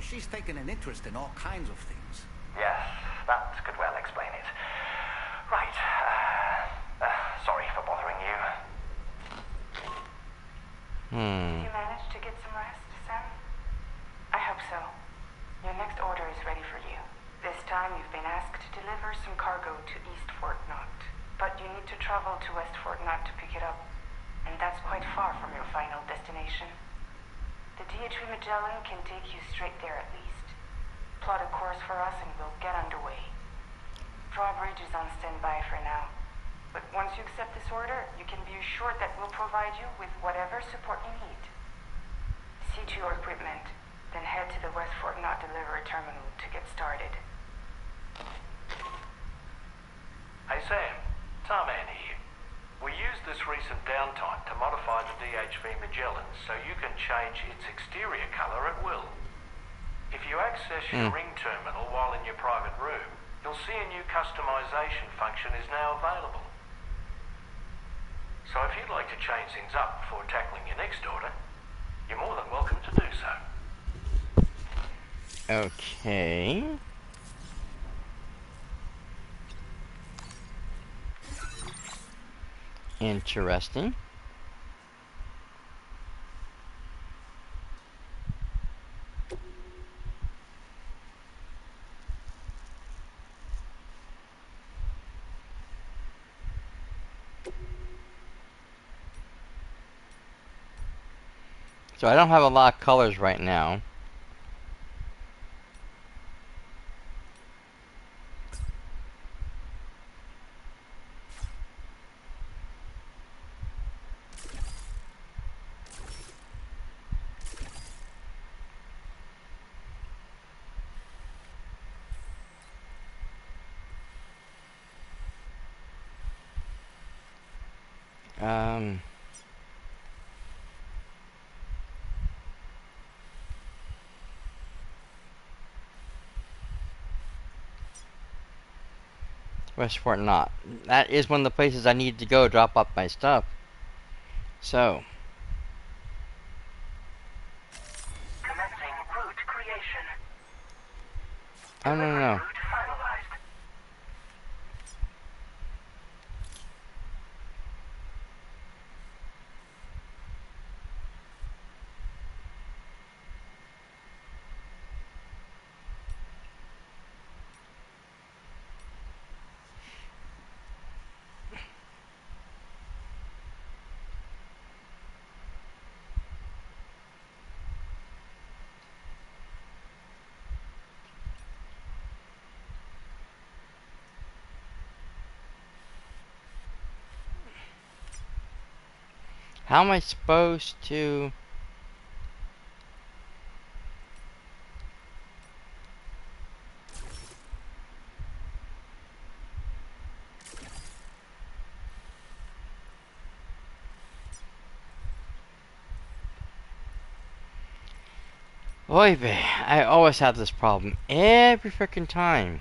She's taken an interest in all kinds of things. Yes, that could well explain it. Right. Sorry for bothering you. Did you manage to get some rest, Sam? I hope so. Your next order is ready for you. This time you've been asked to deliver some cargo to East Fort Knott. But you need to travel to West Fort Knott to pick it up. And that's quite far from your final destination. The DHV Magellan can take you straight there at least. Plot a course for us and we'll get underway. Drawbridge is on standby for now. But once you accept this order, you can be assured that we'll provide you with whatever support you need. See to your equipment, then head to the West Fort Knott delivery terminal to get started. Hey Sam, Tarman here. We used this recent downtime to modify the DHV Magellan so you can change its exterior colour at will. If you access your ring terminal while in your private room, you'll see a new customization function is now available. So if you'd like to change things up before tackling your next order, you're more than welcome to do so. Okay. Interesting. So I don't have a lot of colors right now. West Fort Knott. That is one of the places I need to go drop off my stuff. So. Commencing route creation. I don't know. Route finalized. How am I supposed to... Oy vey, I always have this problem. Every frickin' time.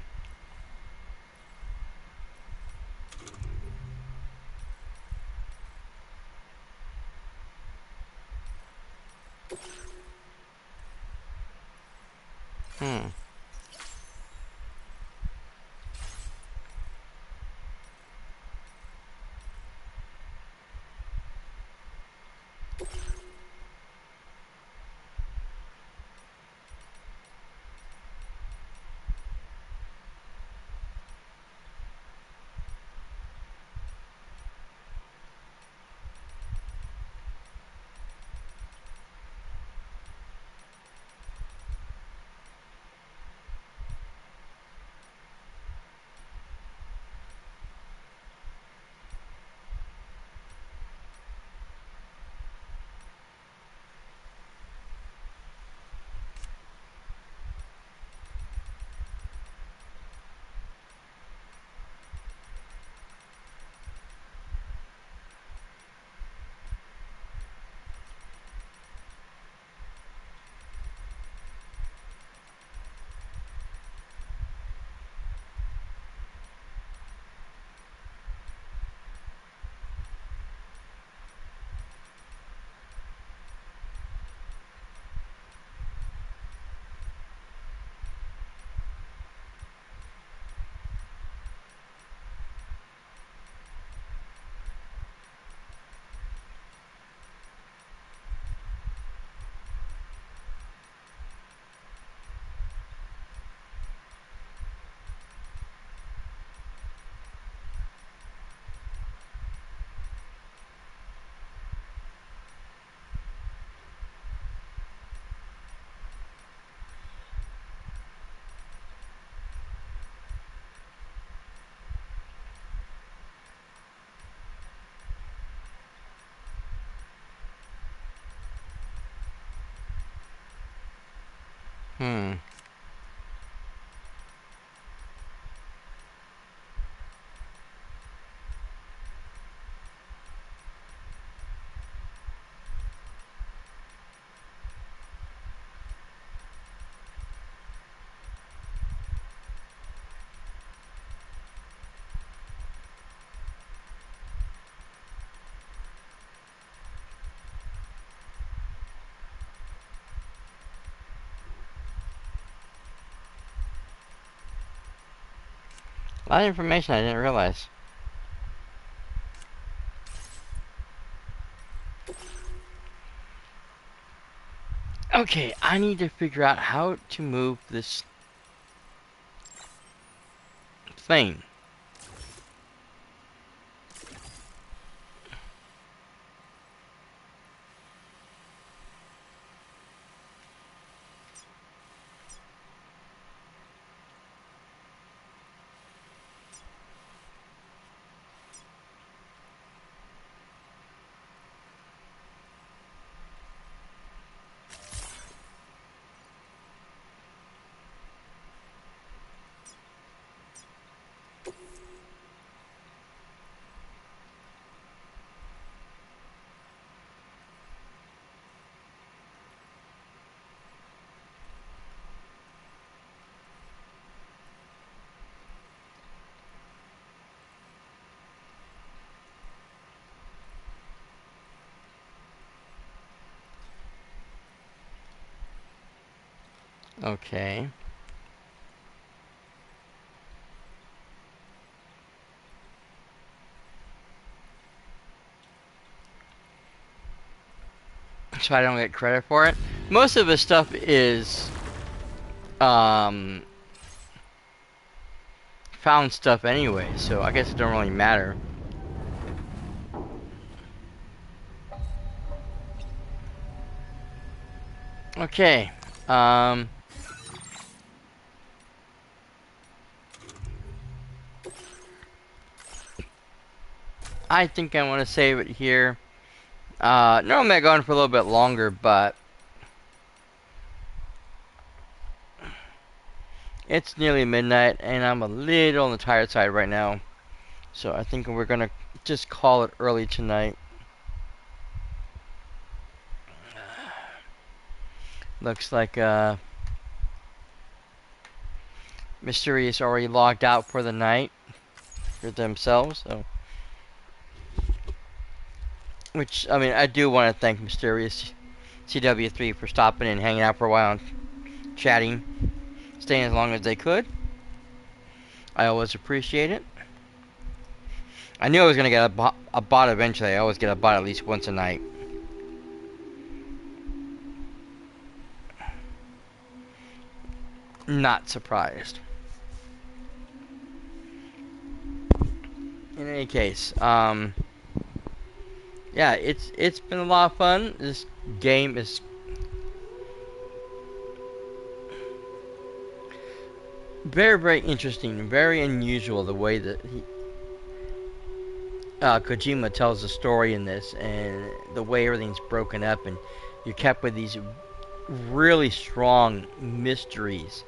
Hmm. A lot of information I didn't realize. Okay, I need to figure out how to move this thing. Okay. So I don't get credit for it. Most of the stuff is found stuff anyway, so I guess it don't really matter. Okay. I think I want to save it here. Normally I go on for a little bit longer, but it's nearly midnight and I'm a little on the tired side right now. So I think we're gonna just call it early tonight. Looks like Mysterious already logged out for the night for themselves, so which I mean I do want to thank Mysterious CW3 for stopping and hanging out for a while and chatting, staying as long as they could. I always appreciate it. I knew I was gonna get a bot eventually. I always get a bot at least once a night. Not surprised. In any case, yeah, it's been a lot of fun. This game is very, very interesting, very unusual the way that Kojima tells the story in this, and the way everything's broken up, and you're kept with these really strong mysteries.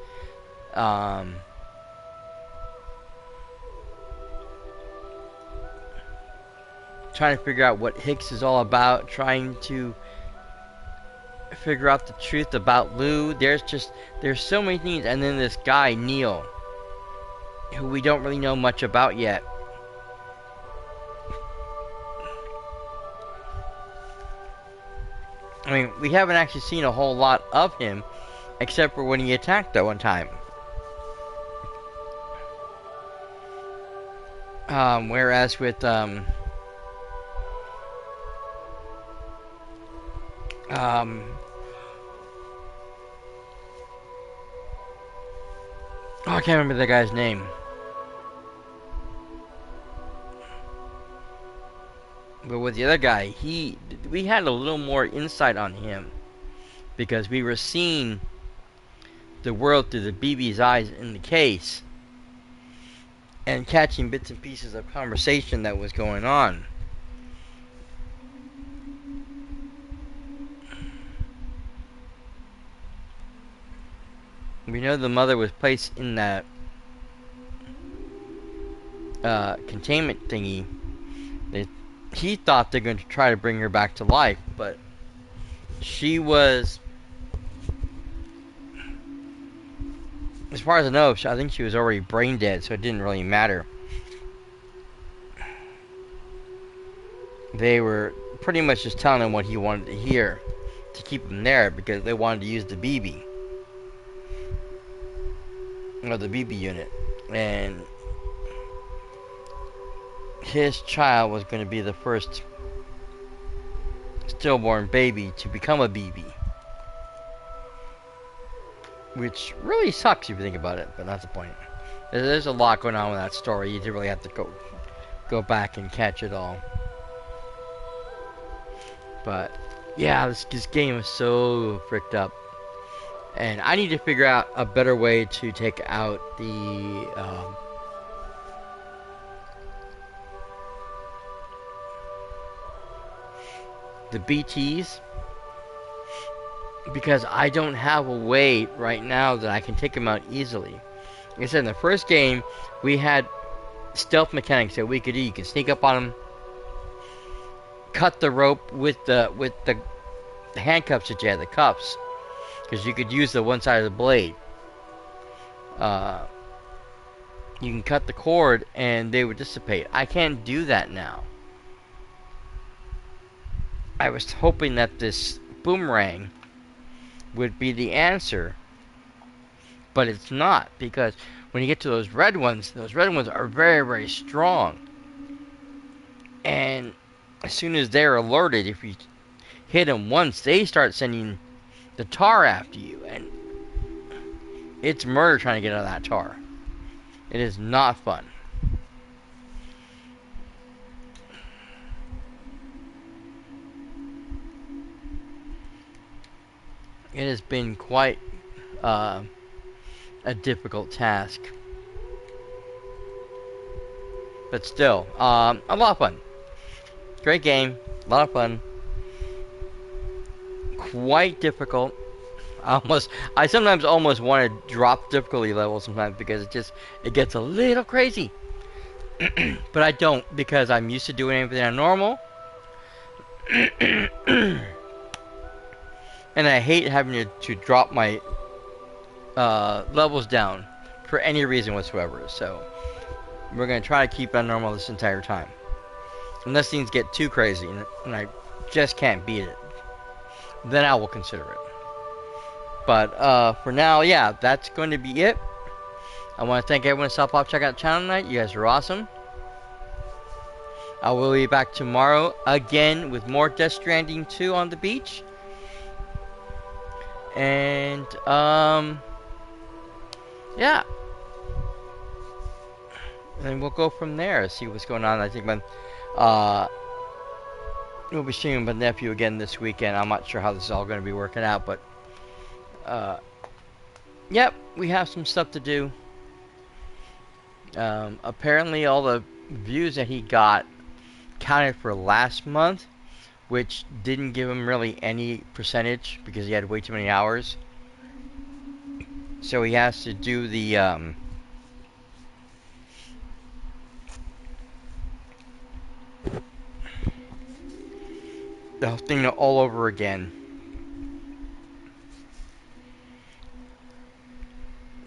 Trying to figure out what Hicks is all about, trying to figure out the truth about Lou. There's so many things, and then this guy Neil, who we don't really know much about yet. I mean, we haven't actually seen a whole lot of him, except for when he attacked that one time. Whereas with oh, I can't remember the guy's name. But with the other guy, we had a little more insight on him because we were seeing the world through the BB's eyes in the case and catching bits and pieces of conversation that was going on. We know the mother was placed in that containment thingy. He thought they're going to try to bring her back to life, but she was, as far as I know, I think she was already brain dead, so it didn't really matter. They were pretty much just telling him what he wanted to hear to keep him there because they wanted to use the BB. Or the BB unit. And his child was going to be the first stillborn baby to become a BB. Which really sucks if you think about it, but that's the point. There's a lot going on with that story. You really have to go back and catch it all. But yeah, this game is so fricked up, and I need to figure out a better way to take out the BTs, because I don't have a way right now that I can take them out easily. Like I said, in the first game, we had stealth mechanics that we could do. You could sneak up on them, cut the rope with the handcuffs that you had, the cuffs, because you could use the one side of the blade. You can cut the cord and they would dissipate. I can't do that now. I was hoping that this boomerang would be the answer, but it's not, because when you get to those red ones are very, very strong. And as soon as they're alerted, if you hit them once, they start sending the tar after you, and it's murder trying to get out of that tar. It is not fun. It has been quite a difficult task. But still, a lot of fun. Great game, a lot of fun. Quite difficult. I sometimes almost want to drop difficulty level sometimes because it gets a little crazy. But I don't, because I'm used to doing everything on normal. And I hate having to drop my levels down for any reason whatsoever. So we're going to try to keep it on normal this entire time. Unless things get too crazy and I just can't beat it, then I will consider it. But for now, yeah, that's going to be it. I want to thank everyone who stopped off, check out the channel tonight. You guys are awesome. I will be back tomorrow again with more Death Stranding 2 on the beach. And, yeah. And we'll go from there, see what's going on. I think we'll be streaming with my nephew again this weekend. I'm not sure how this is all going to be working out, but, yep, we have some stuff to do. Apparently all the views that he got counted for last month, which didn't give him really any percentage because he had way too many hours. So he has to do the thing all over again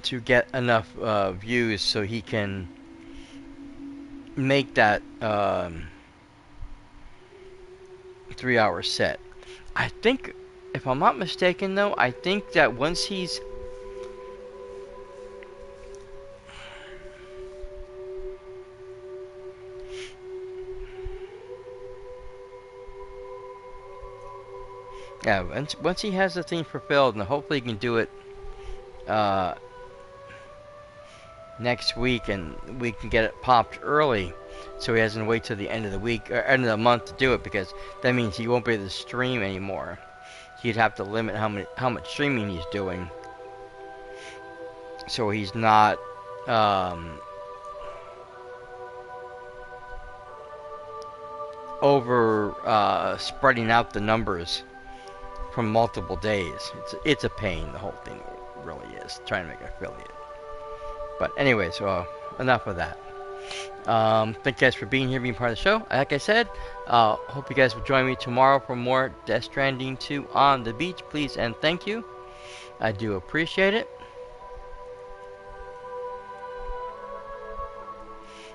to get enough views so he can make that 3-hour set. I think, if I'm not mistaken though, I think that once he's once he has the thing fulfilled, and hopefully he can do it next week, and we can get it popped early, so he doesn't wait till the end of the week or end of the month to do it, because that means he won't be able to stream anymore. He'd have to limit how much streaming he's doing, so he's not over spreading out the numbers from multiple days. It's a pain, the whole thing. really is. Trying to make an affiliate. But anyway, so enough of that. Thank you guys for being here, being part of the show. Like I said, hope you guys will join me tomorrow for more Death Stranding 2 on the beach. Please and thank you. I do appreciate it.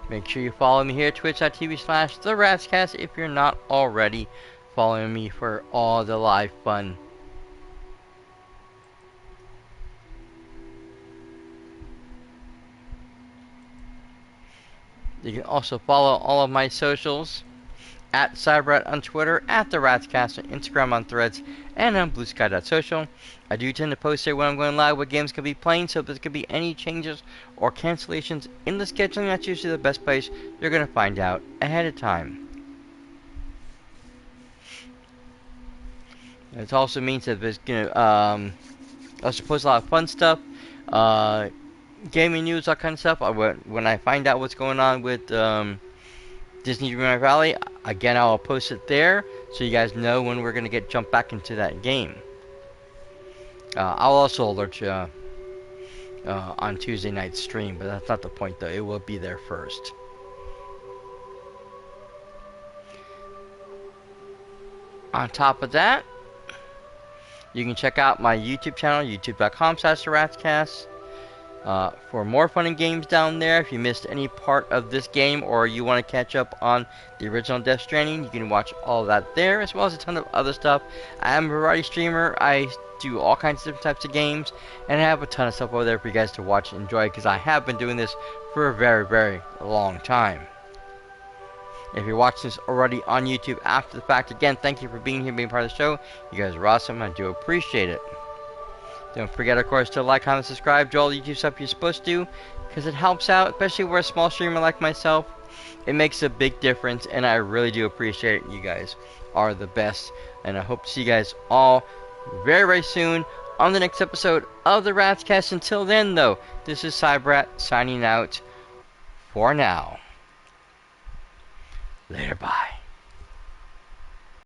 Make sure you follow me here at twitch.tv/TheRatsCast if you're not already following me for all the live fun. You can also follow all of my socials at Cyberrat on Twitter, at The Ratscast on Instagram, on Threads, and on BlueSky.social. I do tend to post there when I'm going live what games can be playing, so if there's going to be any changes or cancellations in the scheduling, that's usually the best place you're going to find out ahead of time. It also means that there's going to also post a lot of fun stuff, gaming news, that kind of stuff. When I find out what's going on with Disney Dreamlight Valley, again, I'll post it there so you guys know when we're going to jump back into that game. I'll also alert you on Tuesday night's stream, but that's not the point though. It will be there first. On top of that, you can check out my YouTube channel, youtube.com/TheRatsCast. For more fun and games down there. If you missed any part of this game or you want to catch up on the original Death Stranding, you can watch all that there, as well as a ton of other stuff. I am a variety streamer. I do all kinds of different types of games, and I have a ton of stuff over there for you guys to watch and enjoy, because I have been doing this for a very, very long time. If you're watching this already on YouTube after the fact, again, thank you for being here, being part of the show. You guys are awesome. I do appreciate it. Don't forget, of course, to like, comment, subscribe, do all the YouTube stuff you're supposed to, because it helps out, especially for a small streamer like myself. It makes a big difference, and I really do appreciate it. You guys are the best, and I hope to see you guys all very, very soon on the next episode of the Ratscast. Until then, though, this is Cyberrat signing out for now. Later, bye.